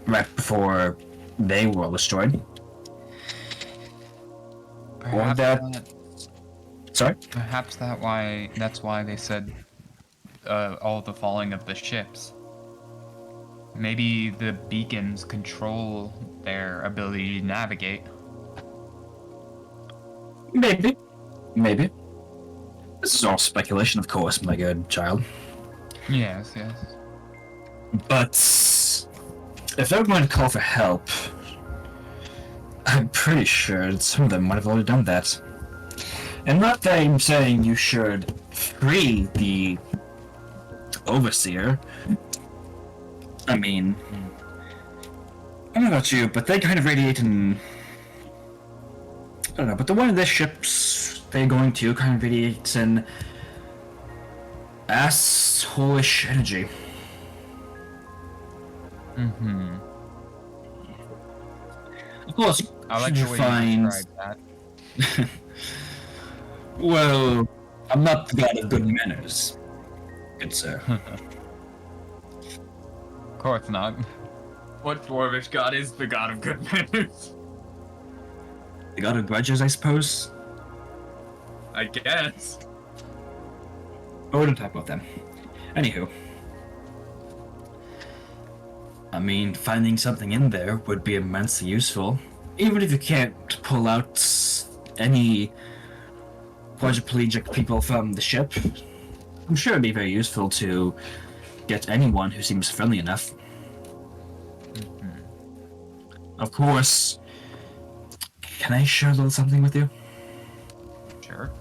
right before they were all destroyed. Perhaps that- Sorry? Perhaps that's why they said all the falling of the ships. Maybe the beacons control their ability to navigate. Maybe. Maybe. This is all speculation, of course, my good child. Yes, yes. But if they're going to call for help, I'm pretty sure that some of them might have already done that. And not that I'm saying you should free the overseer. I mean, I don't know about you, but they kind of radiate in... I don't know, but the one of the ships they're going to kind of radiates in asshole-ish energy. Mm-hmm. Of course, I like should the you way find... you described that. Well, I'm not the god of good manners, good sir. Of course not. What dwarvish god is the god of good manners? The god of grudges, I suppose? I guess. Oh, we don't talk about them. Anywho. I mean, finding something in there would be immensely useful. Even if you can't pull out any quadriplegic people from the ship, I'm sure it'd be very useful to get anyone who seems friendly enough. Of course, can I share a little something with you? Sure.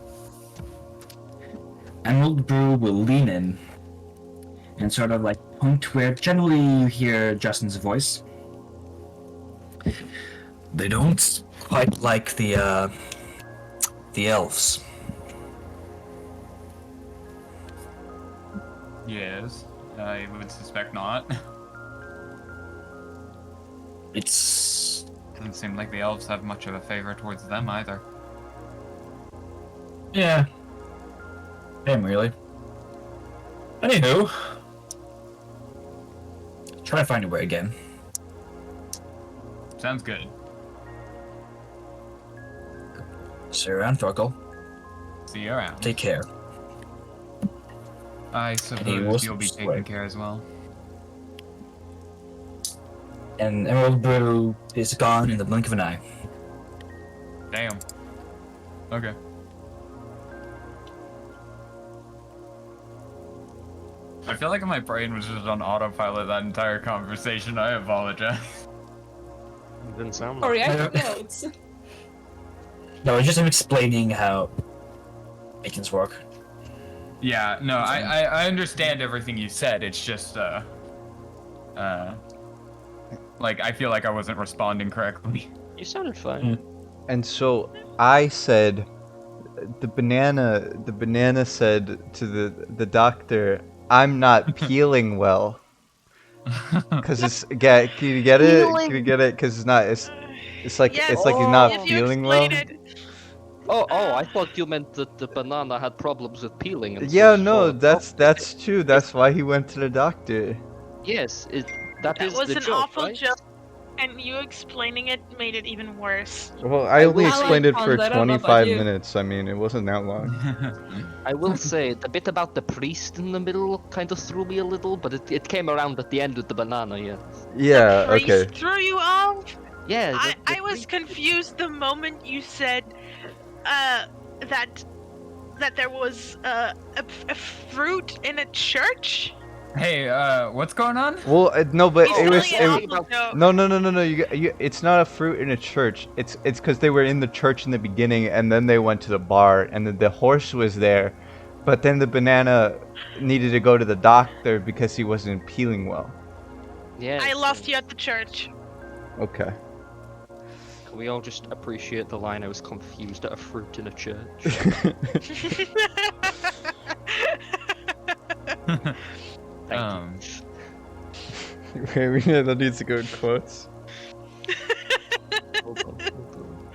Emerald Brew will lean in and sort of like point where generally you hear Justin's voice. They don't quite like the elves. Yes, I would suspect not. It's Doesn't seem like the elves have much of a favor towards them either. yeah. Damn, really. Anywho, try to find your way again. Sounds good. See you around, Thorkel. See you around. Take care. I will suppose you'll be sway. taken care as well. And Emerald Brew is gone in the blink of an eye. Damn. Okay. I feel like my brain was just on autopilot that entire conversation. I apologize. Didn't sound Or like react notes. No, it's just him explaining how beacons work. Yeah, no, I understand everything you said. It's just, like, I feel like I wasn't responding correctly. You sounded fine. And so I said, the banana said to the doctor, "I'm not peeling well." Cause it's can you get it? Can you get it? Cause it's not. It's like Yes, it's like he's not if you feeling well. explain it, Oh, I thought you meant that the banana had problems with peeling. And Yeah, so no, swallowed that's true. That's why he went to the doctor. Yes, that that is was the an joke, awful right? joke, and you explaining it made it even worse. Well, I only will explained say- it for I don't know about 25 you. minutes. I mean, it wasn't that long. I will say the bit about the priest in the middle kind of threw me a little, but it came around at the end with the banana. Yeah. Yeah. The priest Okay. threw you off? Yeah. I was confused the moment you said that there was a fruit in a church. Hey, what's going on? Well, no, but He's it was. telling It, an awful joke. no. It's not a fruit in a church. It's because they were in the church in the beginning, and then they went to the bar, and then the horse was there, but then the banana needed to go to the doctor because he wasn't peeling well. Yes. I lost you at the church. Okay. Can we all just appreciate the line? I was confused at a fruit in a church. Thank you. That needs to go in quotes. Hold on, hold on.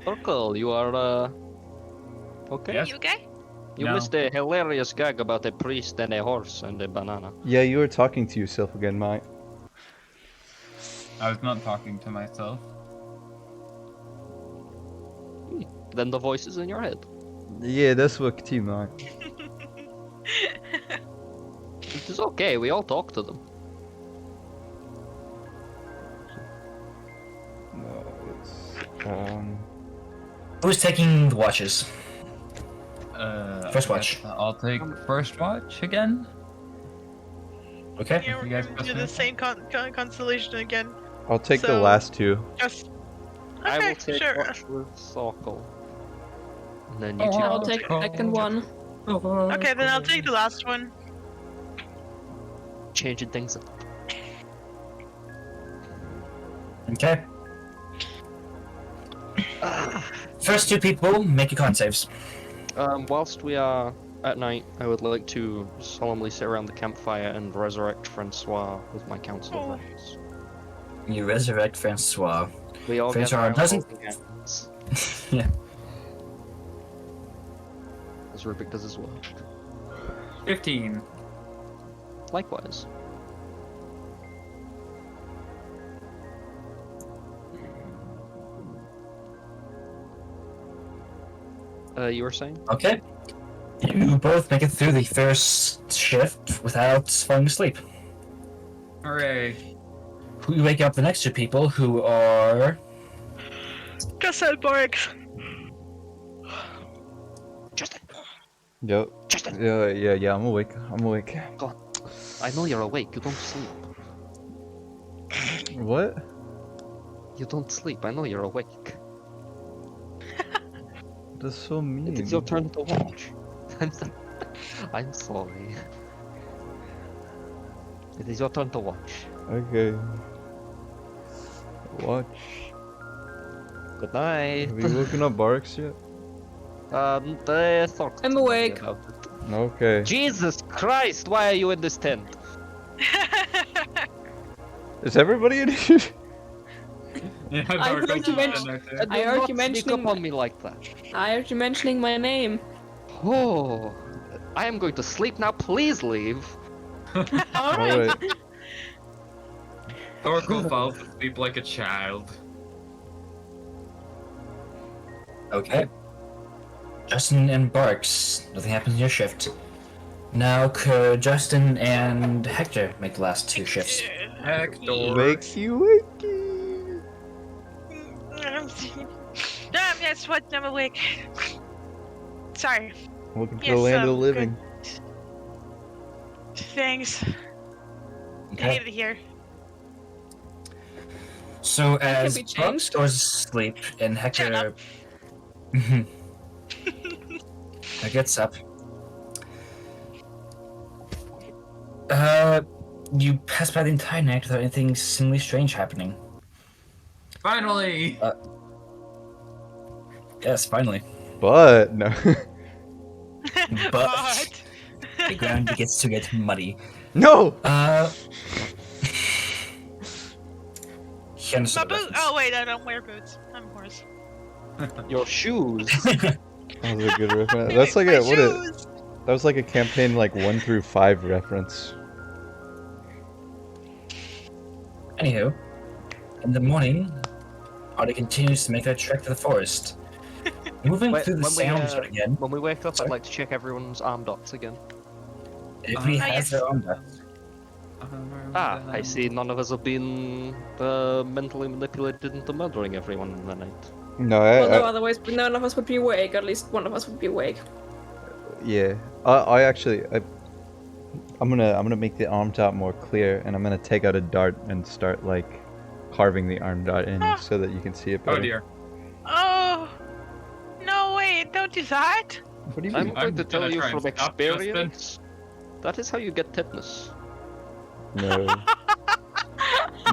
Urkel, you are okay? Yes. You okay? You No. missed a hilarious gag about a priest and a horse and a banana. Yeah, you were talking to yourself again, Mike. I was not talking to myself. Then the voices in your head. Yeah, that's what T Mike. It is okay, we all talk to them. No, it's Who's taking the watches? First I watch. guess I'll take first watch again. Okay. Yeah, we're You guys gonna press do me? the same constellation again. I'll take the So- last two. Just. I Okay, will take sure. watch with Circle. And then you Oh, two I'll watch. take the second one. Okay, then I'll take the last one. Changing things up. Okay. First two people make your con saves. Whilst we are at night, I would like to solemnly sit around the campfire and resurrect Francois with my council of Oh. friends. You resurrect Francois. We all Francois gather around doesn't- holding hands, Yeah. as Rubik does as well. 15. Likewise. You were saying? Okay. You both make it through the first shift without falling asleep. Hooray. You wake up the next two people who are. Just said Borix. Justin! Yep. Justin! Yeah, I'm awake. I know you're awake, you don't sleep. What? You don't sleep, I know you're awake. That's so mean. It is your turn to watch. I'm sorry. It is your turn to watch. Okay. Watch. Good night. Have you woken up Barks yet? They thought I'm awake. about it. Okay. Jesus Christ, why are you in this tent? Is everybody in here? Yeah, I Dark heard you Ocean mention- right there. Do I heard not you sneak mentioning up on me like that. I heard you mentioning my name. Oh, I am going to sleep now. Please leave. Alright. Oracle falls asleep like a child. Okay. Justin and Barks, nothing happens in your shift. Now, could Justin and Hector make the last two shifts? Hector. Makes you wakey. Yes, what? I'm awake. Sorry. Welcome to Yes, the land of the good. living. Thanks. I Okay. hate it here. So as be Barks changed. goes to sleep and Hector Shut up. gets up. You pass by the entire night without anything seemingly strange happening. Finally! Yes, finally. But no. But the ground begins to get muddy. No. He understood My the boot. Oh wait, I don't wear boots. I'm a horse. Your shoes. reference. That was a good reference. That's like My a shoes. that was like a campaign like 1 through 5 reference. Anywho, in the morning, party continues to make their trek to the forest. Moving Wait, through the when we, sounds uh, again. When we wake up, Sorry? I'd like to check everyone's arm dots again. Everybody has yes. their own death. Ah, I see none of us have been mentally manipulated into murdering everyone in the night. No, Well, no, otherwise none of us would be awake. At least one of us would be awake. yeah. I actually I'm gonna make the arm dot more clear, and I'm gonna take out a dart and start like carving the arm dot in so that you can see it better. Oh dear. Oh. No, wait, don't do that. What do you I'm mean? going to tell gonna you try and from stop Justin. experience. That is how you get tetanus. No.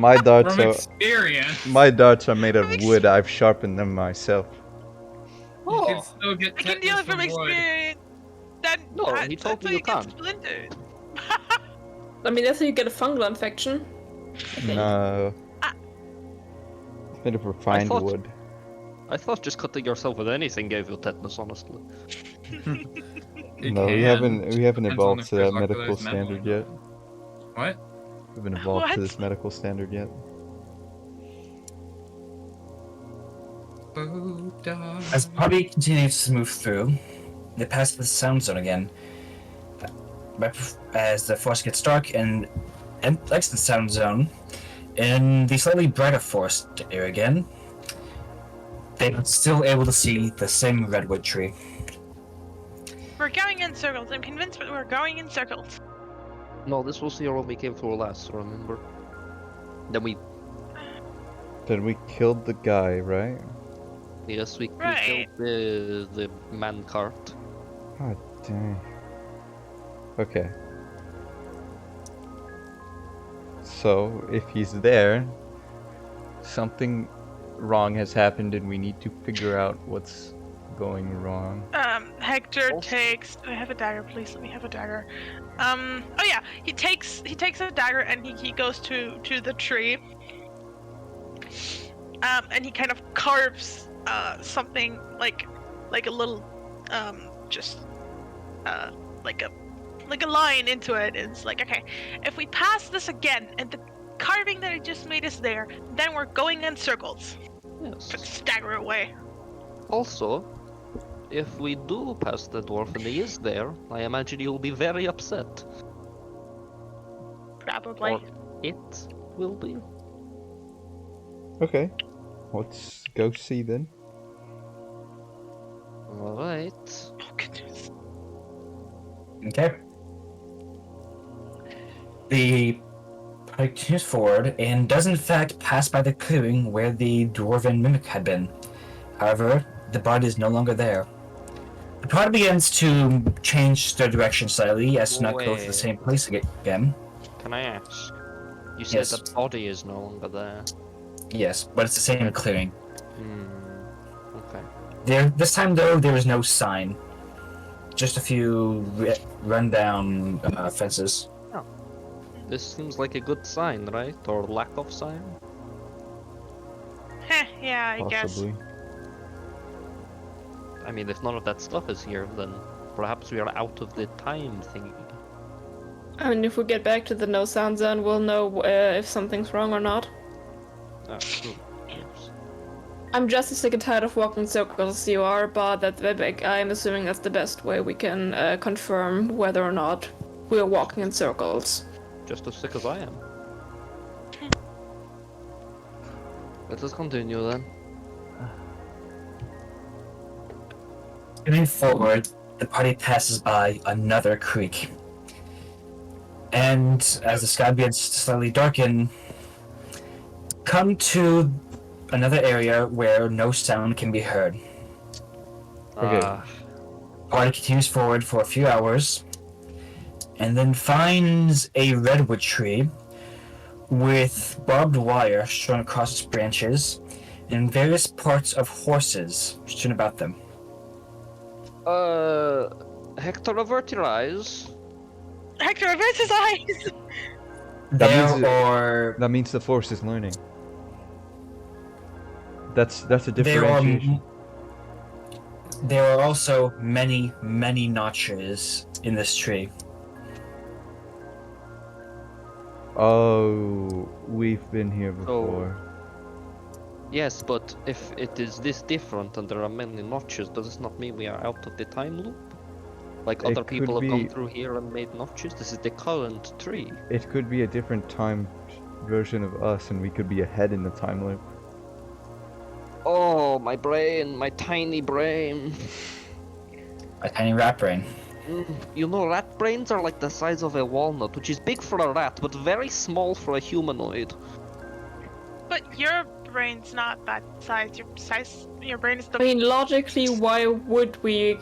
My darts From are experience, made of From wood. I've sharpened them myself. you can Oh, still get I can deal tetanus it from wood. experience. Then No, he told that's me how you you get can't. splintered. I mean, that's how you get a fungal infection. I think. No. Ah. It's made of refined thought- wood. I thought just cutting yourself with anything gave you tetanus, honestly. It No, we can. haven't Depends on evolved if to there's that medical oculars metal or standard not. yet. What? We haven't evolved to What? this medical standard yet. As the party continues to move through, they pass the sound zone again. As the forest gets dark and exits the sound zone, in the slightly brighter forest area again, they're still able to see the same redwood tree. We're going in circles. I'm convinced that we're going in circles. No, this was here when we came through last, remember? Then we killed the guy, right? Yes, we Right. killed the man cart. God dang. Okay. So, if he's there, something wrong has happened and we need to figure out what's going wrong. Hector Also- takes. I have a dagger, please. Let me have a dagger. Oh yeah, he takes a dagger and he goes to the tree. And he kind of carves something like a little just like a line into it. It's like, okay, if we pass this again and the carving that I just made is there, then we're going in circles. Yes. Just dagger away. Also, if we do pass the dwarf and he is there, I imagine you'll be very upset. Probably. Or it will be. Okay. Let's go see then. Alright. Oh goodness. Okay. The party continues forward and does in fact pass by the clearing where the dwarven mimic had been. However, the body is no longer there. The party begins to change their direction slightly as to not go to the same place again. Can I ask? You said Yes. the body is no longer there. Yes, but it's the same clearing. Okay. This time though, there is no sign. Just a few rundown fences. This seems like a good sign, right? Or lack of sign? Heh, yeah, I guess. Possibly. I mean, if none of that stuff is here, then perhaps we are out of the time thingy. I mean, if we get back to the no sound zone, we'll know if something's wrong or not. Ah, true. Yes. I'm just as sick and tired of walking in circles as you are, but I'm assuming that's the best way we can confirm whether or not we're walking in circles. Just as sick as I am. Let us continue then. Moving forward, the party passes by another creek. And as the sky begins to slightly darken, come to another area where no sound can be heard. Okay. Party continues forward for a few hours, and then finds a redwood tree with barbed wire strewn across its branches, and various parts of horses strewn about them. Hector, avert your eyes. Hector averts his eyes. That means the force is learning. That's a differentiation. There are also many, many notches in this tree. Oh, we've been here before. Yes, but if it is this different and there are many notches, does this not mean we are out of the time loop? Like It other people have could gone be- through here and made notches? This is the current tree. It could be a different time version of us, and we could be ahead in the time loop. Oh, my brain, my tiny brain. A tiny rat brain. You know, rat brains are like the size of a walnut, which is big for a rat, but very small for a humanoid. But your brain's not that size. Your brain is the. I mean, logically, why would we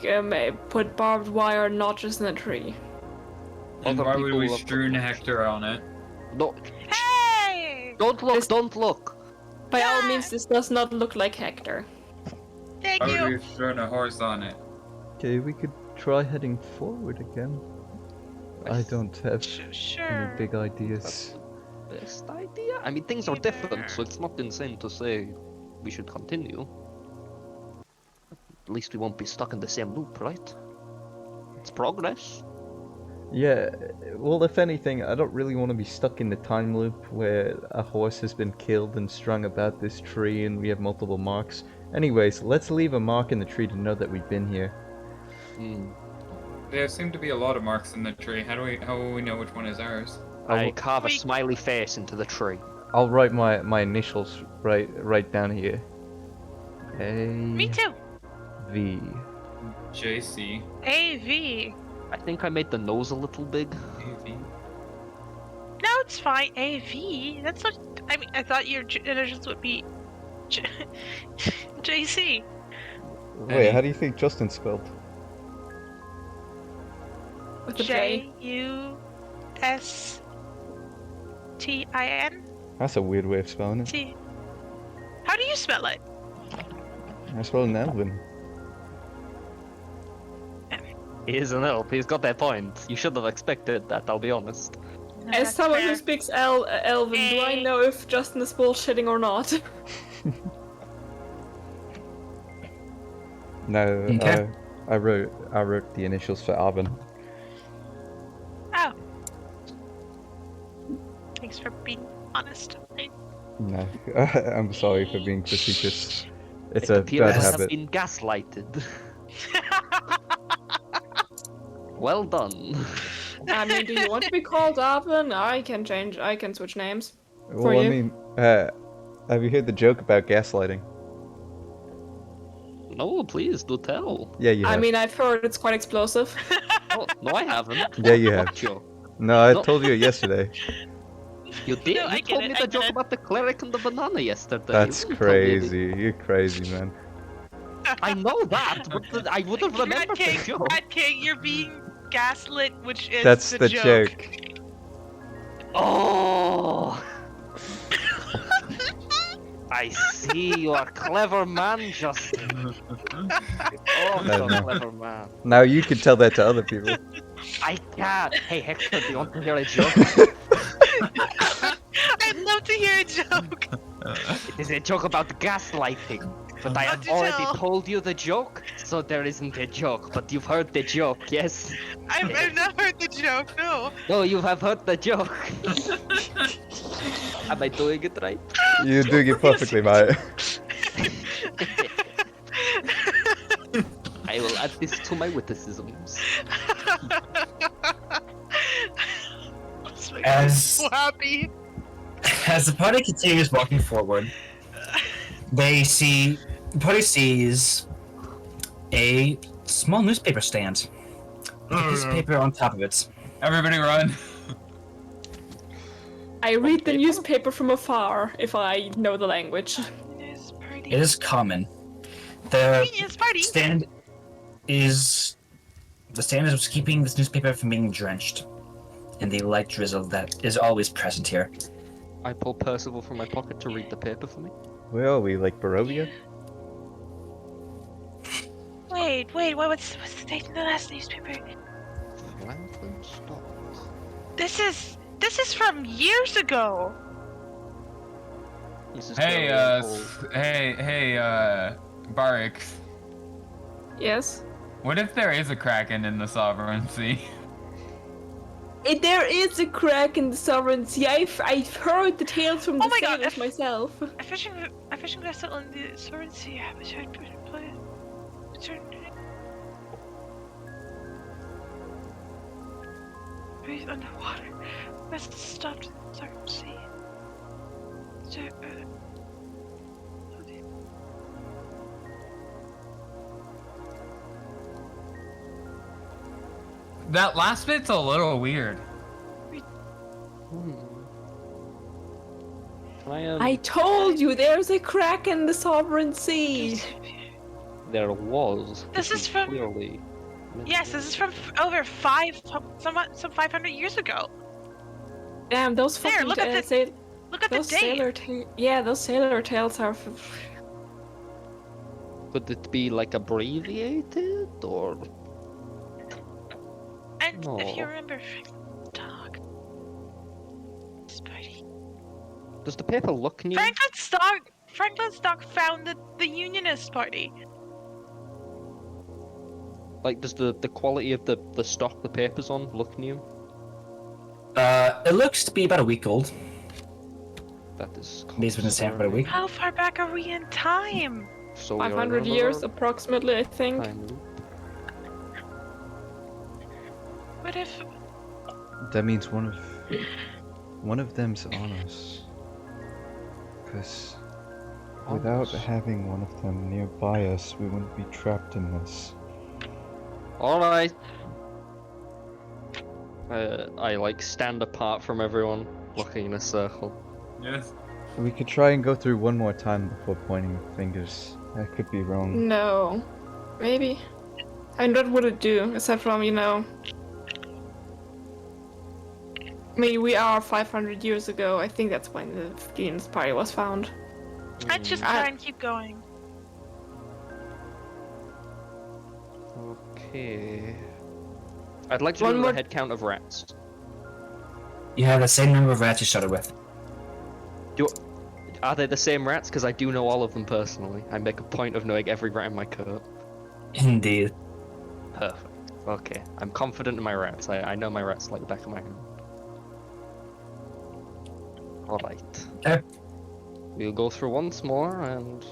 put barbed wire not just in a tree? And Other why would people we have strewn put- Hector on it? No, Hey! don't look, This- don't look. By all Yeah. means, this does not look like Hector. Thank Why would we you. have strewn a horse on it? Okay, we could try heading forward again. I don't have any Sure. big ideas. Best idea? I mean, things are different, so it's not insane to say we should continue. At least we won't be stuck in the same loop, right? It's progress. Yeah, well, if anything, I don't really want to be stuck in the time loop where a horse has been killed and strung about this tree and we have multiple marks. Anyways, let's leave a mark in the tree to know that we've been here. Hmm. There seem to be a lot of marks in the tree. How will we know which one is ours? I carve a We- smiley face into the tree. I'll write my initials right down here. Me too. V. JC. AV. I think I made the nose a little big. AV. No, it's fine. AV. That's what. I mean, I thought your initials would be JC. Wait, how do you think Justin spelled? With a J. JUSTIN. That's a weird way of spelling it. T. How do you spell it? I spelled an Elvin. He is an elf, he's got that point. You should have expected that, I'll be honest. No, As that's someone fair. who speaks Elven, do I know if Justin is bullshitting or not? No, Okay. I wrote the initials for Arvin. Oh. Thanks for being honest. No, I'm sorry for being facetious. It's It a appears bad I have habit. been gaslighted. Well done. I mean, do you want to be called Arvin? I can switch names. Well, I you. mean, have you heard the joke about gaslighting? No, please, do tell. Yeah, you have. I mean, I've heard it's quite explosive. Oh, no, I haven't. Yeah, you have. What joke? No, I No. told you it yesterday. You did? No, I You get told it, me I the get joke it. about the cleric and the banana yesterday. That's You told me crazy. You're crazy, man. I know that, but I would have remembered the joke. Rat King, you're being gaslit, which is That's the, the joke. Oh! I see, you are a clever man, Justin. Oh, No, so no. clever man. Now you can tell that to other people. I can't. Hey, Hector, do you want to hear a joke? I'd love to hear a joke. It is a joke about gaslighting. But I How have to already tell? told you the joke, so there isn't a joke. But you've heard the joke, yes? I've not heard the joke, no. No, you have heard the joke. Am I doing it right? You're doing it perfectly, mate. I will add this to my witticisms. This makes me As- so happy. As the party continues walking forward, the party sees a small newspaper stand with a piece of paper on top of it. Everybody run. I read the newspaper from afar if I know the language. It's party. It is common. The It's party. stand is keeping this newspaper from being drenched in the light drizzle that is always present here. I pull Percival from my pocket to read the paper for me. Where are we? Like Barovia? Wait, what's the date in the last newspaper? Lantern stock. This is from years ago. This is Hey, very old. Barik. Yes? What if there is a Kraken in the Sovereignty? There is a crack in the sovereignty. I've heard the tales from Oh the my God, sailors myself. A fishing vessel on the Sovereignty was trying to play. Breathe underwater. Must have stopped in the Sovereignty. That last bit's a little weird. Hmm. Can I I told you there's a crack in the Sovereign Sea. There was. This which is from- clearly. Yes, this is from over some 500 years ago. Damn, those There, fucking look at the look at the those date. sailor yeah, those sailor tales are. Could it be like abbreviated or? And No. if you remember, dog. Spidey. Does the paper look new? Franklin Stock founded the Unionist Party. Like, does the quality of the stock the paper's on look new? It looks to be about a week old. That is. Based on the same about a week. How far back are we in time? So we are 500 in years another approximately, I think. time loop. What if? That means one of them's on us. Because without having one of them nearby us, we wouldn't be trapped in this. All right. I like stand apart from everyone, looking in a circle. Yes. We could try and go through one more time before pointing fingers. I could be wrong. No. Maybe. And what would it do, aside from, you know... I mean, we are 500 years ago. I think that's when the Unionist Party was found. I'd just try and keep going. Okay. I'd like to One do more- a head count of rats. You have the same number of rats you started with. Are they the same rats? Because I do know all of them personally. I make a point of knowing every rat in my coat. Indeed. Perfect. Okay, I'm confident in my rats. I know my rats like the back of my hand. Alright. Okay. We'll go through once more, and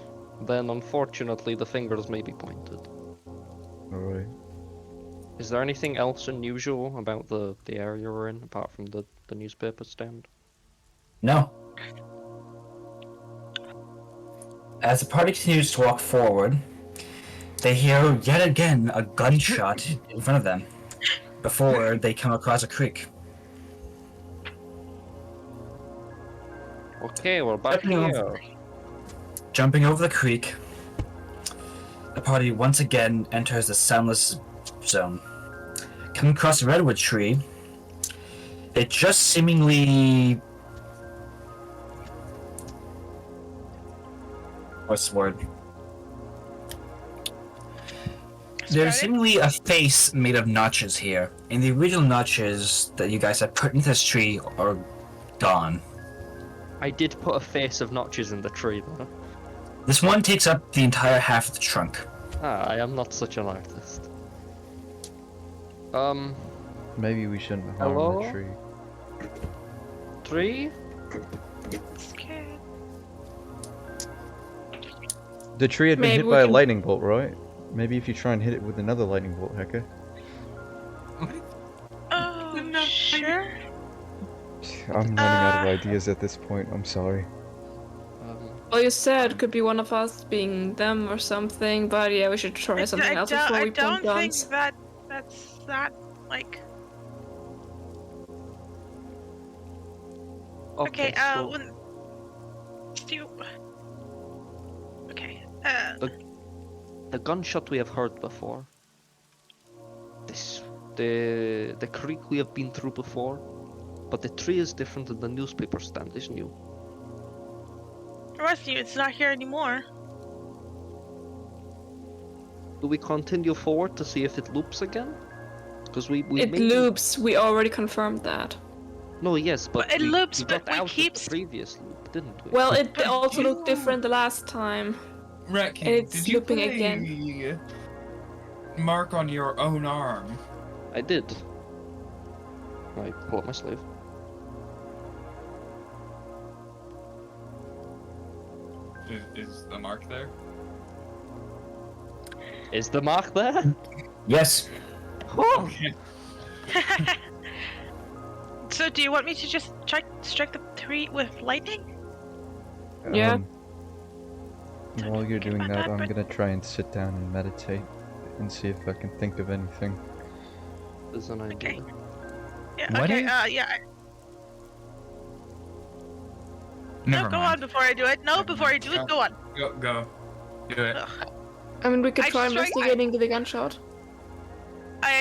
then unfortunately the fingers may be pointed. Alright. Is there anything else unusual about the area we're in, apart from the newspaper stand? No. As the party continues to walk forward, they hear yet again a gunshot in front of them before they come across a creek. Okay, we're back here. Jumping over the creek, the party once again enters the Soundless zone. Coming across a redwood tree, it just seemingly... What's the word? There's seemingly a face made of notches here, and the original notches that you guys have put into this tree are gone. I did put a face of notches in the tree, though. This one takes up the entire half of the trunk. Ah, I am not such an artist. Maybe we shouldn't harm Hello? the tree. Tree? Scared. The tree had been Maybe hit we by a can- lightning bolt, right? Maybe if you try and hit it with another lightning bolt, Hecka. Oh, sure. I'm running out of ideas at this point, I'm sorry. Well, you said could be one of us being them or something, but yeah, we should try something else before we don't point think guns. that's that like. Okay. so When. Stu. Okay. the gunshot we have heard before. The creek we have been through before, but the tree is different and the newspaper stand is new. Trust you, it's not here anymore. Do we continue forward to see if it loops again? Because we It maybe... loops. We already confirmed that. No, yes, but It we, loops, we but got we out keep of the previous loop, didn't we? Well, it But also you- looked different the last time. Reki, It's did you looping play again. mark on your own arm? I did. I pull up my sleeve. Is the mark there? Is the mark there? Yes. Oh, Okay. So, do you want me to just strike the tree with lightning? Yeah. While you're doing about that, that, I'm but- gonna try and sit down and meditate and see if I can think of anything. there's an idea. Yeah. What okay. is- Yeah. Never No, go mind. on before I do it. No, before I do it, go on. Go. Do it. Ugh. I mean, we could I try strike- investigating the gunshot.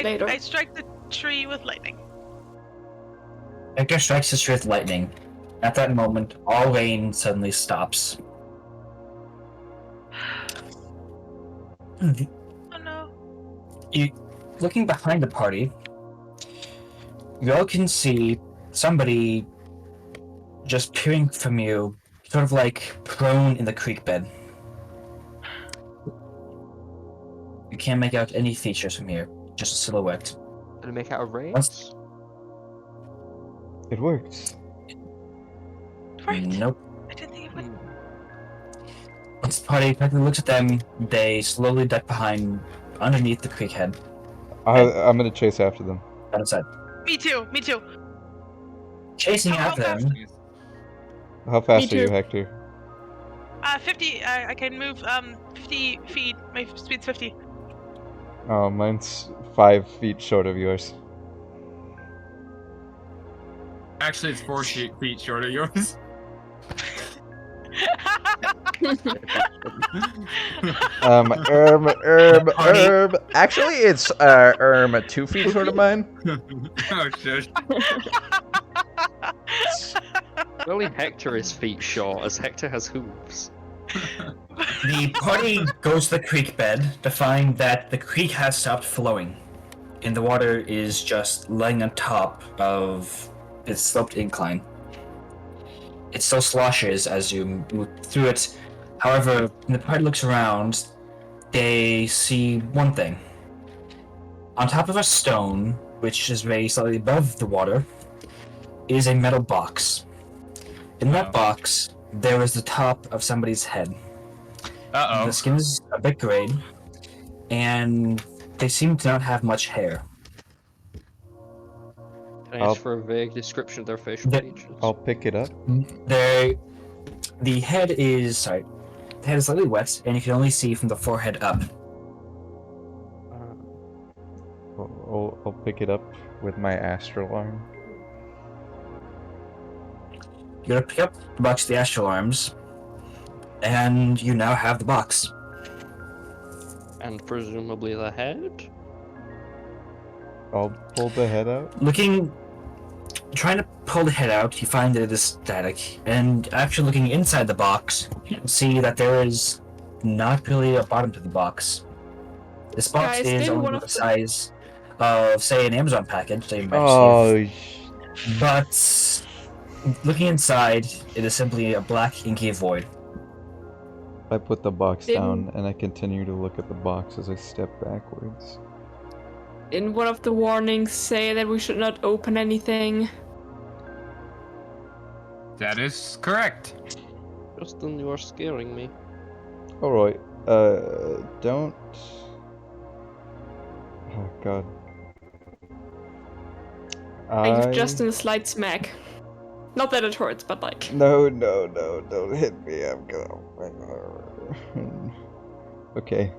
Later. I strike the tree with lightning. Hector strikes his tree with lightning. At that moment, all rain suddenly stops. Oh no. You, looking behind the party, you all can see somebody just peering from you, sort of like prone in the creek bed. You can't make out any features from here, just a silhouette. Did it make out of rays? Once- It works. Right. Nope. I didn't think it would. Once the party quickly looks at them, they slowly duck behind, underneath the creek head, I'm gonna chase after them. out of sight. Me too. Me too. Chasing How after fast? them, How fast are you, too. Hector? 50. I can move 50 feet. My speed's 50. Oh, mine's 5 feet short of yours. Actually, it's 4 feet short of yours. Actually, it's 2 feet short of mine. Oh shit. Only Hector is feet short, as Hector has hooves. the party goes to the creek bed to find that the creek has stopped flowing, and the water is just laying on top of its sloped incline. It still sloshes as you move through it. However, when the party looks around, they see one thing. On top of a stone, which is raised slightly above the water, is a metal box. In that box, there is the top of somebody's head. Uh-oh. The skin is a bit gray, and they seem to not have much hair. Can I ask for a vague description of their facial The- features? I'll pick it up. The head is slightly wet, and you can only see from the forehead up. I'll pick it up with my astral arm. You're gonna pick up the box of the astral arms, and you now have the box. And presumably the head? I'll pull the head out. Trying to pull the head out, you find that it is static, and actually looking inside the box, you can see that there is not really a bottom to the box. This box Guys, is didn't only one the of the- size of, say, an Amazon package that you might Oh, receive. But looking inside, it is simply a black inky void. I put the box Didn't- down and I continue to look at the box as I step backwards. Didn't one of the warnings say that we should not open anything? That is correct. Justin, you are scaring me. Alright, don't... Oh god. I give Justin a slight smack. Not that it hurts, but like. No, don't hit me, I'm gonna... Okay,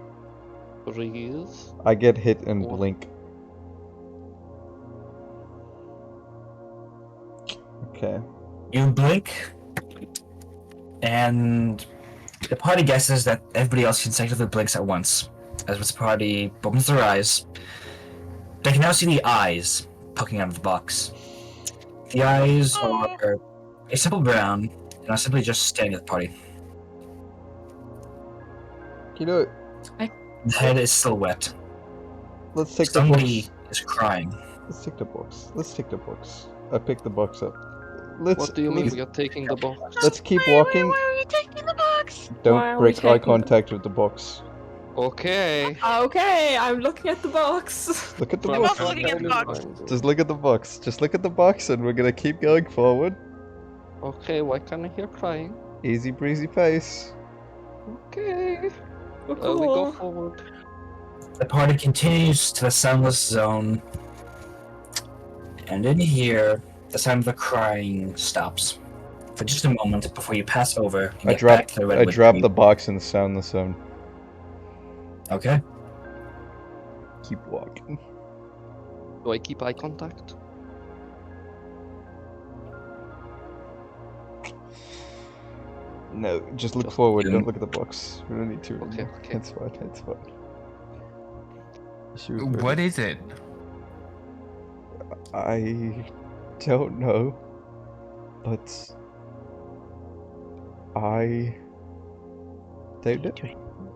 Breathe. I get hit and What? blink. Okay. You blink, and the party guesses that everybody else consecutively blinks at once. As the party opens their eyes, they can now see the eyes poking out of the box. The eyes are a simple brown and are simply just staring at the party. You know, The head is still wet. let's take the Somebody box. is crying. Let's take the box. Let's take the box. I pick the box up. Let's. What do you mean let's, we are taking the box? let's keep walking. Why are you taking the box? Why Don't are we break eye taking the- contact with the box. Okay. Okay, I'm looking at the box. Look at the I'm box. also looking at the box. Just look at the box. Just look at the box, and we're gonna keep going forward. Okay, why can't I hear crying? Easy breezy pace. Okay. Oh, We go cool. forward. The party continues to the Soundless zone, and in here, the sound of the crying stops for just a moment before you pass over and I get back drop. to the I redwood drop tree. the box in the Soundless zone. Okay. Keep walking. Do I keep eye contact? No, just look Just- forward. Yeah. Don't look at the box. We don't need to. Okay, anymore. okay. It's fine. It's fine. She was What ready. is it? I don't know, but I don't know.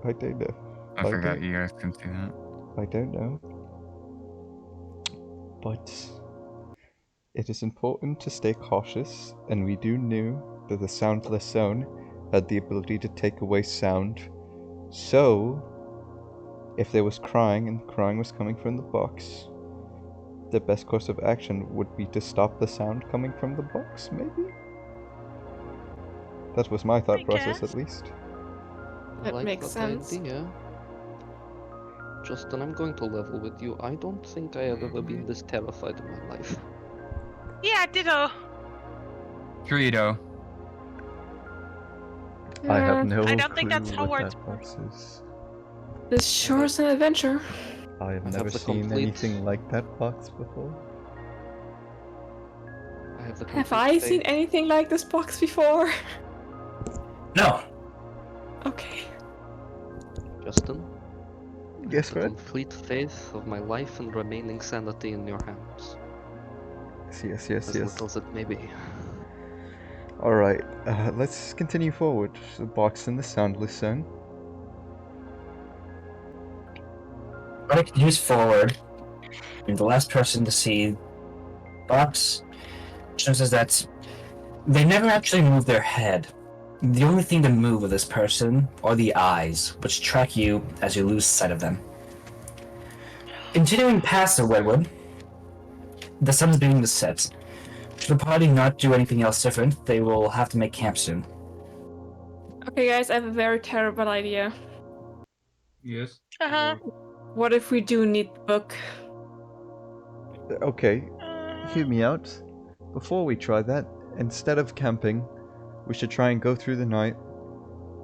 I don't know. I forgot you guys can see that. I don't know. But it is important to stay cautious, and we do know that the Soundless Zone had the ability to take away sound. So, if there was crying and crying was coming from the box, the best course of action would be to stop the sound coming from the box, maybe? That was my thought I process, guess. at least. I That like makes that sense. idea. Justin, I'm going to level with you. I don't think I have ever been this terrified in my life. Yeah, ditto. Dorito. I have Yeah, no I don't clue think that's how what words that work. box is. this sure is an adventure. I have I never have the seen complete- anything like that box before. I have the Have complete I seen faith. anything like this box before? No. Okay. Justin, I Yes, have the Fred? complete faith of my life and remaining sanity in your hands. Yes, As little as it may be. Alright, let's continue forward. The box in the Soundless Zone. Party continues forward. And the last person to see box shows us that they never actually move their head. The only thing to move with this person are the eyes, which track you as you lose sight of them. Continuing past the redwood, the sun is beginning to set. Should the party not do anything else different, they will have to make camp soon. Okay, guys, I have a very terrible idea. Yes. Uh-huh. What if we do need the book? Okay, hear me out. Before we try that, instead of camping, we should try and go through the night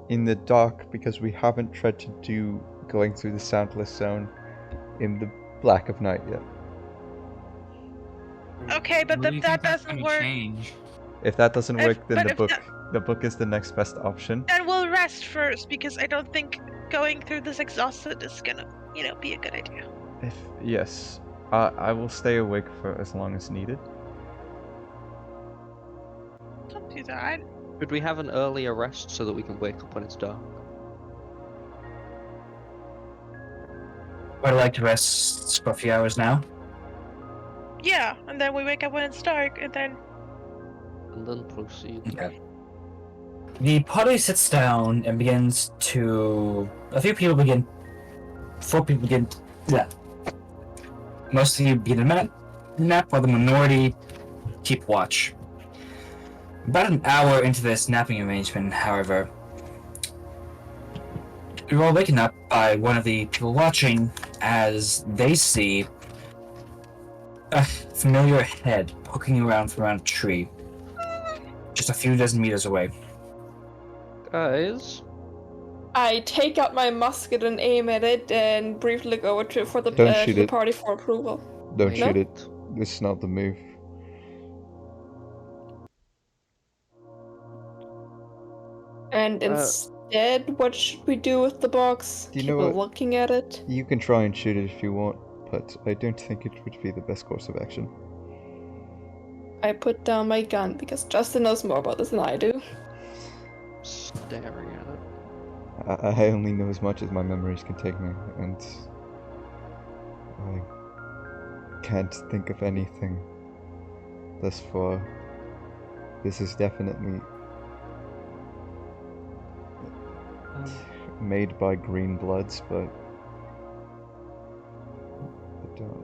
in the dark because we haven't tried to do going through the Soundless Zone in the black of night yet. Okay, but What do you that think that's doesn't gonna work. change? If that doesn't If- work, then but the if book that- the book is the next best option. Then we'll rest first because I don't think going through this exhausted is gonna, be a good idea. If yes, I will stay awake for as long as needed. Don't do that. Should we have an earlier rest so that we can wake up when it's dark? Would I like to rest for a few hours now? Yeah, and then we wake up when it's dark, and then And then proceed. Okay. The party sits down and begins to. A few people begin. 4 people begin. Yeah. Most of you begin to nap while the minority keep watch. About an hour into this napping arrangement, however, you're all waken up by one of the people watching as they see a familiar head poking around from around a tree, just a few dozen meters away. Guys, I take out my musket and aim at it and briefly look over to for the Don't to shoot the it. party for approval. Don't Wait. shoot it. This is not the move. And instead, what should we do with the box? Do you Keep know what? looking at it. You can try and shoot it if you want, but I don't think it would be the best course of action. I put down my gun because Justin knows more about this than I do. staring at it. I only know as much as my memories can take me, and I can't think of anything thus far. This is definitely made by green bloods, but I don't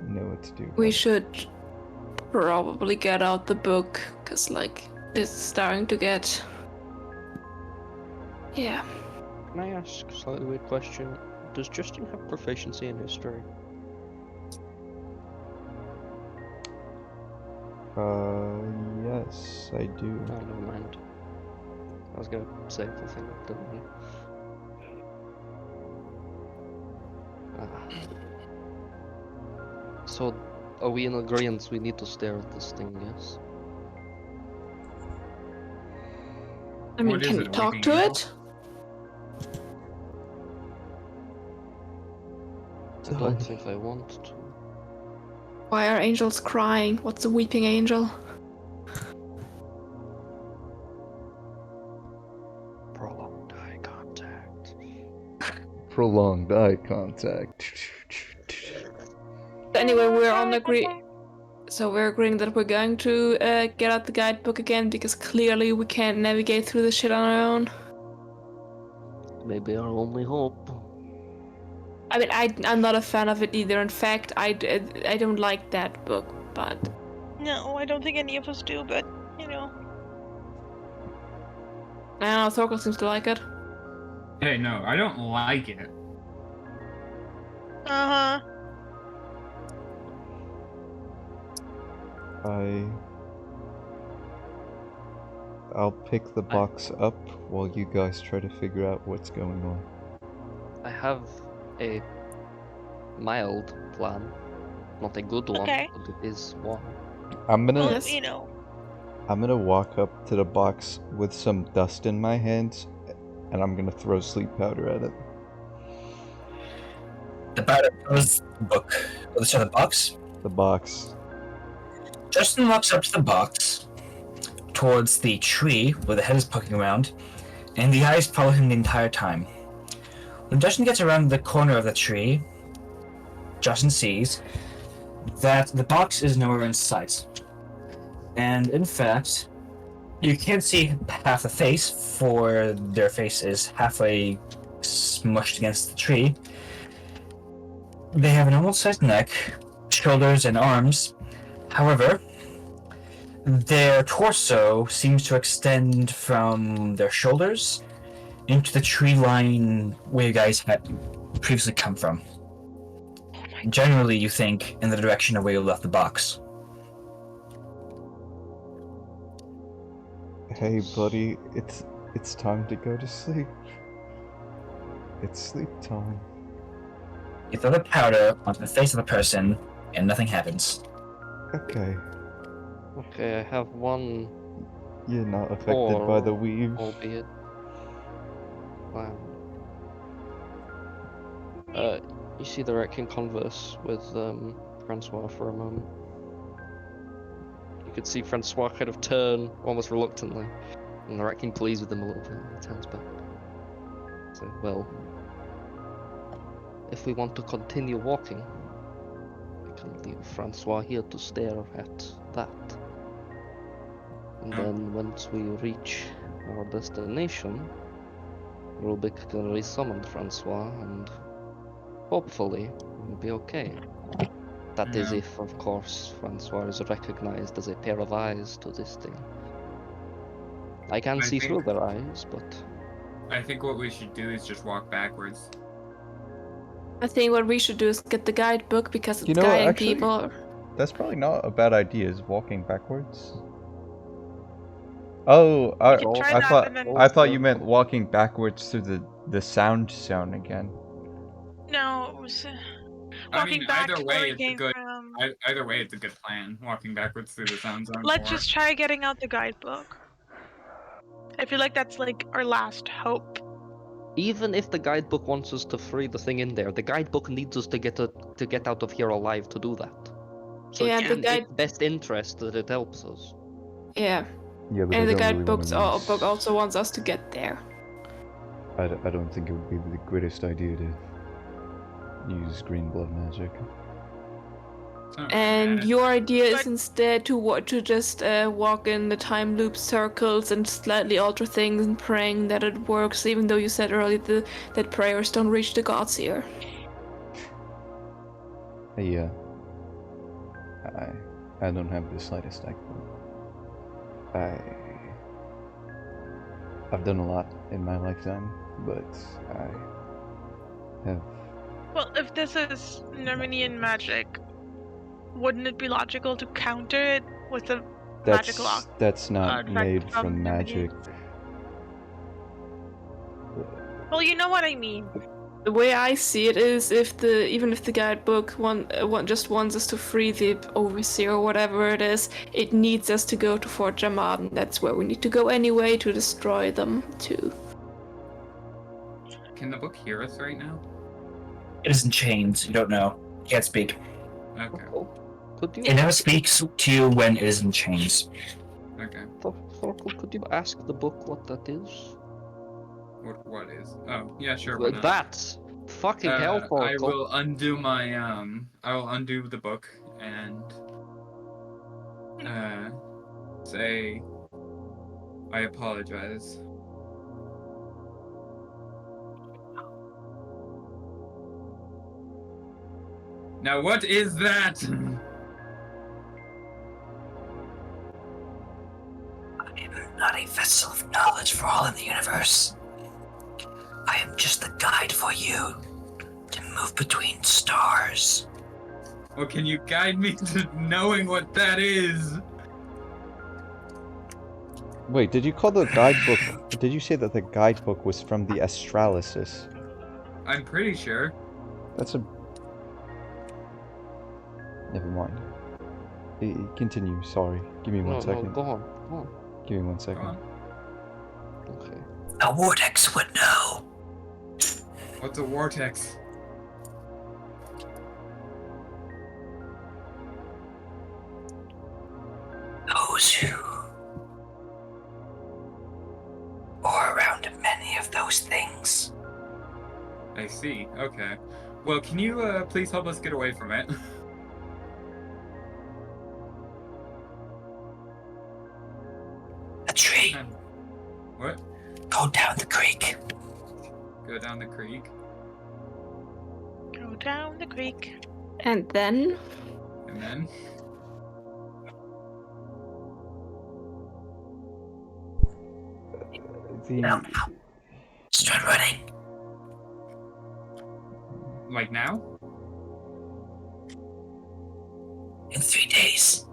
know what to do. We should probably get out the book because, like, it's starting to get. Yeah. Can I ask a slightly weird question? Does Justin have proficiency in history? Yes, I do. No, never mind. I was gonna say the thing, but didn't want to. So, are we in agreement we need to stare at this thing, yes? I mean, What is can it, we a talk weeping to angel? it? I don't think I want to. Why are angels crying? What's a weeping angel? Prolonged eye contact. Prolonged eye contact. Anyway, we're on agree. So we're agreeing that we're going to get out the guidebook again because clearly we can't navigate through this shit on our own. Maybe our only hope. I mean, I'm not a fan of it either. In fact, I don't like that book, but No, I don't think any of us do, but, you know. I don't know, Thorkel seems to like it. Hey, no, I don't like it. Uh-huh. I'll pick the box up while you guys try to figure out what's going on. I have a mild plan. Not a good one, Okay. but it is one. I'm Well, gonna you know. walk up to the box with some dust in my hands, and I'm gonna throw sleep powder at it. The powder throws the book. Oh, sorry, the box. The box. Justin walks up to the box, towards the tree where the head is poking around, and the eyes follow him the entire time. When Justin gets around the corner of the tree, Justin sees that the box is nowhere in sight. And in fact, you can't see half the face, for their face is halfway smushed against the tree. They have an normal-sized neck, shoulders, and arms. However, their torso seems to extend from their shoulders into the tree line where you guys had previously come from. Generally, you think in the direction of where you left the box. Hey, buddy, it's time to go to sleep. It's sleep time. You throw the powder onto the face of the person, and nothing happens. Okay. Okay, I have one, You're not affected by the weave. albeit plan. You see the wreck can converse with Francois for a moment. You could see Francois kind of turn almost reluctantly, and the wreck can please with him a little bit. He turns back. So, well, if we want to continue walking, we can leave Francois here to stare at that. And then once we reach our destination, Rubik can resummon Francois and hopefully we'll be okay. That is Yeah. if, of course, Francois is recognized as a pair of eyes to this thing. I can I see through think- their eyes, but I think what we should do is just walk backwards. I think what we should do is get the guidebook because it's You know what, guiding actually- people. That's probably not a bad idea, is walking backwards. Oh, We can try that and then- I thought you meant walking backwards through the sound zone again. No, it was I walking mean, back either to where way, we it's a came good. from. Either way, it's a good plan. Walking backwards through the sound zone. Let's or- just try getting out the guidebook. I feel like that's like our last hope. even if the guidebook wants us to free the thing in there, the guidebook needs us to get out of here alive to do that. So Yeah, it's the in guide- its best interest that it helps us. Yeah, Yeah, but and I the don't really guidebook wanna book also wants us to get there. I don't think it would be the greatest idea to use green blood magic. It's not And bad. your idea is But- instead to just walk in the time loop circles and slightly alter things and praying that it works, even though you said earlier that prayers don't reach the gods here. Yeah. I don't have the slightest idea. I've done a lot in my lifetime, but I have. Well, if this is Nerminian magic, wouldn't it be logical to counter it with a magical That's not artifact made from Nerminian? magic. Well, you know what I mean. The way I see it is, even if the guidebook just wants us to free the overseer or whatever it is, it needs us to go to Fort Jamad, and that's where we need to go anyway to destroy them too. Can the book hear us right now? It is in chains. You don't know. You can't speak. Okay. Could you It never speaks to you when it is in chains. Okay. Thorkel, could you ask the book what that is? What is? Oh, yeah, sure. Why not? That! Fucking hell, Thorkel. I will undo my I will undo the book and say I apologize. Now what is that? I am not a vessel of knowledge for all in the universe. I am just the guide for you to move between stars. Well, can you guide me to knowing what that is? Wait, did you call the guidebook? Did you say that the guidebook was from the Astralysis? I'm pretty sure. That's a. Never mind. Continue. Sorry. Give me one second. No, go on. Give me 1 second. Go on. Okay. A vortex would know. What's a vortex? Those who are around many of those things. I see. Okay. Well, can you please help us get away from it? A tree. What? Go down the creek. Go down the creek. Go down the creek. And then And then? Now. Start running. Like now? In 3 days.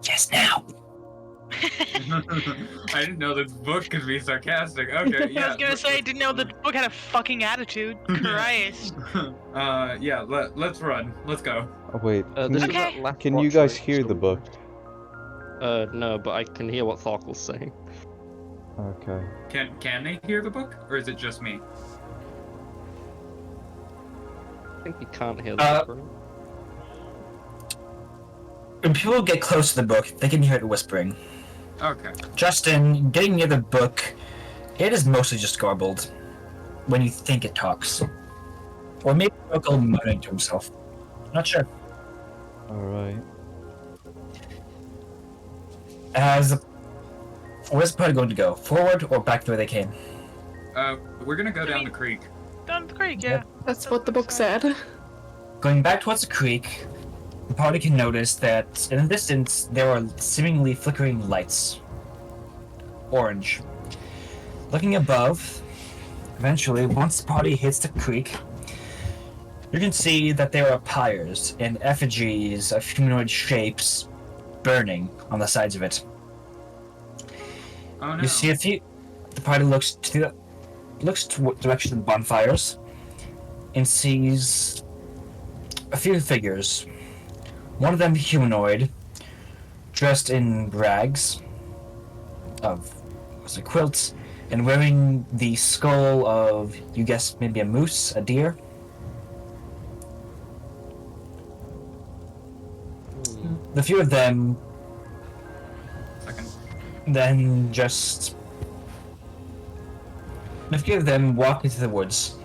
Yes, now. I didn't know this book could be sarcastic. Okay, yeah. I was gonna say I didn't know the book had a fucking attitude. Christ. Yeah, let's run. Let's go. Oh wait. This is Okay. that left Can you watch, guys right? hear the book? No, but I can hear what Thorkel's saying. Okay. Can they hear the book? Or is it just me? I think we can't hear the book. When people get close to the book, they can hear it whispering. Okay. Justin, getting near the book, it is mostly just garbled. When you think it talks. Or maybe Thorkel muttering to himself. Not sure. Alright. Where's the party going to go? Forward or back the way they came? We're gonna go down the creek. Down the creek, yeah. that's what the book said. Going back towards the creek, the party can notice that in the distance there are seemingly flickering lights. Orange. Looking above, eventually, once the party hits the creek, you can see that there are pyres and effigies of humanoid shapes burning on the sides of it. Oh no. You see a few. The party looks to the direction of the bonfires and sees a few figures. One of them humanoid, dressed in rags of quilts, and wearing the skull of, you guess, maybe a moose, a deer. The few of them Second. then just a few of them walk into the woods,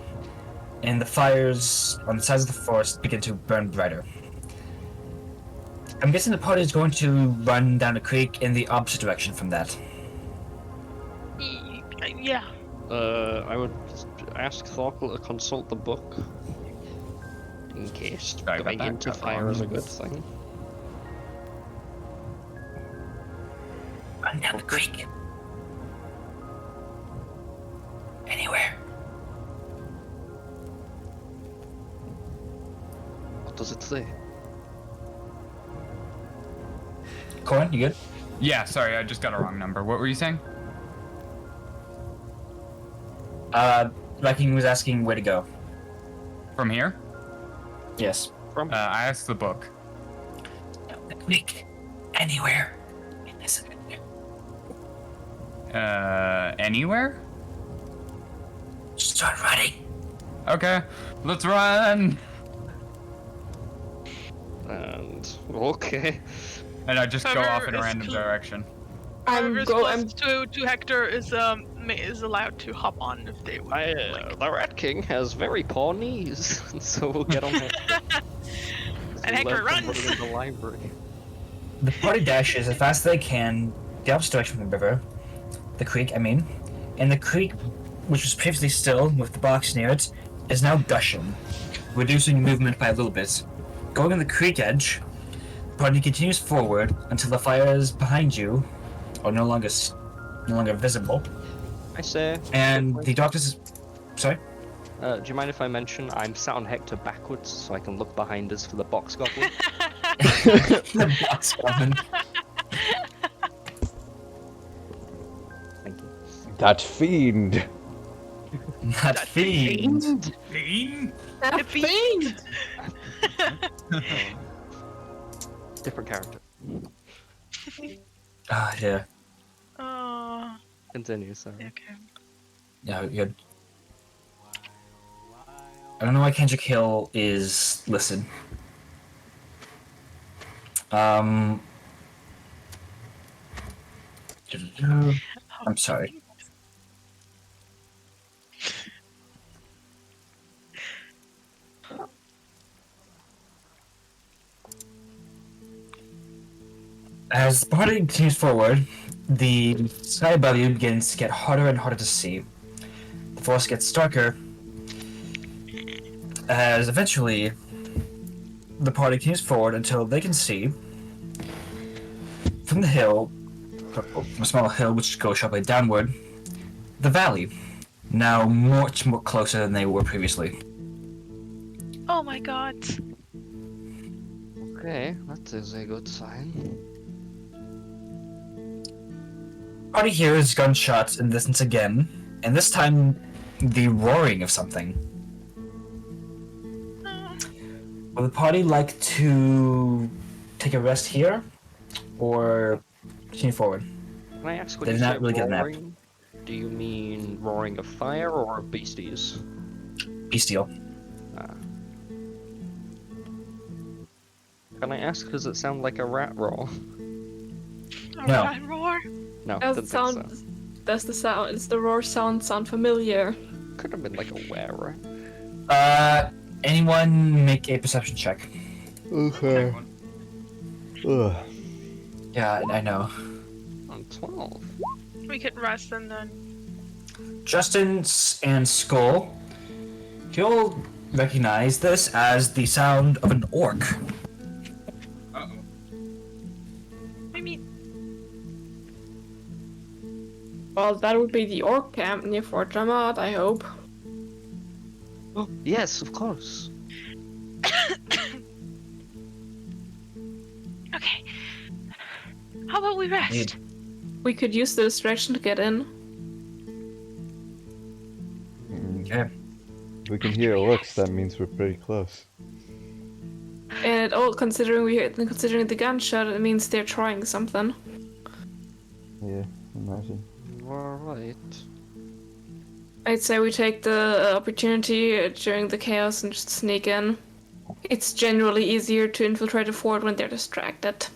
and the fires on the sides of the forest begin to burn brighter. I'm guessing the party is going to run down the creek in the opposite direction from that. Yeah. I would ask Thorkel to consult the book. In case I got going that into cut fire is a wrong. good thing. Run down the creek. Anywhere. What does it say? Corin, you good? Yeah, sorry, I just got a wrong number. What were you saying? Viking was asking where to go. From here? Yes. From I asked the book. The creek. Anywhere. In this Anywhere? Start running. Okay, let's run! and okay. And I just go Whoever off in a is random direction. Whoever I'm is go. closest I'm to Hector is allowed to hop on if they would. like. The Rat King has very poor knees, so we'll get on Hector. And Hector runs. In the library. The party dashes as fast as they can the opposite direction from the river. The creek, I mean. And the creek, which was previously still with the box near it, is now gushing, reducing movement by a little bit. Going on the creek edge, the party continues forward until the fires behind you are no longer visible. I say. And the doctors... Sorry? Do you mind if I mention I'm sat on Hector backwards so I can look behind us for the box goblin? The box woman. Thank you. That fiend. That fiend. Fiend? The fiend. Different character. Ah, yeah. Oh, Continue, sorry. okay. Yeah, good. I don't know why Kendrick Hill is listed. I'm sorry. As the party continues forward, the sky above you begins to get harder and harder to see. The forest gets darker, as eventually the party continues forward until they can see from the hill, from a small hill which goes sharply downward, the valley, now much more closer than they were previously. Oh my god. Okay, that is a good sign. Party hears gunshots in the distance again, and this time the roaring of something. Will the party like to take a rest here, or continue forward? Can I ask what They you did not say really get a nap. roaring? Do you mean roaring of fire or of beasties? Bestial. Can I ask, does it sound like a rat roar? No. Alright, roar. No, Does didn't the think sound? so. Does the sound? Does the roar sound familiar? Could have been like a were-rat. Anyone make a perception check? Okay. Ugh. Yeah, I know. On 12. We could rest and then. Justin and Skull, you'll recognize this as the sound of an orc. Uh-oh. I mean, Well, that would be the orc camp near Fort Jamad, I hope. Oh, yes, of course. okay. How about we rest? We could use the distraction to get in. Okay. We can hear orcs, that means we're pretty close. And considering the gunshot, it means they're trying something. Yeah, imagine. You are right. I'd say we take the opportunity during the chaos and just sneak in. It's generally easier to infiltrate a fort when they're distracted.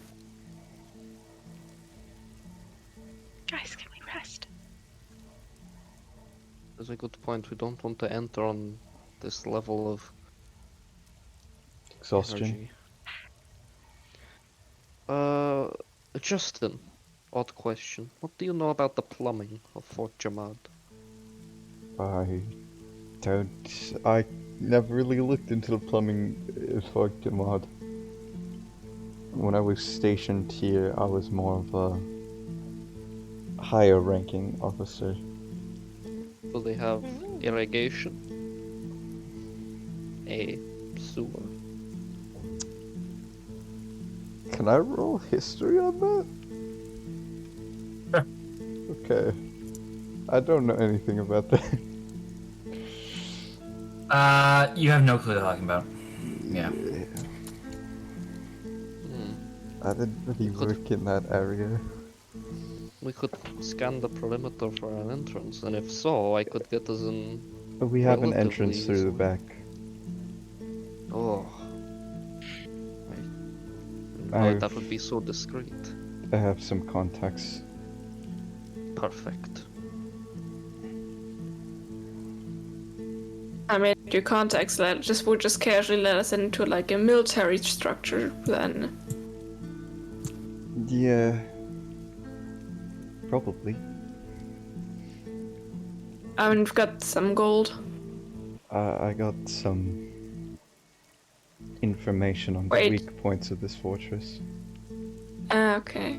Guys, can we rest? That's a good point. We don't want to enter on this level of Exhaustion. energy. Justin, odd question. What do you know about the plumbing of Fort Jamad? I never really looked into the plumbing for Jamad. When I was stationed here, I was more of a higher ranking officer. Do they have irrigation? A sewer? Can I roll history on that? Okay. I don't know anything about that. You have no clue what they're talking about. Yeah. I didn't really Could- work in that area. We could scan the perimeter for an entrance, and if so, I could get us in. But we have an Relatively entrance through the easily. back. Oh. I've- That would be so discreet. I have some contacts. Perfect. I mean, your contacts would just casually let us into like a military structure then. Yeah. Probably. I mean, we've got some gold. I got some information on the Wait. weak points of this fortress. Okay.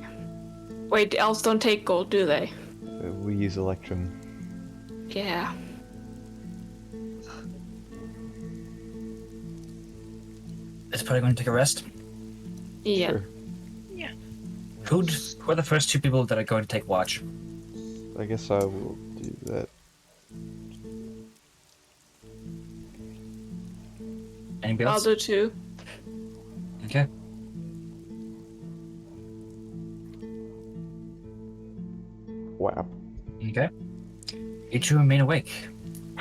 Wait, the elves don't take gold, do they? We use electrum. Yeah. Is probably going to take a rest. Yeah. Sure. Who are the first 2 people that are going to take watch? I guess I will do that. Anybody I'll else? do 2. Okay. Wow. Okay. You 2 remain awake.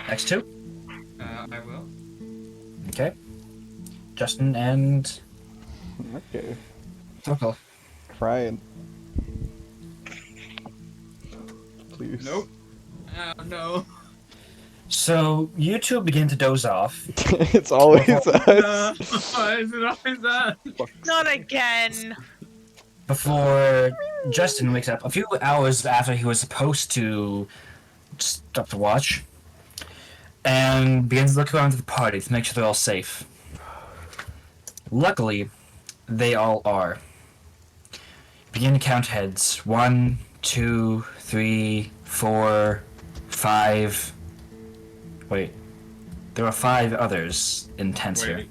Next 2? I will. Okay. Justin and Okay. Torkel. Crying. Please. Nope. Oh no. So you 2 begin to doze off. It's always No. us. Why is it always that? Not again. Before Justin wakes up a few hours after he was supposed to stop the watch and begins to look around the party to make sure they're all safe. Luckily, they all are. Begin to count heads. 1, 2, 3, 4, 5. Wait. There are 5 others in tents here. Wait.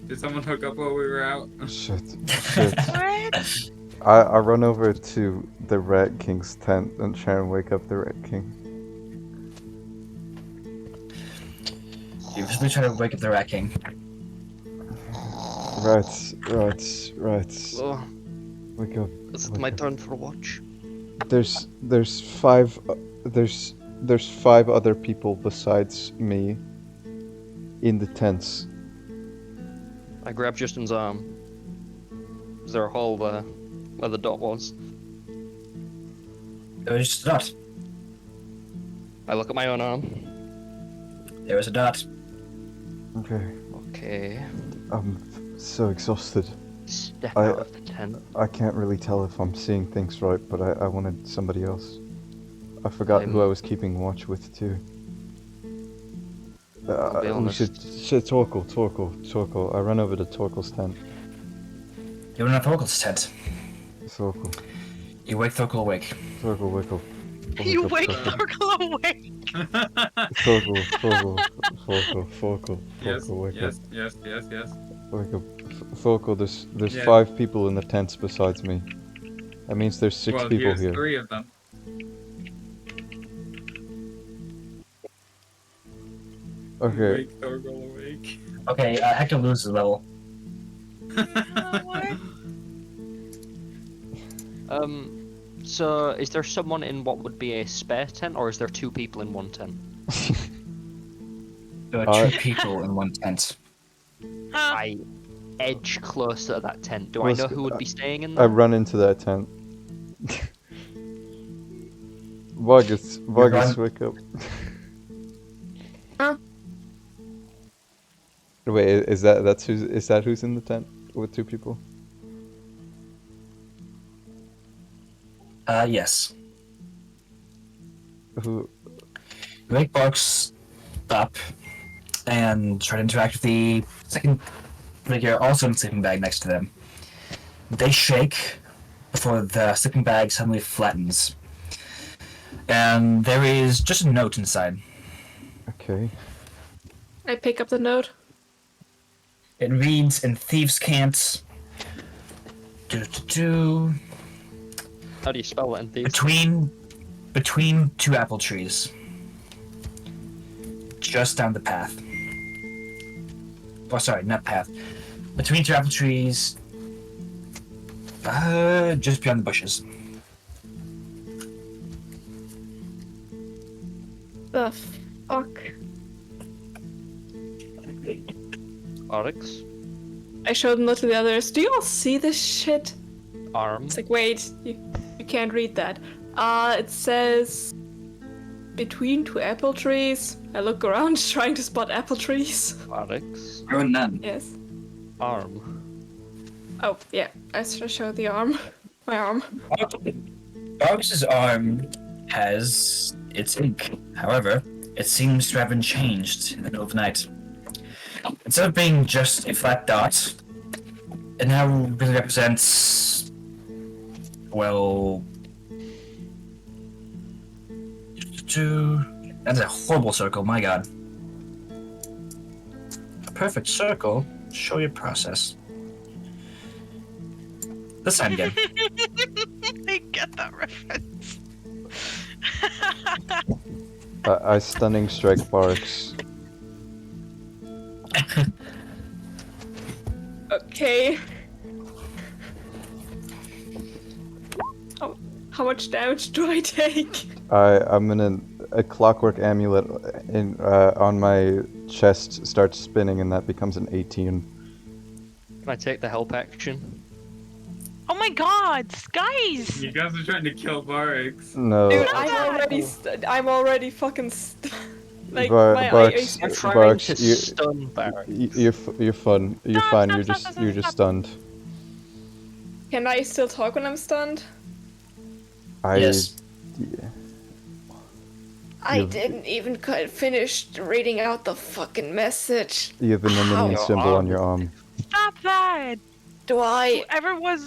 Did someone hook up while we were out? Shit. Shit. What? I run over to the Rat King's tent and try and wake up the Rat King. You usually try to wake up the Rat King. Right. Oh, Wake up. is it wake my up. turn for watch? There's 5 there's 5 other people besides me in the tents. I grab Justin's arm. Is there a hole there where the dot was? There was just a dot. I look at my own arm. There was a dot. Okay. Okay. I'm so exhausted. Step I- out of the tent. I can't really tell if I'm seeing things right, but I wanted somebody else. I forgot who I was keeping watch with too. I'll be We honest. should Torkel. I run over to Torkel's tent. You're in a Thorkel's tent. Torkel. You wake Thorkel awake. Torkel, wake up. You up, wake Torkel. Thorkel awake. Torkel, Yes, wake up. yes. Wake up. Torkel, there's Yeah. 5 people in the tents besides me. That means there's 6 Well, people here's here. 3 of them. Okay. Wake Thorgal awake. Okay, Hector loses a level. What? So is there someone in what would be a spare tent, or is there 2 people in one tent? There are 2 people in one tent. Huh? I edge closer to that tent. Do I Let's know go- who would be staying in I there? run into that tent. Vargas, run- wake up. Huh? Wait, is that who's in the tent with 2 people? Yes. Who? You wake Barks up and try to interact with the second figure also in the sleeping bag next to them. They shake before the sleeping bag suddenly flattens. And there is just a note inside. Okay. I pick up the note. It reads in Thieves' Cant. How do you spell that in thieves? Between 2 apple trees. just down the path. Oh, sorry, not path. Between two apple trees. Just beyond the bushes. The fuck? Oryx. I showed them to the others. Do you all see this shit? Arm. It's like, wait, you can't read that. It says between two apple trees. I look around trying to spot apple trees. Oryx. Oh, none. Yes. Arm. Oh, yeah. I should show the arm. My arm. Barks's arm has its ink. However, it seems to have been changed in the middle of the night. Instead of being just a flat dot, it now really represents, well, that's a horrible circle, my god. A perfect circle? Show your process. This time again. I get that reference. I stunning strike Barks. Okay. How much damage do I take? I'm gonna a clockwork amulet in on my chest starts spinning and that becomes an 18. Can I take the help action? Oh my god, guys! You guys are trying to kill Barks. No, Dude, that. I'm already fucking like Barks, I'm trying Barks, to you, stun Barrett. you're fun. You're Stop, fine. stop, You're stop, just stop, you're stop, just stop. stunned. Can I still talk when I'm stunned? Yes. Yeah. I You- didn't even finish reading out the fucking message. You have an minion Your symbol on arm. your arm. Stop that! Do I? Whoever was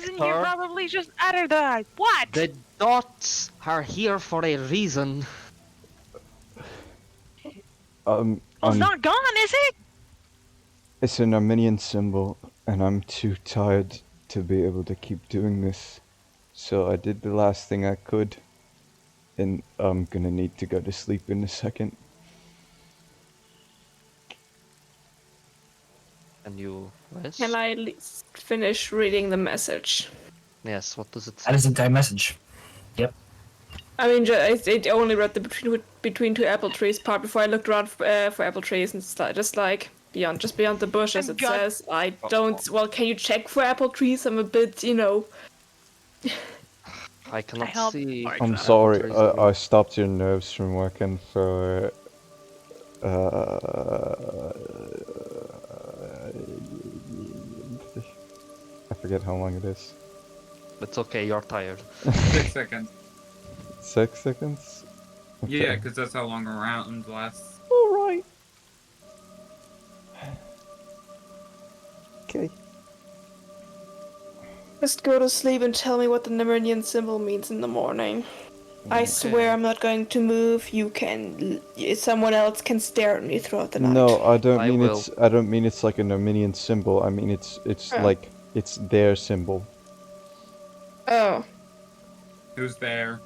in here Hector. probably just added that. What? The dots are here for a reason. Well, it's not gone, is it? It's an Armenian symbol, and I'm too tired to be able to keep doing this. So I did the last thing I could, and I'm gonna need to go to sleep in a second. And you rest? Can I at least finish reading the message? Yes, what does it say? That is the entire message. I mean, it only read the between two apple trees part before I looked around for apple trees, and it's just like just beyond the bushes. I'm It God- says, "I don't." Well, can you check for apple trees? I'm a bit, I cannot help see. Mark. I'm Exactly. sorry, I stopped your nerves from working for. I forget how long it is. It's okay, you're tired. 6 seconds. 6 seconds? Yeah, because that's how long a round lasts. Alright. Okay. Just go to sleep and tell me what the Nemerian symbol means in the morning. I swear I'm not going to move. Someone else can stare at me throughout the night. No, I don't I mean will. it's like an Armenian symbol. I mean it's Oh. like it's their symbol. Oh. Who's there?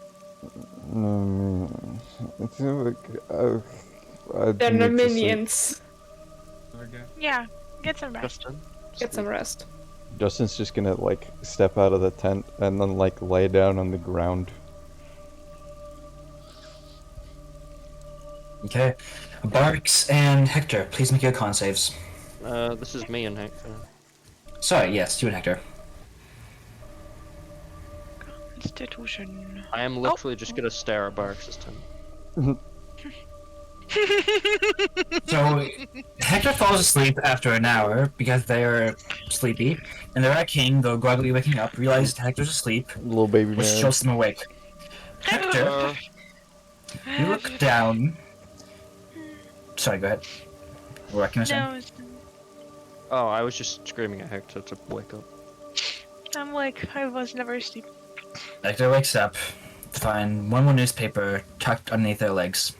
It's like, They're Nemerians. Okay. Yeah, get some rest. Justin? Get some rest. Justin's just gonna like step out of the tent and then like lay down on the ground. Okay. Barks and Hector, please make your con saves. This is me and Hector. Sorry, yes, you and Hector. Constitution. I am literally just gonna stare at Barks' tent. So, Hector falls asleep after an hour because they're sleepy, and the Rat King, though groggily waking up, realizes Hector's asleep, Little baby which man. jolts them awake. Hector, you look down. Sorry, go ahead. What can I say? No, Oh, I was just screaming at Hector to wake up. I'm like, I was never asleep. Hector wakes up to find one more newspaper tucked underneath their legs.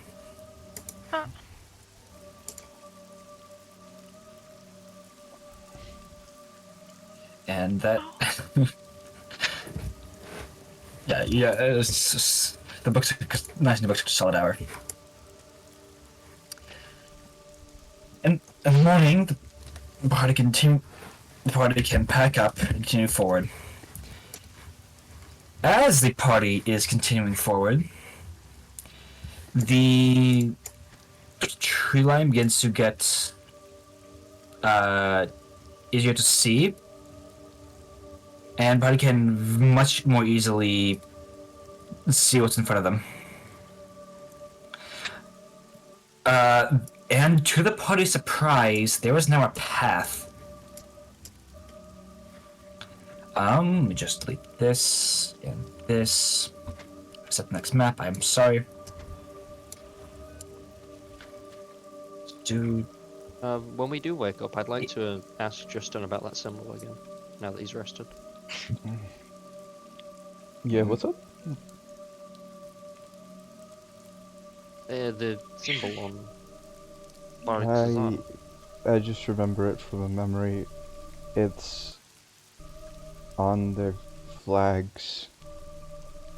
Huh. And that. yeah, it's just, the book's nice. The book's a solid hour. morning, the party can pack up and continue forward. As the party is continuing forward, the tree line begins to get easier to see, and party can much more easily see what's in front of them. And to the party's surprise, there is now a path. Let me just delete this and this. Set the next map. I'm sorry. Dude. When we do wake up, I'd like to ask Justin about that symbol again, now that he's rested. Yeah, what's up? The symbol on Barik's I just remember it from a memory. It's on their flags,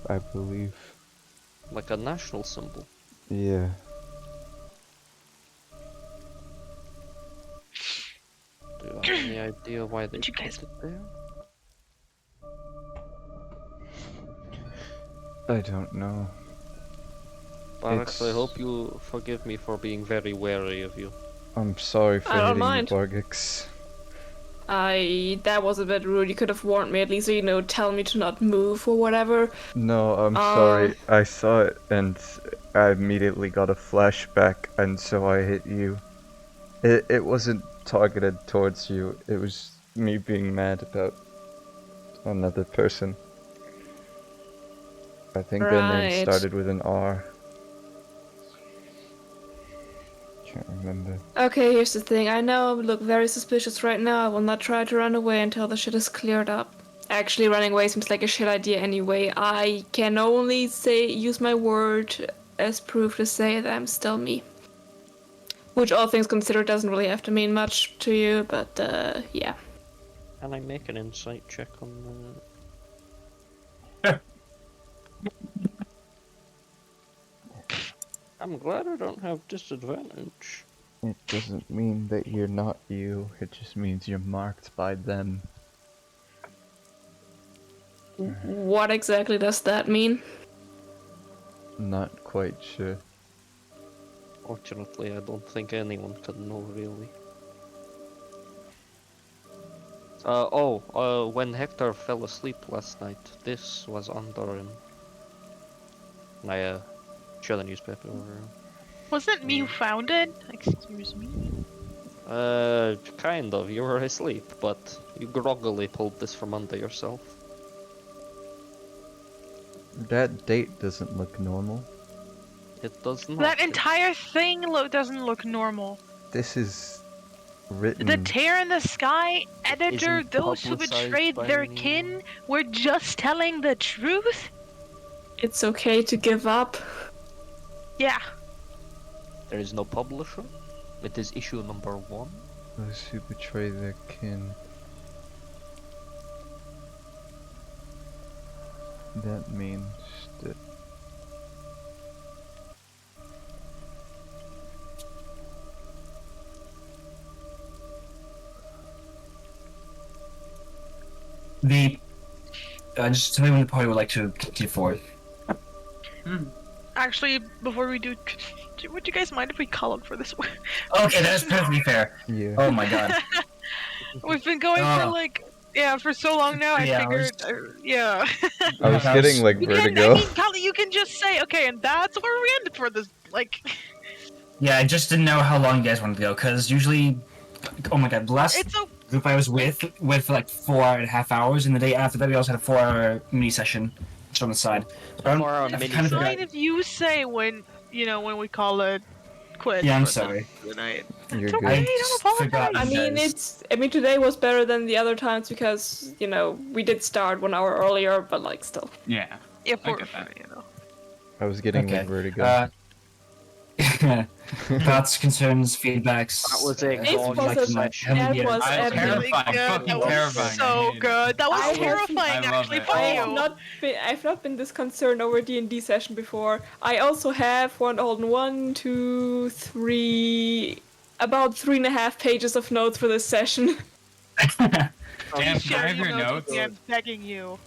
I believe. like a national symbol. Yeah. Do you have any idea why they Did you put guys- it there? I don't know. Barix, I It's- hope you forgive me for being very wary of you. I'm sorry for I don't hitting mind. you, Bargix. That was a bit rude. You could have warned me at least, or, tell me to not move or whatever. No, I'm sorry. I saw it and I immediately got a flashback, and so I hit you. It wasn't targeted towards you. It was me being mad about another person. I think their name Right. started with an R. Can't remember. Okay, here's the thing. I know I look very suspicious right now. I will not try to run away until the shit is cleared up. Actually, running away seems like a shit idea anyway. I can only use my word as proof to say that I'm still me. Which, all things considered, doesn't really have to mean much to you, but, yeah. Can I make an insight check on I'm glad I don't have disadvantage. It doesn't mean that you're not you. It just means you're marked by them. What exactly does that mean? Not quite sure. Fortunately, I don't think anyone can know really. When Hector fell asleep last night, this was under him. I share the newspaper over. Wasn't me who found it? Excuse me. Kind of. You were asleep, but you groggily pulled this from under yourself. That date doesn't look normal. It does not. That entire thing doesn't look normal. This is written. The tear in the sky, editor, Isn't those who publicized betrayed by their anyone. kin were just telling the truth? It's okay to give up. Yeah. There is no publisher. It is issue number 1. Those who betray their kin. That means that. Just tell me when the party would like to continue forward. Actually, before we do, would you guys mind if we call it for this one? Okay, that is perfectly fair. Yeah. Oh my god. We've been going for so long now. I 3 figured, yeah. I was getting like You can, vertigo. I mean, Callie, you can just say, okay, and that's where we ended for this. Like, Yeah, I just didn't know how long you guys wanted to go, because usually, oh my god, the last it's so. group I was with went for like 4.5 hours, and the day after that we also had a 4-hour mini session just on the side. So For our I mini kind of session. forgot. Fine if you say when we call it quits. Yeah, I'm for sorry. the night. You're It's good. okay. I Don't just apologize. forgot. I mean, today was better than the other times because, we did start 1 hour earlier, but, like, still. Yeah. Yeah, I for, get that. I was getting Okay. like vertigo. Thoughts, concerns, feedbacks. That was a It god was like a- session. that yeah. was I epic. terrifying, fucking that was terrifying. I so hated it. good. That was I have- terrifying, I love actually. it. Fuck I you. have not been this concerned over D&D session before. I also have 1, 2, 3 about 3.5 pages of notes for this session. Dan, can I Share have your your notes? with me, I'm begging you.